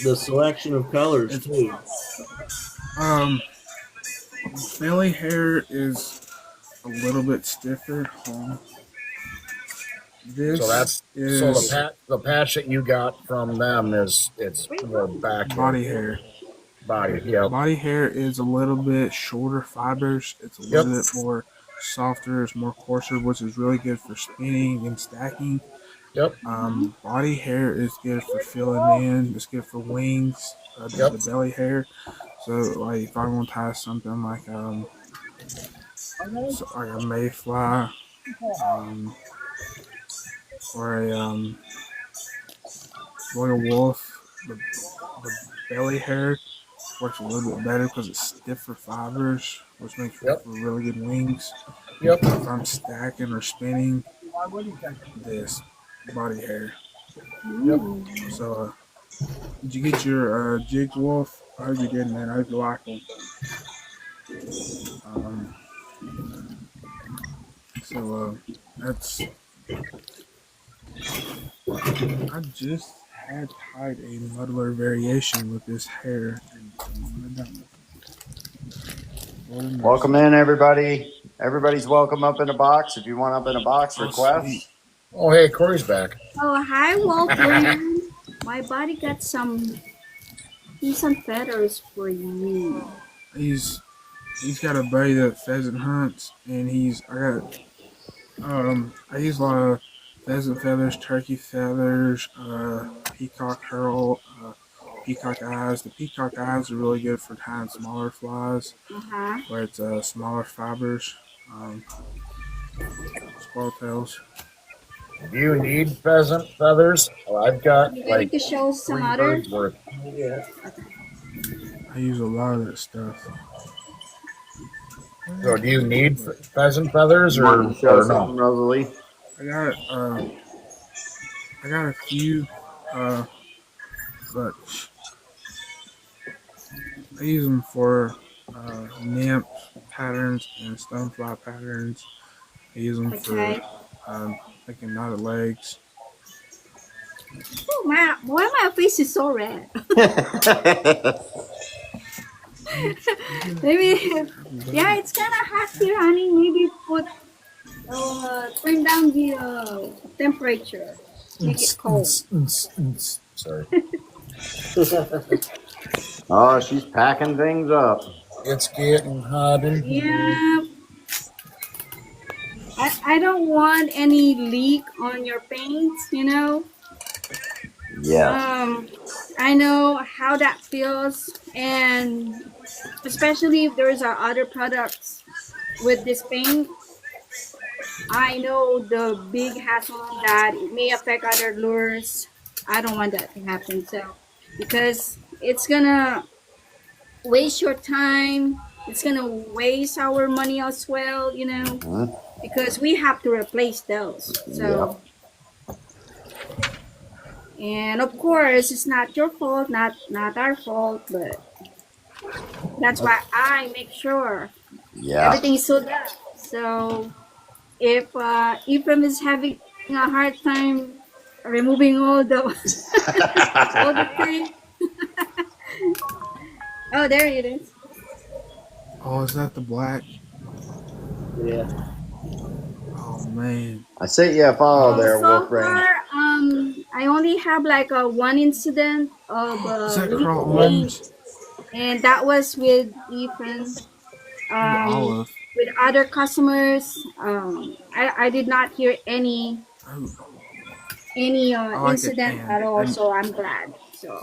The selection of colors It's, too. Belly hair is a little bit stiffer. This So is the patch that you got from them it's more back body hair. Body, yeah. Body hair is a little bit shorter fibers. It's a little bit more softer. It's more coarser, which is really good for spinning and stacking. Yep. Body hair is good for filling in. It's good for wings. The belly hair. So like if I want to tie something like a mayfly, or a royal wolf, the belly hair works a little bit better because it's stiffer fibers, which makes for really good wings. Yep. If I'm stacking or spinning, this body hair. Yep. So, did you get your jigs, Wolf? I hope you did, man. I hope you like them. That's. I just had tied a muddler variation with this hair. Welcome in, everybody. Everybody's welcome up in a box. If you want up in a box, request. Oh, hey, Corey's back. Oh, hi, Wolfram. My buddy got some feathers for you. He's got a buddy that pheasant hunts, and I use a lot of pheasant feathers, turkey feathers, peacock herl, peacock eyes. The peacock eyes are really good for tying smaller flies, where it's smaller fibers, swallowtails. Do you need pheasant feathers? Well, I've got You ready to show some other? worth. Yeah. I use a lot of that stuff. So do you need pheasant feathers or no? Rosalie? I got a few, but I use them for nymph patterns and stonefly patterns. I use them for making knotted legs. Oh, why my face is so red? Maybe, yeah, it's kind of hot here, honey. Maybe turn down the temperature. Make it cold. Sorry. Oh, she's packing things up. It's getting hot in here. Yeah. I don't want any leak on your paints, you know? Yeah. I know how that feels, and especially if there's other products with this paint, I know the big hassle that it may affect other lures. I don't want that to happen. So, because it's gonna waste your time, it's gonna waste our money as well, you know, because we have to replace those. So, and of course, it's not your fault, not our fault, but that's why I make sure everything is sold out. So, if Ephraim is having a hard time removing all the all the paint, Oh, there it is. Oh, is that the black? Yeah. Oh man. I sent you a follow there, So Wolf Range. far, I only have like a one incident of Is that leak Carl paint, Orange? and that was with Ethan. Ooh, olive. With other customers, I did not hear any Oh, I like a incident tan. at all. And So I'm glad. So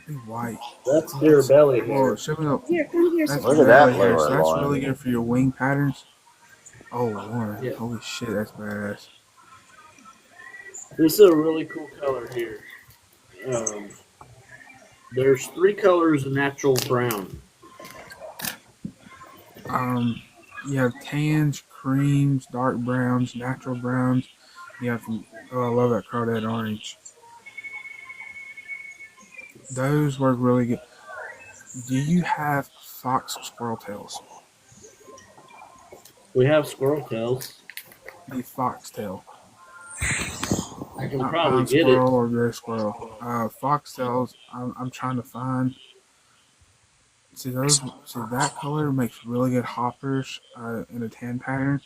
ooh, white. That's deer belly Well, hair. show me the. here, come here. That's Look at Sophia. that belly hair, so lower that's line. really good for your wing patterns. Oh, one. Yeah. Holy shit, that's badass. This is a really cool color here. There's 3 colors of natural brown. You have tans, creams, dark browns, natural browns. You have some. Oh, I love that crawdad orange. Those work really good. Do you have fox squirrel tails? We have squirrel tails. The foxtail. I can Not probably pine get it. squirrel or gray squirrel. Foxtails, I'm trying to find. See that color makes really good hoppers in a tan pattern,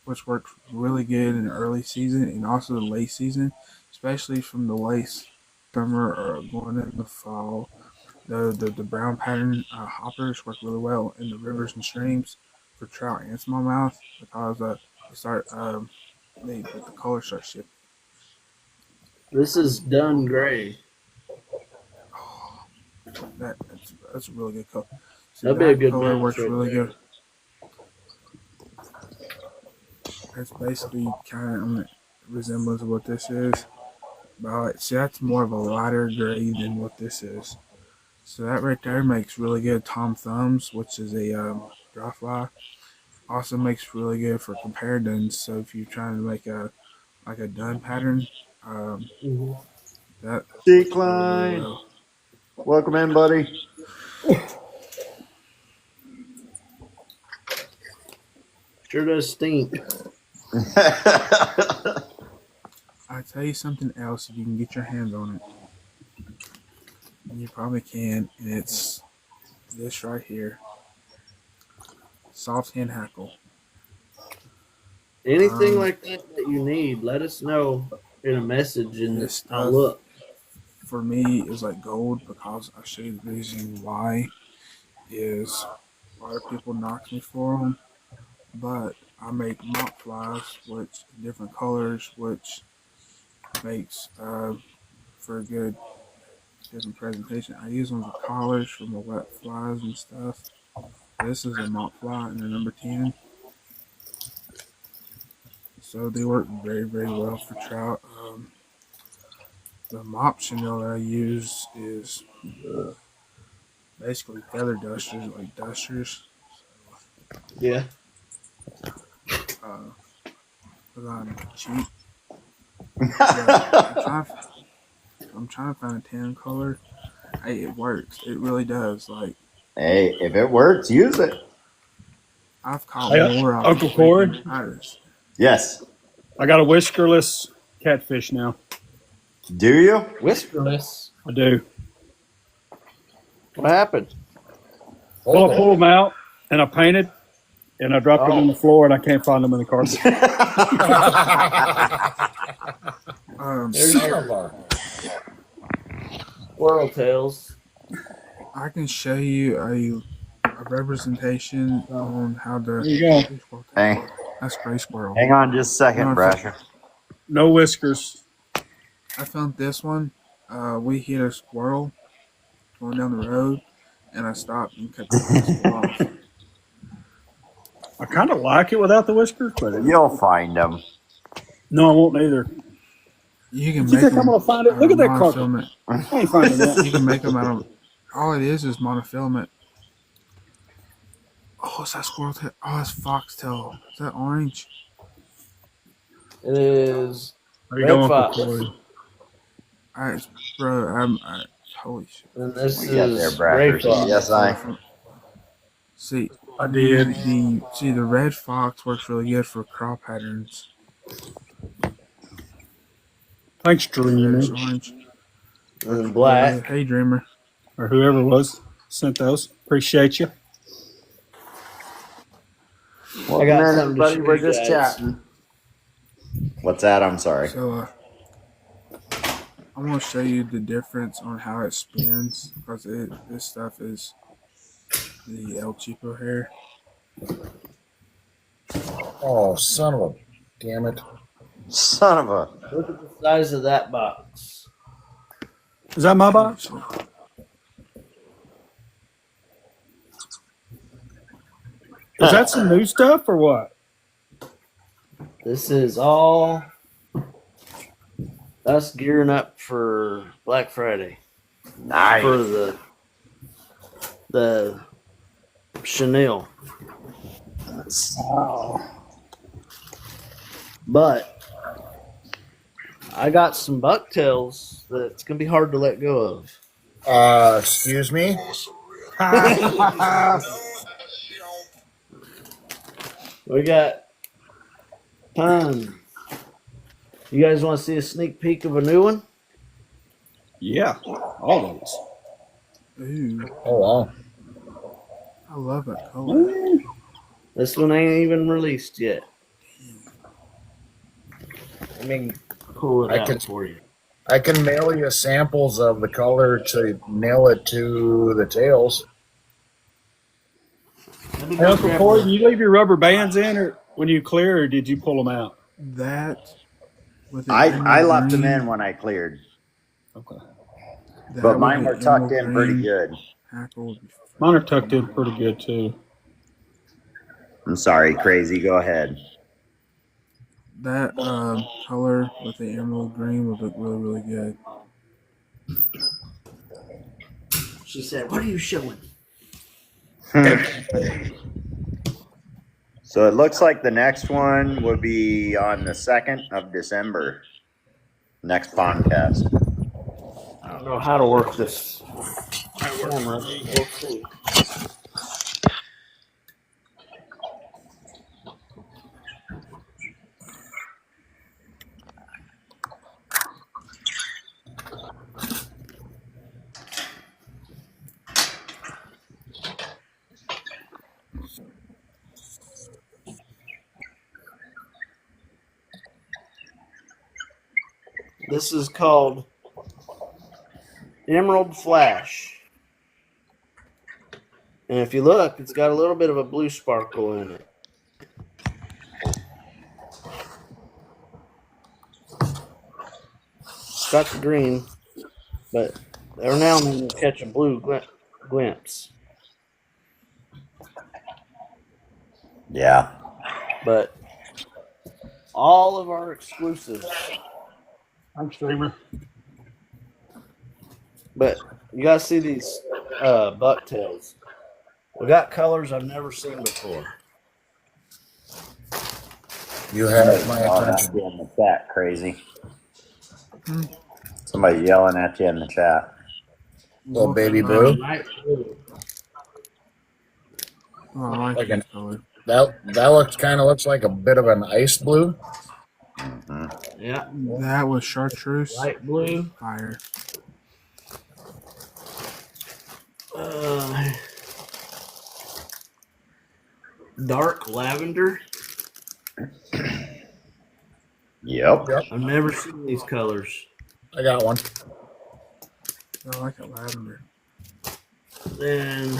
which works really good in the early season and also the late season, especially from the late summer or going into the fall. The brown pattern hoppers work really well in the rivers and streams for trout and smallmouth because the color starts shifting. This is dun gray. That's a really good color. See, That'd be a that good color match works right really there. good. It's basically kind of a resemblance of what this is. But see, that's more of a lighter gray than what this is. So that right there makes really good Tom Thumbs, which is a dry fly. Also makes really good for comparisons. So if you're trying to make a dun pattern, that works really, really well. Welcome in, buddy. Sure does stink. I tell you something else, if you can get your hands on it, and you probably can, and it's this right here, soft hand hackle. Anything like that you need, let us know in a message and This I'll stuff look. for me is like gold because I show you the reason why is a lot of people knock me for them, but I make mop flies, which different colors, which makes for a good different presentation. I use them for collars for my wet flies and stuff. This is a mop fly in the number 10. So they work very, very well for trout. The mop chenille that I use is basically feather dusters, like dusters. Yeah. Because I'm cheap. I'm trying to find a tan color. Hey, it works. It really does. Like, hey, if it works, use it. I've caught Hey, more off Uncle the Corey? freaking iris. Yes. I got a whiskerless catfish now. Do you? Whiskerless. I do. What happened? Well, I pulled them out and I painted and I dropped them on the floor and I can't find them in the carpet. Squirrel tails. I can show you a representation on how the. There you go. Hey. That's gray squirrel. Hang on just a second, Brasher. No whiskers. I found this one. We hit a squirrel going down the road, and I stopped and cut the squirrel off. I kind of like it without the whiskers, but you'll find them. No, I won't either. You can You make think them. I'm gonna find it? Look at that carpet. Monofilament. I ain't finding that. You can make them out of. All it is monofilament. Oh, is that squirrel tail? Oh, that's foxtail. Is that orange? It is red fox. Alright, bro. Holy shit. And this We got there, is gray Brasher. fox. Yes, I. See, I did. The red fox works really good for craw patterns. Thanks, Dreamer. Reddish orange. And black. Hey, Dreamer. Or whoever it was. sent those. Appreciate you. I got something to everybody. show We're you just guys. chatting. What's that? I'm sorry. So I'm gonna show you the difference on how it spins because this stuff is the El Cheapo hair. Oh, son of a damn it! Son of a. Look at the size of that box. Is that my box? Is that some new stuff or what? This is all us gearing up for Black Friday. Nice. For the Chanel. Wow. But I got some bucktails that's gonna be hard to let go of. Excuse me. We got time. You guys want to see a sneak peek of a new one? Yeah, always. Ooh, Oh wow! I love that color. This one ain't even released yet. I mean, Pull it I out can for you. I can mail you samples of the color to nail it to the tails. Hey, Uncle Corey, do you leave your rubber bands in or when you clear, or did you pull them out? That with the I left them green, in when I cleared. Okay. But mine were tucked in pretty good. Mine are tucked in pretty good too. I'm sorry, Crazy. Go ahead. That color with the emerald green would look really, really good. She said, "What are you showing?" So it looks like the next one will be on the 2nd of December. Next podcast. I don't know how to work this camera. We'll see. This is called Emerald Flash. And if you look, it's got a little bit of a blue sparkle in it. It's got the green, but every now and then you catch a blue glimpse. Yeah. But all of our exclusives. I'm streamer. But you guys see these bucktails. We got colors I've never seen before. You have my attention. In the chat, Crazy. Somebody yelling at you in the chat. Little baby blue. Oh, I like that color. That looks like a bit of an ice blue. Mm-hmm. Yeah. That was chartreuse. Light blue. Fire. Dark lavender. Yep. I've never seen these colors. I got one. I like it lavender. Then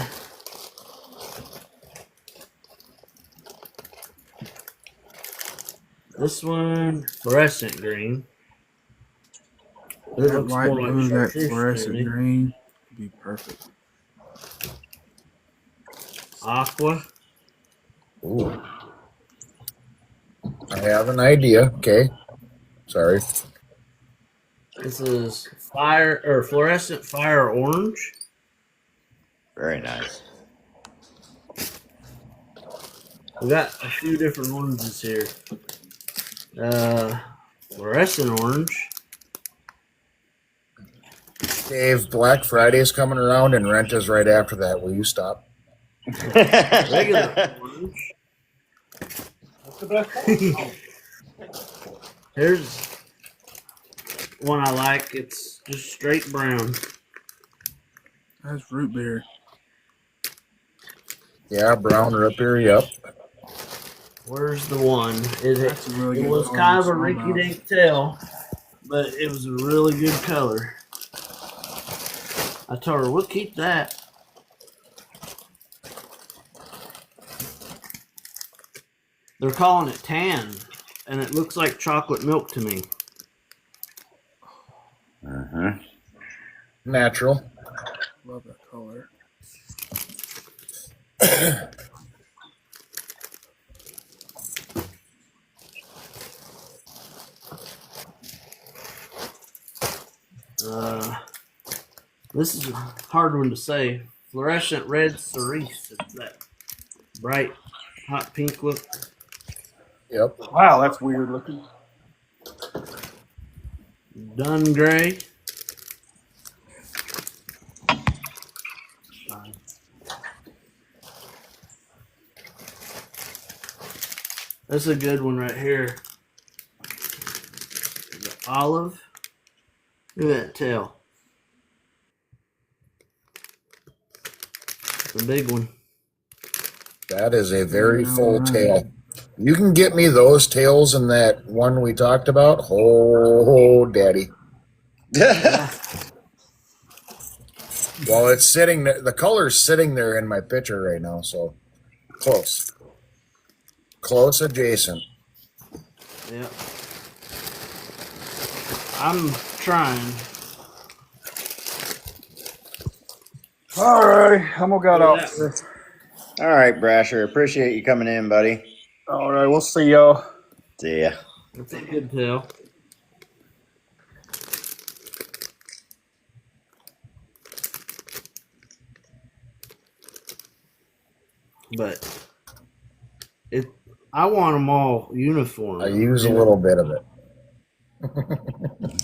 this one, fluorescent green. It That looks light more like blue, that chartreuse to fluorescent me. green would be perfect. Aqua. Ooh. I have an idea. Okay. Sorry. This is fluorescent fire orange. Very nice. We got a few different oranges here. Fluorescent orange. Dave, Black Friday is coming around and rent is right after that. Will you stop? Regular orange. Here's one I like. It's just straight brown. That's root beer. Yeah, browner up here. Yep. Where's the one? That's a really It good was color kind on of a smallmouth. rinky-dink tail, but it was a really good color. I told her, we'll keep that. They're calling it tan, and it looks like chocolate milk to me. Natural. Love that color. This is a hard one to say. Fluorescent red cerise. It's that bright, hot pink look. Yep. Wow, that's weird looking. Dun gray. That's a good one right here. The olive. Look at that tail. It's a big one. That is a very full tail. You can get me those tails in that one we talked about. Oh, daddy. Well, it's sitting there. The color's sitting there in my picture right now, so close. Close adjacent. Yep. I'm trying. All right, I'm gonna get out there. All right, Brasher. Appreciate you coming in, buddy. All right, we'll see y'all. See ya. That's a good tail. But I want them all uniform. I use a little bit of it.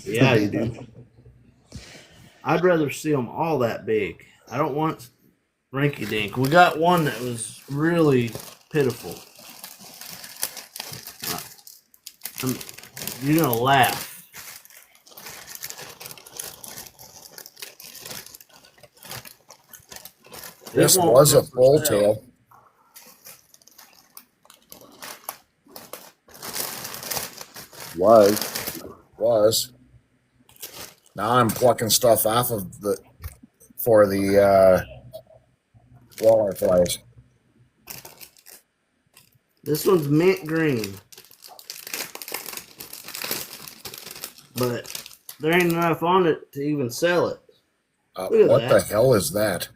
Yeah, you do. I'd rather see them all that big. I don't want rinky dink. We got one that was really pitiful. You're gonna laugh. This was a full tail. Was. Now I'm plucking stuff off of for the walleye flies. This one's mint green. But there ain't enough on it to even sell it. Look at What that. the hell is that?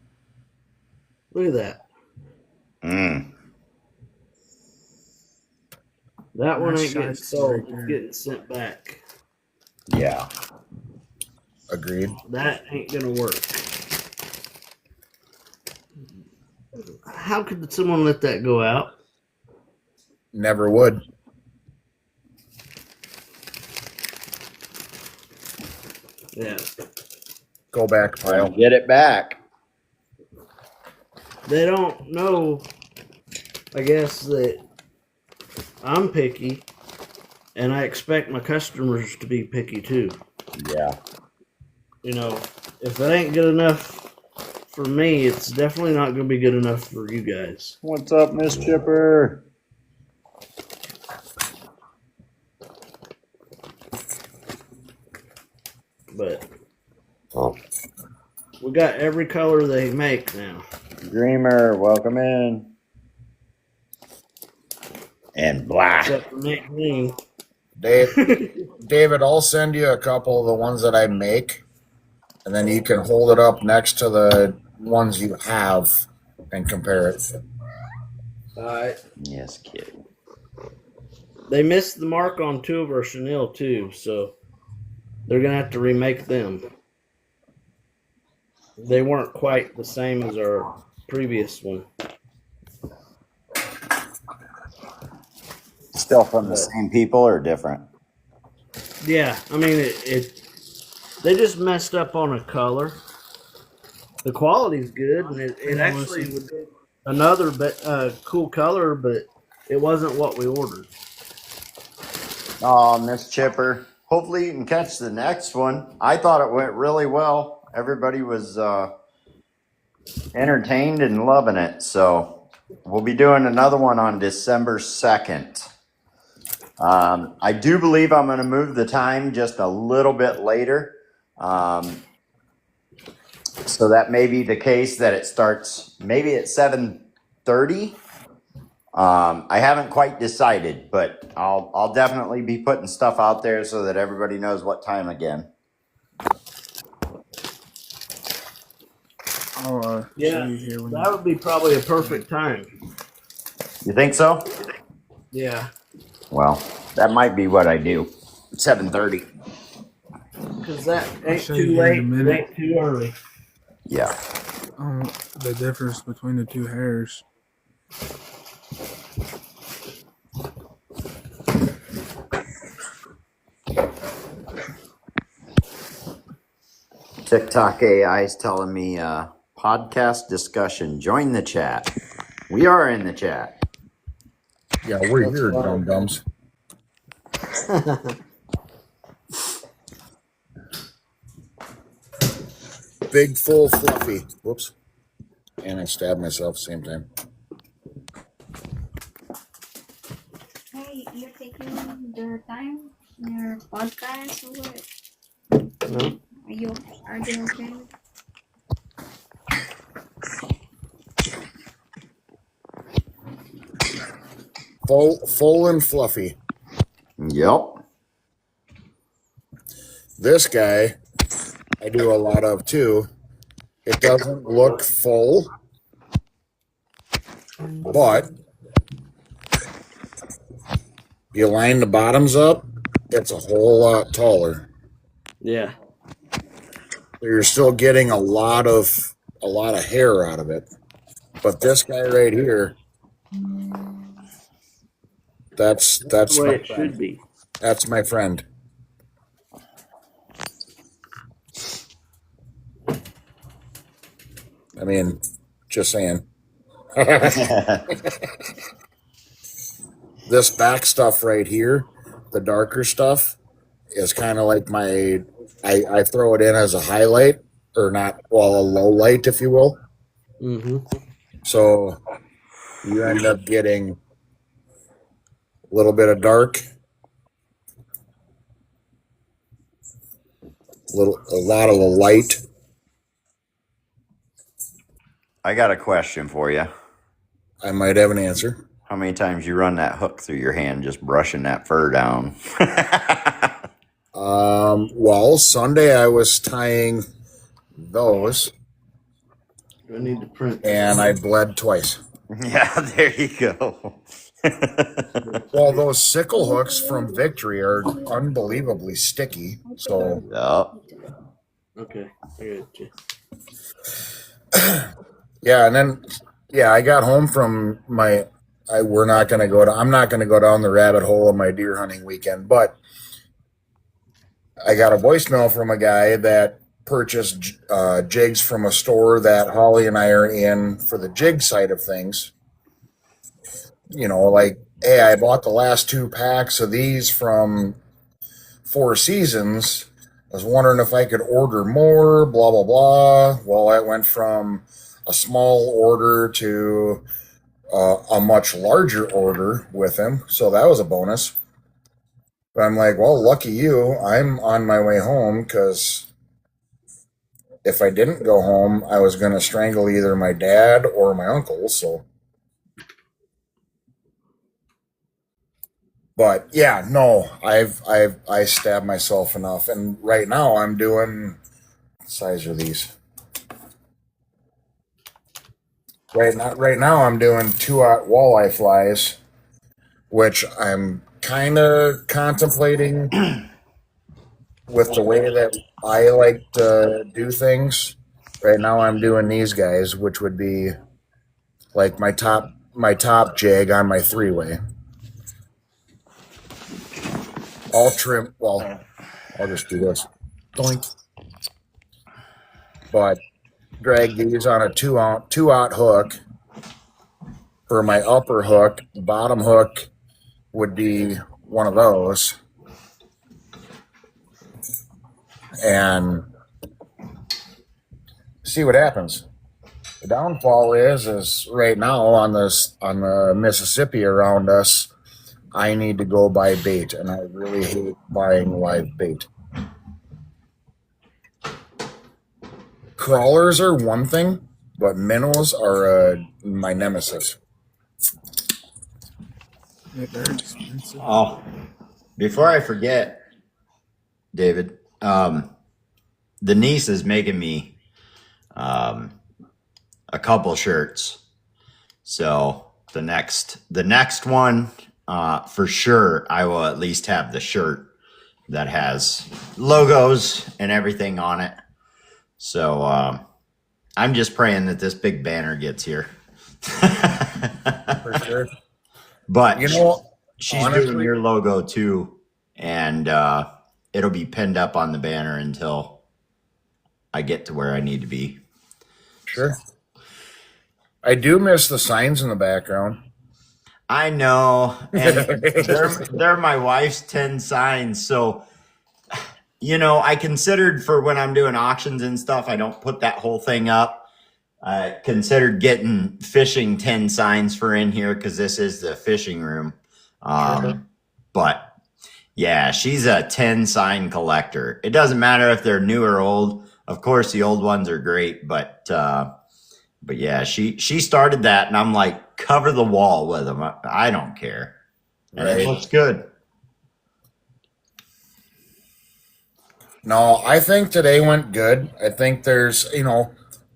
Look at that. That one ain't getting sold. It's getting sent back. Yeah. Agreed. That ain't gonna work. How could someone let that go out? Never would. Yeah. Go back, pile. Get it back. They don't know, I guess, that I'm picky, and I expect my customers to be picky too. Yeah. You know, if it ain't good enough for me, it's definitely not going to be good enough for you guys. What's up, Miss Chipper? But we got every color they make now. Dreamer, welcome in. And black. Except for mint green. David, I'll send you a couple of the ones that I make, and then you can hold it up next to the ones you have and compare it. All right. Yes, kid. They missed the mark on two of our chenille too, so they're gonna have to remake them. They weren't quite the same as our previous one. Still from the same people or different? Yeah, I mean they just messed up on a color. The quality's good, and it actually would be another cool color, but it wasn't what we ordered. Oh, Miss Chipper. Hopefully you can catch the next one. I thought it went really well. Everybody was entertained and loving it. So We'll be doing another one on December 2nd. I do believe I'm going to move the time just a little bit later. So that may be the case that it starts maybe at 7:30. I haven't quite decided, but I'll definitely be putting stuff out there so that everybody knows what time again. I'll show Yeah, you here when that would be probably a perfect time. You think so? Yeah. Well, that might be what I do. 7:30. Because that I'll ain't show you too here in late, a it minute. ain't too early. Yeah. The difference between the two hairs. TikTok AI is telling me podcast discussion. Join the chat. We are in the chat. Yeah, we're That's here, fine. dum dums. Big, full, fluffy. Whoops. And I stabbed myself at the same time. Hey, you're taking the time in your podcast or what? No. Are they okay? Full and fluffy. Yep. This guy, I do a lot of too. It doesn't look full, but you line the bottoms up, it's a whole lot taller. Yeah. You're still getting a lot of hair out of it. But this guy right here, that's the way my it friend. should be. That's my friend. I mean, just saying. This back stuff right here, the darker stuff, is kind of like I throw it in as a highlight, or not, well, a low light, if you will. Mm-hmm. So you end up getting a little bit of dark, a lot of the light. I got a question for you. I might have an answer. How many times you run that hook through your hand just brushing that fur down? Well, Sunday I was tying those. I need to print. And I bled twice. Yeah, there you go. Well, those sickle hooks from Victory are unbelievably sticky. So, Okay, I got you. Yeah, and then I got home from I'm not going to go down the rabbit hole of my deer hunting weekend, but I got a voicemail from a guy that purchased jigs from a store that Holly and I are in for the jig side of things. You know, like, hey, I bought the last 2 packs of these from Four Seasons. I was wondering if I could order more, blah, blah, blah. Well, I went from a small order to a much larger order with him. So that was a bonus. But I'm like, well, lucky you. I'm on my way home because if I didn't go home, I was going to strangle either my dad or my uncle. So, but yeah, no, I stabbed myself enough. And right now I'm doing, what size are these? Right now I'm doing 2-aught walleye flies, which I'm kind of contemplating with the way that I like to do things. Right now I'm doing these guys, which would be like my top jig on my 3-way. All trim. Well, I'll just do this. Doink. But drag these on a 2-aught hook. For my upper hook, the bottom hook would be one of those. And see what happens. The downfall is right now on the Mississippi around us, I need to go buy bait, and I really hate buying live bait. Crawlers are one thing, but minnows are my nemesis. Yeah, they're expensive. Oh, before I forget, David, the niece is making me a couple shirts. So the next one, for sure, I will at least have the shirt that has logos and everything on it. So I'm just praying that this big banner gets here. For sure. But you know, she's honestly, doing your logo too, and it'll be pinned up on the banner until I get to where I need to be. Sure. I do miss the signs in the background. I know, and they're my wife's 10 signs. So, I considered for when I'm doing auctions and stuff, I don't put that whole thing up. I considered getting fishing 10 signs for in here because this is the fishing room. Sure. But yeah, she's a 10 sign collector. It doesn't matter if they're new or old. Of course, the old ones are great, but yeah, she started that, and I'm like, cover the wall with them. I don't care, and it looks good. No, I think today went good. I think there's,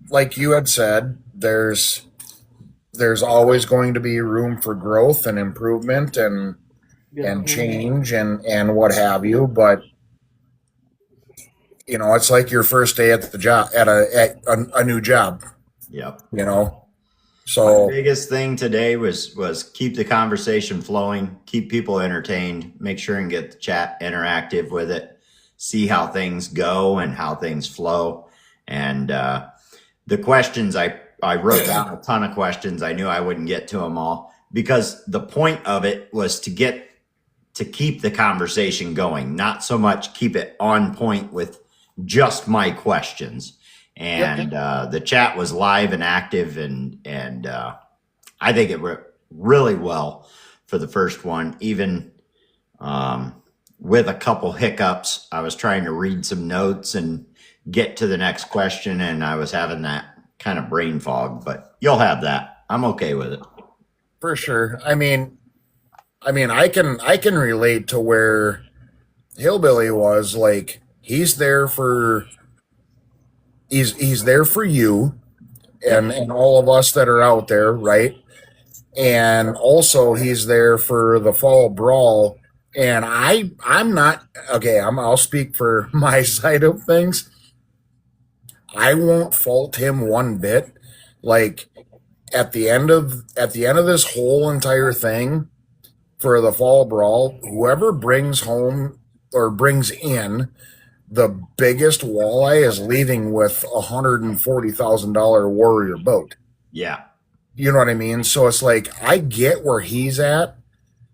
like you had said, there's always going to be room for growth and improvement and change and what have you. But it's like your first day at the job at a new job. Yep. So my biggest thing today was keep the conversation flowing, keep people entertained, make sure and get the chat interactive with it, see how things go and how things flow. And the questions, I wrote down a ton of questions. I knew I wouldn't get to them all because the point of it was to keep the conversation going, not so much keep it on point with just my questions. And the chat was live and active, and I think it went really well for the first one, even with a couple hiccups. I was trying to read some notes and get to the next question, and I was having that kind of brain fog, but you'll have that. I'm okay with it. For sure. I mean, I can relate to where Hillbilly was. Like, he's there for you and all of us that are out there, right? And also he's there for the fall brawl. And I'm not okay. I'll speak for my side of things. I won't fault him one bit. Like, at the end of this whole entire thing for the fall brawl, whoever brings home or brings in the biggest walleye is leaving with $140,000 Warrior boat. Yeah. You know what I mean? So it's like, I get where he's at.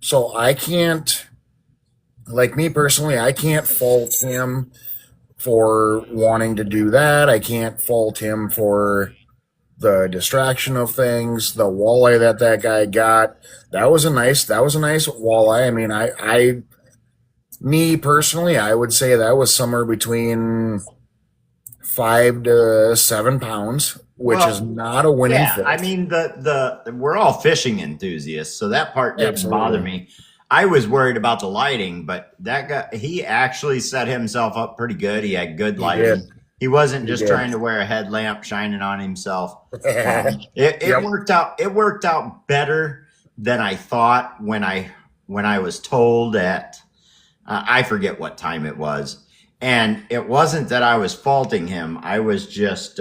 So I can't, like, me personally, I can't fault him for wanting to do that. I can't fault him for the distraction of things. The walleye that guy got, that was a nice walleye. I mean, me personally, I would say that was somewhere between 5 to 7 pounds, which is not a winning fish. I mean, we're all fishing enthusiasts, so that part didn't bother me. I was worried about the lighting, but that guy, he actually set himself up pretty good. He had good lighting. He wasn't just trying to wear a headlamp shining on himself. It worked out. It worked out better than I thought when I was told at I forget what time it was. And it wasn't that I was faulting him. I was just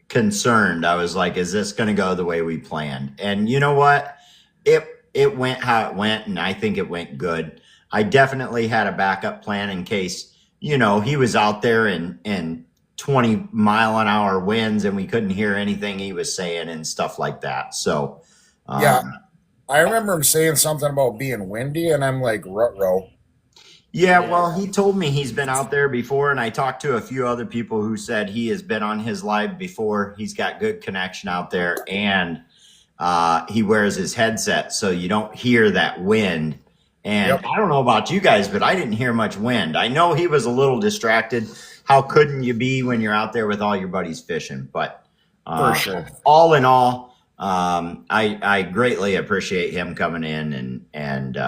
concerned. I was like, is this going to go the way we planned? And you know what? It went how it went, and I think it went good. I definitely had a backup plan in case, he was out there in 20-mile-an-hour winds and we couldn't hear anything he was saying and stuff like that. So, I remember him saying something about being windy, and I'm like, ruh-roh. Yeah, well, he told me he's been out there before, and I talked to a few other people who said he has been on his live before. He's got good connection out there, and he wears his headset so you don't hear that wind. And I don't know about you guys, but I didn't hear much wind. I know he was a little distracted. How couldn't you be when you're out there with all your buddies fishing? But For sure. all in all, I greatly appreciate him coming in and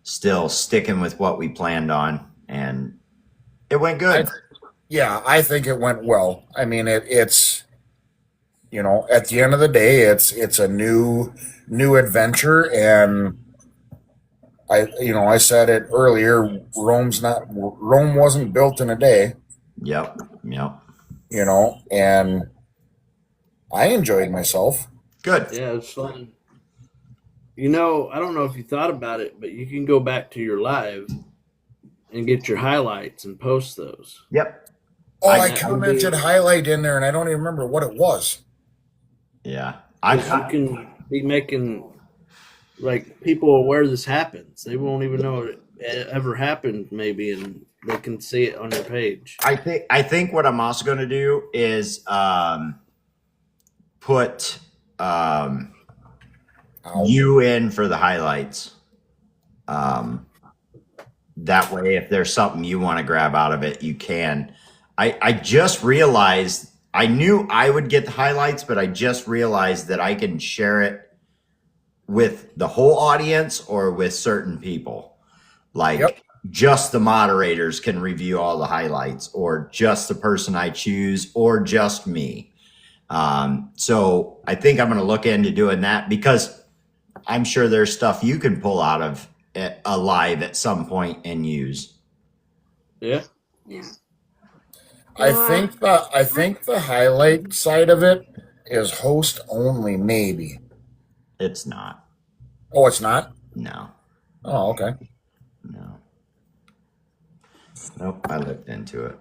still sticking with what we planned on, and it went good. I think it went well. I mean, it's at the end of the day, it's a new adventure, and I said it earlier. Rome wasn't built in a day. Yep. And I enjoyed myself. Good. Yeah, it's fun. I don't know if you thought about it, but you can go back to your live and get your highlights and post those. Yep. Oh, I commented highlight in there, and I don't even remember what it was. Yeah. You can be making, like, people aware this happens. They won't even know it ever happened, maybe, and they can see it on your page. I think what I'm also going to do is put you in for the highlights. That way, if there's something you want to grab out of it, you can. I just realized, I knew I would get the highlights, but I just realized that I can share it with the whole audience or with certain people. Like just the moderators can review all the highlights, or just the person I choose, or just me. So I think I'm going to look into doing that, because I'm sure there's stuff you can pull out of a live at some point and use. Yeah. I think the highlight side of it is host only, maybe. It's not. Oh, it's not? No. Oh, okay. No. Nope, I looked into it.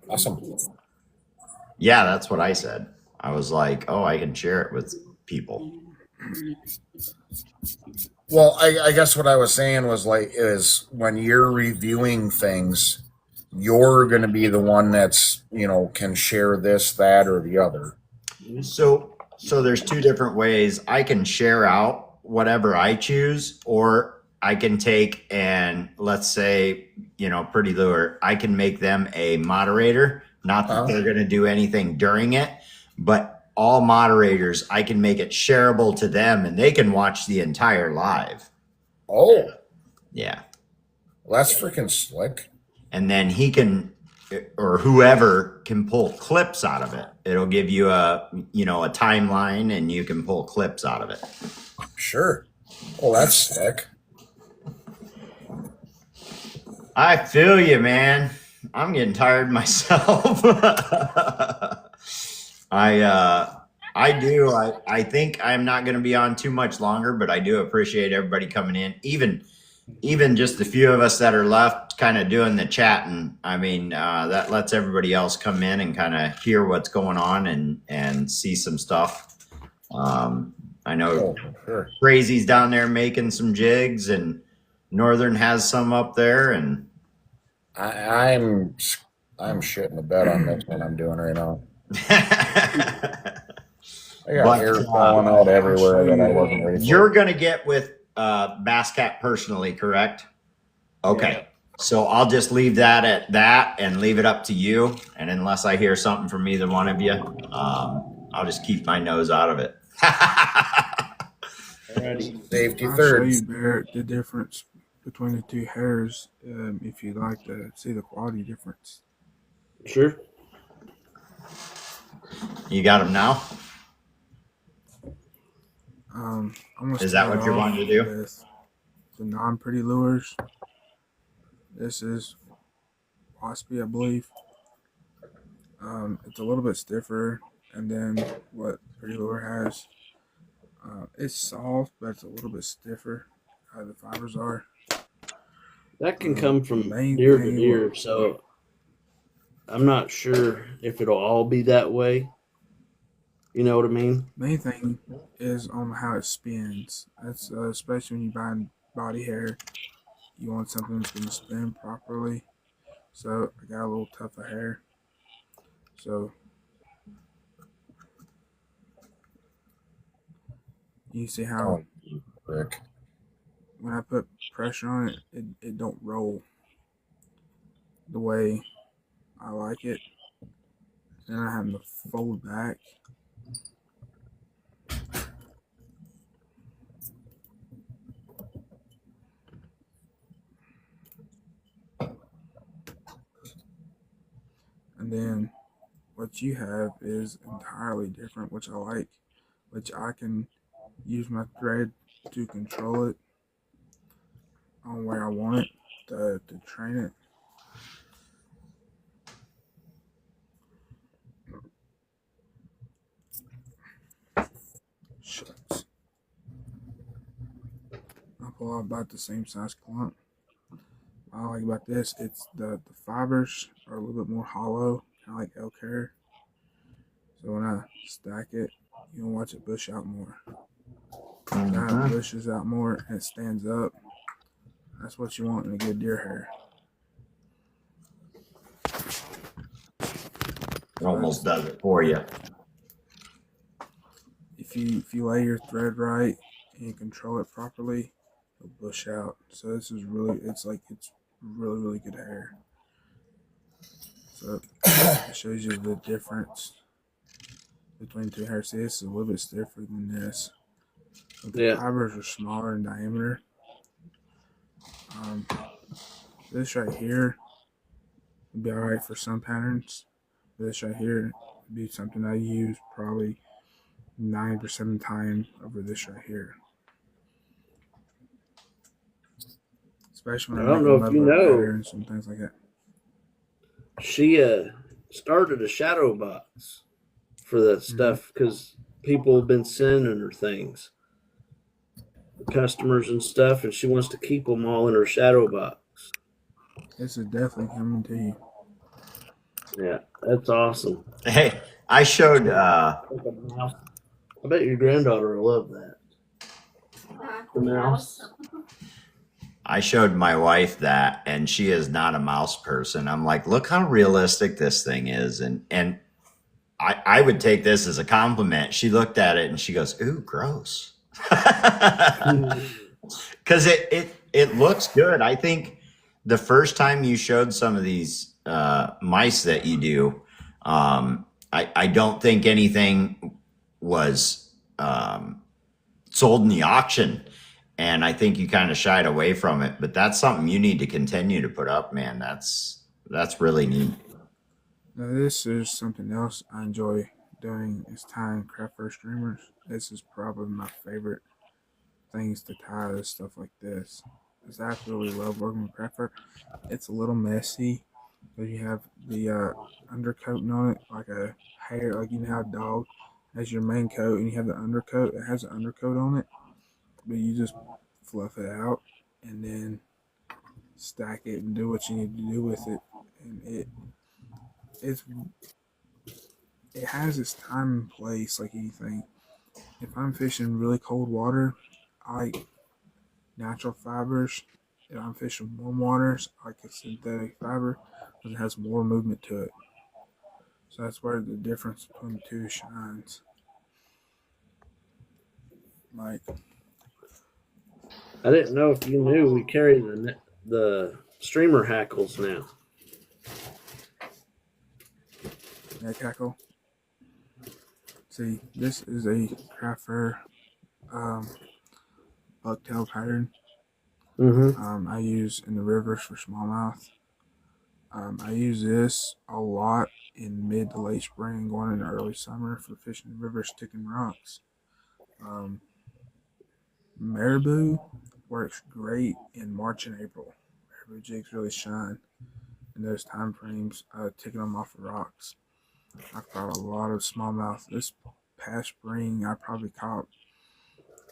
Awesome. Yeah, that's what I said. I was like, oh, I can share it with people. Well, I guess what I was saying is when you're reviewing things, you're going to be the one that's, can share this, that, or the other. So there's two different ways. I can share out whatever I choose, or I can take and, let's say, Pretty Lure, I can make them a moderator. Not that they're going to do anything during it, but all moderators, I can make it shareable to them, and they can watch the entire live. Oh. Yeah. Well, that's freaking slick. And then he can, or whoever can, pull clips out of it. It'll give you a timeline, and you can pull clips out of it. Sure. Oh, that's sick. I feel you, man. I'm getting tired myself. I do. I think I'm not going to be on too much longer, but I do appreciate everybody coming in. Even just the few of us that are left kind of doing the chatting. I mean, that lets everybody else come in and kind of hear what's going on and see some stuff. I know Crazy's down there making some jigs, and Northern has some up there, and I'm shitting the bed on this one I'm doing right now. I got hair falling out everywhere that I wasn't ready for. You're going to get with Bass Cat personally, correct? Okay. Yeah. So I'll just leave that at that and leave it up to you. And unless I hear something from either one of you, I'll just keep my nose out of it. Safety I'll third. show you, Barrett, the difference between the two hairs, if you'd like to see the quality difference. Sure. You got them now? I'm gonna Is that what you're wanting to do? With the non-Pretty Lures. This is Waspy, I believe. It's a little bit stiffer, and then what Pretty Lure has. It's soft, but it's a little bit stiffer. The fibers are. That can come from deer to deer, so I'm not sure if it'll all be that way. You know what I mean? Main thing is on how it spins. That's especially when you buy body hair. you want something that's going to spin properly. So I got a little tuft of hair. So you see how when I put pressure on it, it don't roll the way I like it. Then I have to fold back. And then what you have is entirely different, which I like, which I can use my thread to control it on where I want it to train it. Shucks. I pull out about the same size clump. What I like about this, it's the fibers are a little bit more hollow, kind of like elk hair. So when I stack it, you can watch it bush out more. That bushes out more and it stands up. That's what you want in a good deer hair. It almost does it for you. If you lay your thread right and you control it properly, it'll bush out. So this is really, it's really good hair. So it shows you the difference between two hairs. See, this is a little bit stiffer than this. But the fibers are smaller in diameter. This right here would be alright for some patterns. This right here would be something I use probably 90% of the time over this right here. Especially when I don't know if you know patterns and things like that. She started a shadow box for that stuff because people have been sending her things, customers and stuff, and she wants to keep them all in her shadow box. This is definitely coming to you. Yeah, that's awesome. Hey, I showed. I bet your granddaughter will love that. The mouse. I showed my wife that, and she is not a mouse person. I'm like, look how realistic this thing is, and I would take this as a compliment. She looked at it and she goes, "Ooh, gross," because it looks good. I think the first time you showed some of these mice that you do, I don't think anything was sold in the auction. And I think you kind of shied away from it, but that's something you need to continue to put up, man. That's really neat. Now this is something else I enjoy doing is tying craft fur streamers. This is probably my favorite things to tie this stuff like this. Because I really love working with craft fur. It's a little messy, but you have the undercoating on it, like a hair, like you know how a dog has your main coat, and you have the undercoat that has an undercoat on it. But you just fluff it out and then stack it and do what you need to do with it. And it has its time and place like anything. If I'm fishing really cold water, I like natural fibers. If I'm fishing warm waters, I like a synthetic fiber because it has more movement to it. So that's where the difference between the two shines. Like, I didn't know if you knew we carry the streamer hackles now. neck hackle. See, this is a craft fur bucktail pattern. I use in the rivers for smallmouth. I use this a lot in mid to late spring, going into early summer for fishing rivers, sticking rocks. Marabou works great in March and April. Marabou jigs really shine in those time frames, ticking them off the rocks. I've caught a lot of smallmouth. This past spring, I probably caught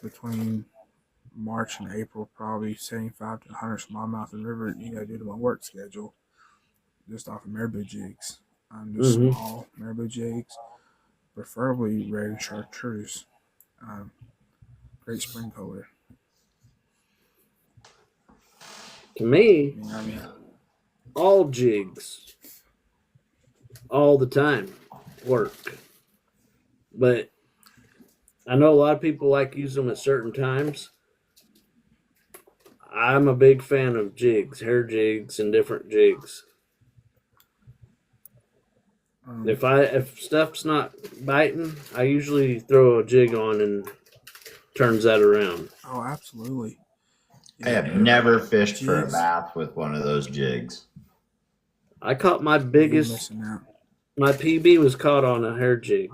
between March and April, probably 75 to 100 smallmouth in the river, due to my work schedule, just off of marabou jigs. Just small marabou jigs, preferably red and chartreuse. Great spring color. To me, I mean, all jigs, all the time, work. But I know a lot of people like use them at certain times. I'm a big fan of jigs, hair jigs, and different jigs. If stuff's not biting, I usually throw a jig on and turns that around. oh, absolutely. I have never fished for a bass with one of those jigs. I caught my biggest. My PB was caught on a hair jig.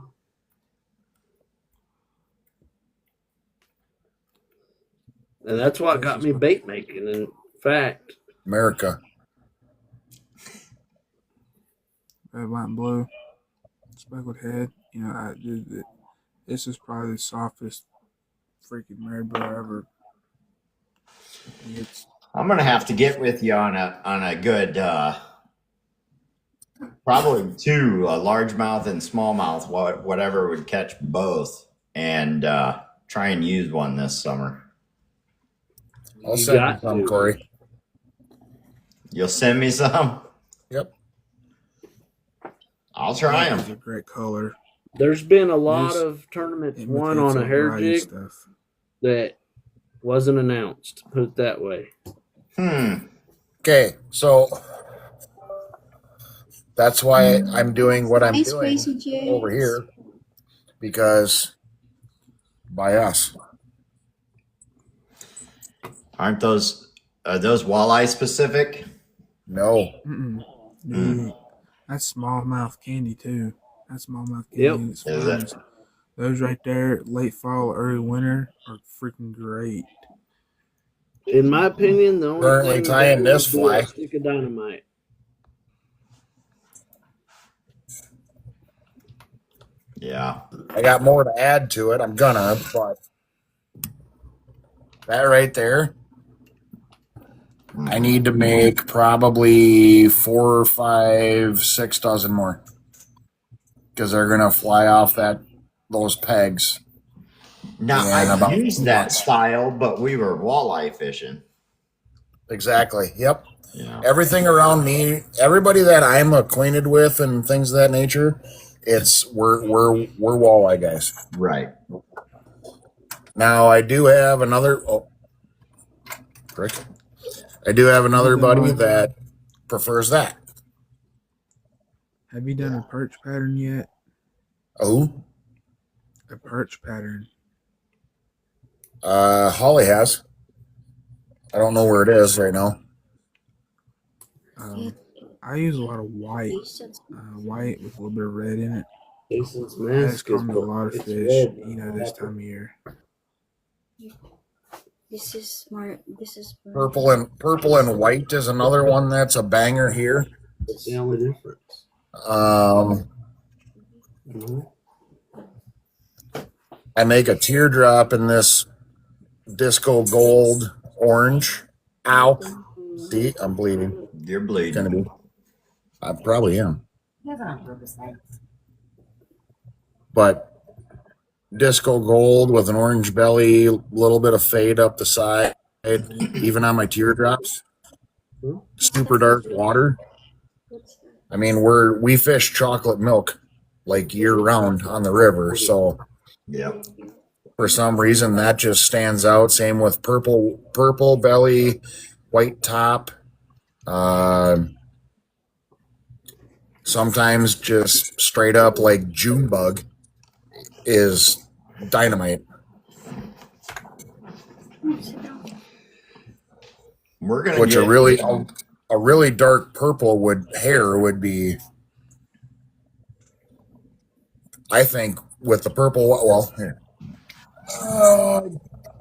And that's what got me bait making. In fact, America. Red, white, and blue, speckled head. You know, this is probably the softest freaking red bro ever. I'm gonna have to get with you on a good, probably two, a largemouth and smallmouth, whatever would catch both, and try and use one this summer. I'll send you some, Corey. You'll send me some? Yep. I'll try them. It's a great color. There's been a lot of tournaments won on a hair jig that wasn't announced. Put it that way. Okay, so that's why I'm doing what I'm doing over here, because by us. Are those walleye specific? No. That's smallmouth candy too. That's smallmouth candy. Yep. Those right there, late fall, early winter, are freaking great. In my opinion, the only currently thing tying that this would be fly. a stick of dynamite. Yeah. I got more to add to it. I'm gonna, but that right there, I need to make probably 4, 5, 6 dozen more, because they're gonna fly off those pegs. Now, I used that style, but we were walleye fishing. Exactly. Yep. Yeah. Everything around me, everybody that I'm acquainted with, and things of that nature, we're walleye guys. Right. Now I do have another. I do have another buddy that prefers that. Have you done a perch pattern yet? Oh. A perch pattern. Holly has. I don't know where it is right now. I use a lot of white, white with a little bit of red in it. Jason's That's caught me a lot of fish, this time of year. This is smart. This is Purple and white is another one that's a banger here. That's the only difference. I make a teardrop in this disco gold orange. Ow. See, I'm bleeding. You're bleeding. Gonna be. I probably am. But disco gold with an orange belly, a little bit of fade up the side, even on my teardrops. Super dark water. I mean, we fish chocolate milk like year round on the river, so yep. For some reason that just stands out. Same with purple belly, white top. Sometimes just straight up like June bug is dynamite. We're gonna Which get a really dark purple would be. I think with the purple, well, here.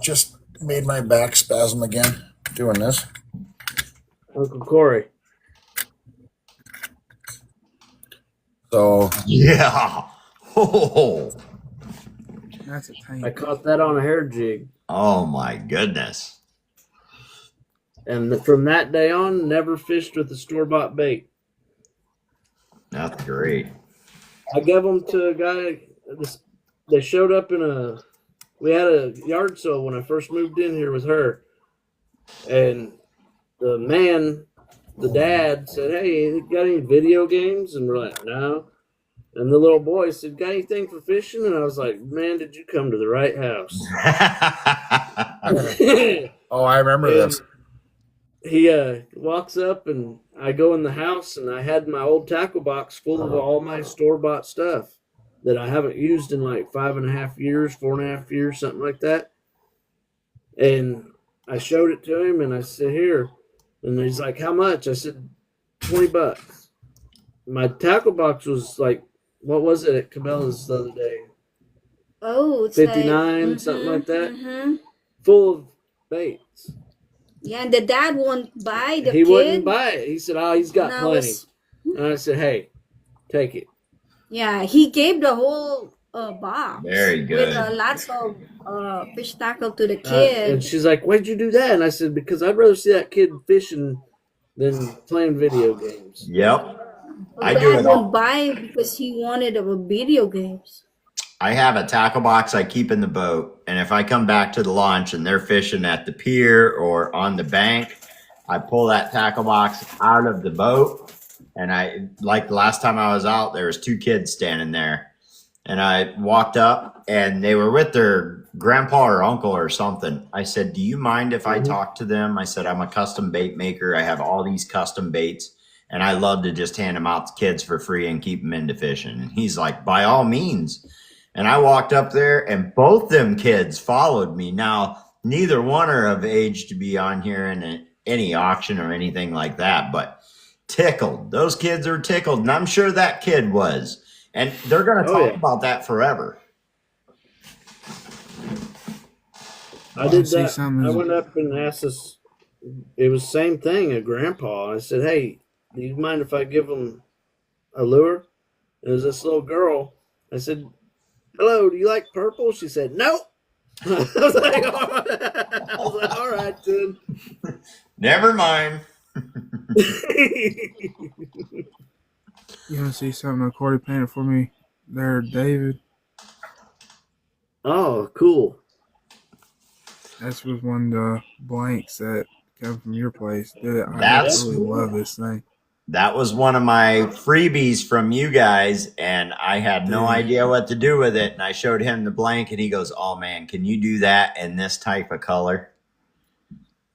Just made my back spasm again doing this. Uncle Corey. So yeah. Oh. That's a tank. I caught that on a hair jig. Oh my goodness. And from that day on, never fished with a store-bought bait. That's great. I gave them to a guy. They showed up we had a yard sale when I first moved in here with her. And the dad said, "Hey, got any video games?" And we're like, "No." And the little boy said, "Got anything for fishing?" And I was like, "Man, did you come to the right house?" Oh, I remember this. He walks up, and I go in the house, and I had my old tackle box full of all my store-bought stuff that I haven't used in like 5.5 years, 4.5 years, something like that. And I showed it to him, and I said, "Here." And he's like, "How much?" I said, $20. My tackle box was like, what was it at Cabela's the other day? Oh, it's 59, like, something like that. Full of baits. Yeah, and the dad won't buy the He kid. wouldn't buy it. He said, "Oh, he's got No, plenty." And I said, "Hey, take it." Yeah, he gave the whole box. Very good. With lots of fish tackle to the kid. And she's like, "Why'd you do that?" And I said, "Because I'd rather see that kid fishing than playing video games." Yep. I Dad do it all. won't buy because he wanted video games. I have a tackle box I keep in the boat, and if I come back to the launch and they're fishing at the pier or on the bank, I pull that tackle box out of the boat, and like the last time I was out, there was 2 kids standing there, and I walked up, and they were with their grandpa or uncle or something. I said, "Do you mind if I talk to them?" I said, "I'm a custom bait maker. I have all these custom baits, and I love to just hand them out to kids for free and keep them into fishing." And he's like, "By all means." And I walked up there, and both them kids followed me. Now, neither one are of age to be on here in any auction or anything like that, but tickled. Those kids are tickled, and I'm sure that kid was. And they're going to talk about that forever. I did that. I went up and asked us. It was the same thing, a grandpa. I said, "Hey, do you mind if I give them a lure?" It was this little girl. I said, "Hello, do you like purple?" She said, "No." I was like, all right, then. Never mind. You want to see something Corey painted for me there, David? Oh, cool. That's was one of the blanks that come from your place. Dude, I really love this thing. That was one of my freebies from you guys, and I had no idea what to do with it. And I showed him the blank, and he goes, "Oh man, can you do that in this type of color?"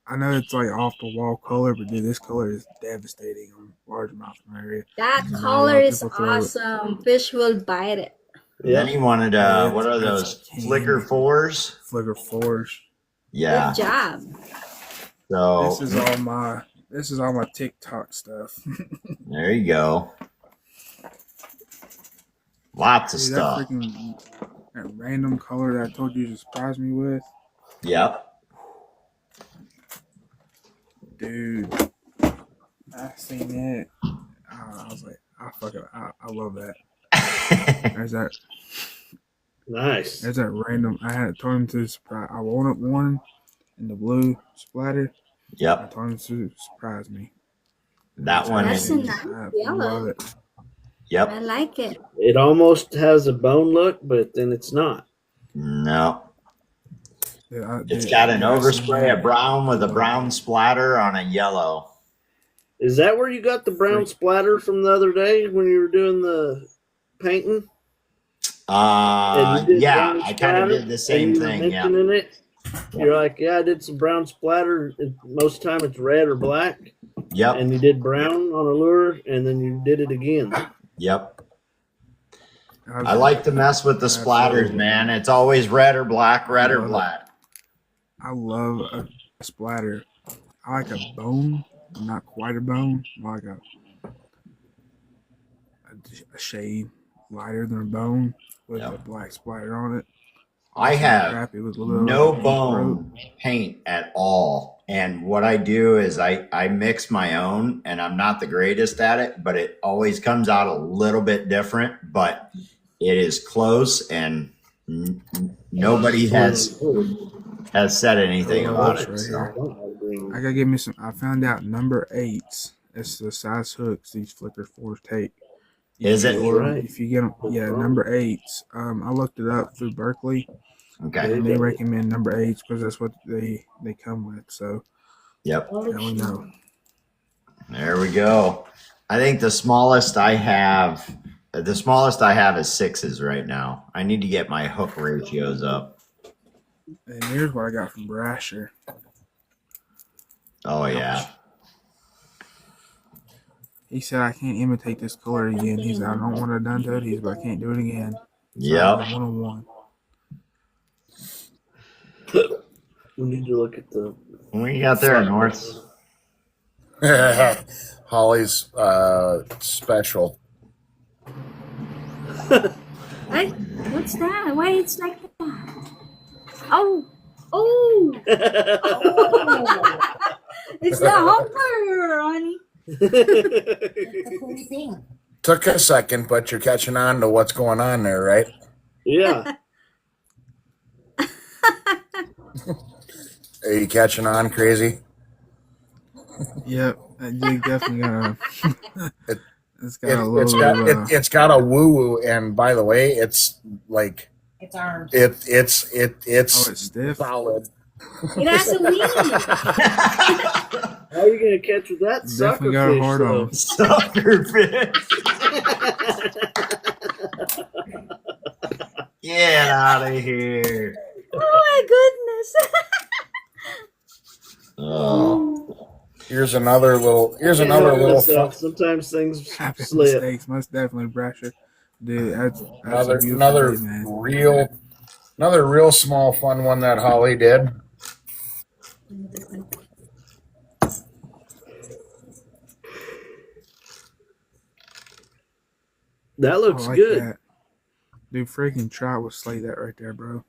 I know it's like off the wall color, but dude, this color is devastating on largemouth area. That color is awesome. Fish will bite it. Then he wanted what are those flicker 4s? Flicker 4s. Yeah. Good job. So this is all my TikTok stuff. There you go. Lots of stuff. That random color that I told you to surprise me with. Yep. Dude, I seen it. I was like, I love that. There's that. Nice. There's that random. I had told him to surprise. I wanted one in the blue splatter. Yep. I told him to surprise me. That one That's is. a nice yellow. Love it. Yep. I like it. It almost has a bone look, but then it's not. No. Yeah, It's got an overspray of brown with a brown splatter on a yellow. Is that where you got the brown splatter from the other day when you were doing the painting? Yeah, I kind of did the same thing. Yeah. It. You're like, "Yeah, I did some brown splatter. Most of the time it's red or black." Yep. And you did brown on a lure, and then you did it again. Yep. I like to mess with the splatters, man. It's always red or black, red or black. I love a splatter. I like a bone, not quite a bone. I like a shade lighter than a bone with a black splatter on it. I have no bone paint at all. And what I do is I mix my own, and I'm not the greatest at it, but it always comes out a little bit different, but it is close, and nobody has said anything about it. I gotta give me some. I found out number 8s. It's the size hooks these flicker 4s take. Is it? If you get them, yeah, number 8s. I looked it up through Berkeley. Okay. And they recommend number 8s because that's what they come with. So Yep. Now we know. There we go. I think the smallest I have is 6s right now. I need to get my hook ratios up. And here's what I got from Brasher. Oh yeah. He said I can't imitate this color again. He said I don't want to done toadies, but I can't do it again. So Yep. 101. We need to look at the. What you got there, North? Holly's special. Hey, what's that? Why it's like that? Oh, oh, oh. It's the humper, honey. Took a second, but you're catching on to what's going on there, right? Yeah. Are you catching on, Crazy? Yep, that jig definitely got a. It's got a It's little. it's got a woo woo, and by the way, it's like It's arms. it's Oh, it's stiff. solid. It has a wing. How are you gonna catch with that sucker Definitely got a fish? hard though? on. Sucker fish. Get out of here. Oh my goodness. Oh. Here's another little. Sometimes things Happy slip. mistakes. Most definitely Brasher. Dude, that's Another a beautiful jig, man. real small fun one that Holly did. That looks I like good. that. Dude, freaking trout would slay that right there, bro.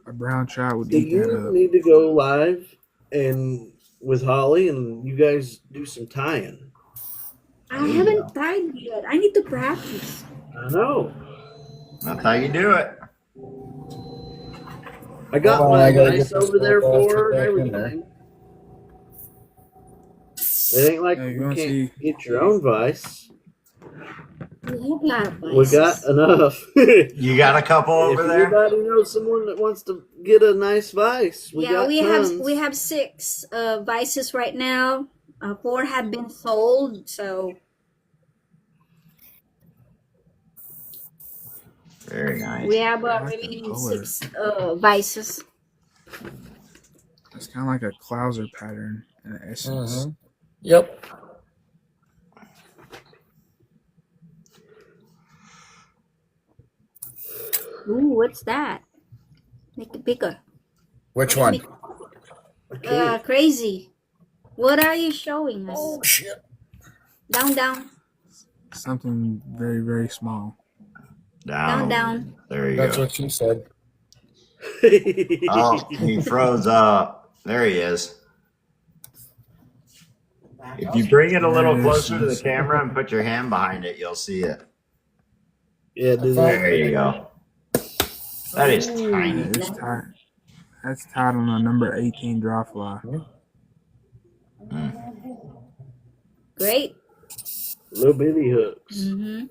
A brown trout would Do eat that you up. need to go live and with Holly and you guys do some tying? I haven't tried yet. I need to practice. I know. That's how you do it. I got Hold on, my I gotta advice get this over there ball for her and back in there. everything. It ain't like Hey, you you wanna can't get your own vice. We have a lot of We got vices. enough. You got a couple over If there? anybody knows someone that wants to get a nice vice, we Yeah, got tons. we have 6 vices right now. 4 have been sold, so Very nice. we have I like that remaining color. 6 vices. It's kind of like a clouser pattern in essence. Yep. Ooh, what's that? Make it bigger. Which one? Crazy. What are you showing us? Oh shit! Down, down, Something very, very small. down, down. There you That's go. what she said. Oh, he froze up. There he is. If you bring it a little closer to the camera and put your hand behind it, you'll see it. Yeah, do that. There you go. That is tiny. Yeah, it's tied. That's tied on a number 18 draw fly. Great. Little bitty hooks. Mm-hmm.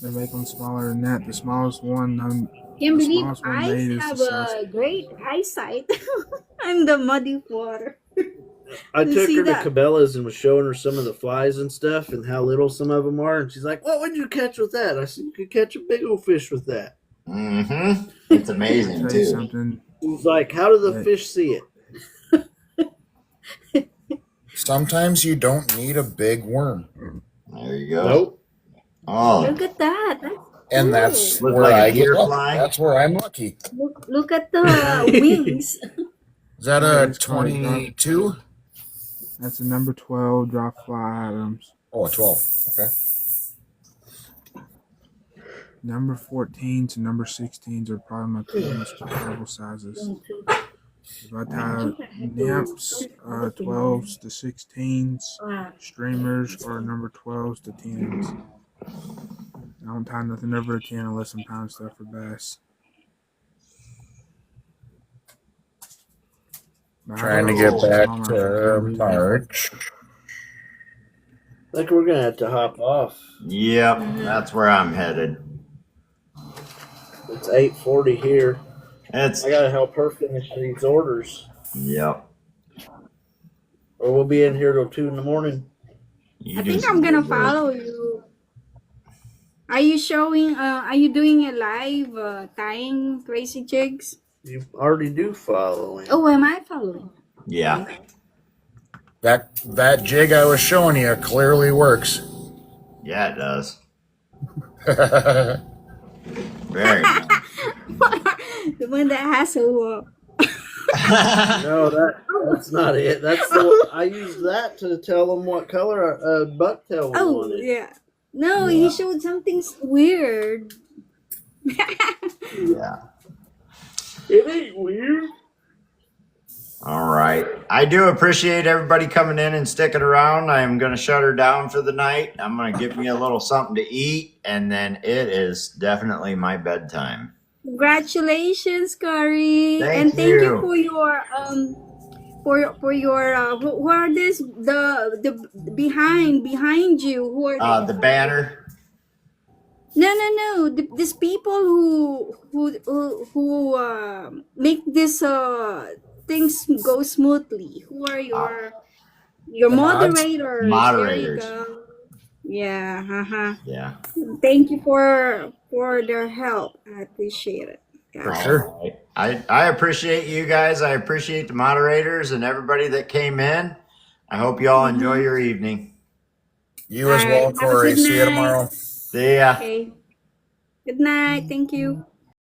They make them smaller than that. The smallest one, Can't the believe smallest one I made is have the size. a great eyesight in the muddy water. I You took see her to that? Cabela's and was showing her some of the flies and stuff and how little some of them are. And she's like, "What would you catch with that?" I said, "You could catch a big old fish with that." Mm-hmm. It's amazing Tell you too. something. He's like, "How do the fish see it?" Sometimes you don't need a big worm, There you go. Nope. Oh, Look at that. That's and cool. that's Look where like I a get lucky. butterfly. That's where I'm lucky. Look at the wings. Is that Yeah, a it's called 22? That's a number 12 draw fly Adams. Oh, a 12. Okay. Number 14 to number 16s are probably my two most comparable sizes. If I tie nymphs, 12s to 16s, streamers are number 12s to 10s. I don't tie nothing over a 10 unless I'm tying stuff for bass. Trying to get back to March. I think we're gonna have to hop off. Yep, that's where I'm headed. It's 8:40 here. It's I gotta help her finish these orders. Yep. Or we'll be in here till 2 in the morning. I think I'm gonna follow you. Are you showing? Are you doing a live tying crazy jigs? You already do following. Oh, am I following? Yeah. Okay. That jig I was showing you clearly works. Yeah, it does. Very nice. The one that has a wall. No, that's not it. That's I used that to tell them what color bucktail we wanted. Yeah. No, he showed something weird. Yeah. It ain't weird. All right. I do appreciate everybody coming in and sticking around. I am going to shut her down for the night. I'm going to give me a little something to eat, and then it is definitely my bedtime. Congratulations, Corey. Thank Thank you you. for your for your who are this the behind you, who are they? The banner. No. These people who make this things go smoothly. Who are your moderators? Moderators. There you go. Yeah. Yeah. Thank you for their help. I appreciate it. For sure. Right. I appreciate you guys. I appreciate the moderators and everybody that came in. I hope you all enjoy your evening. You as well, Corey. See you tomorrow. See ya. Okay. Good night. Thank you.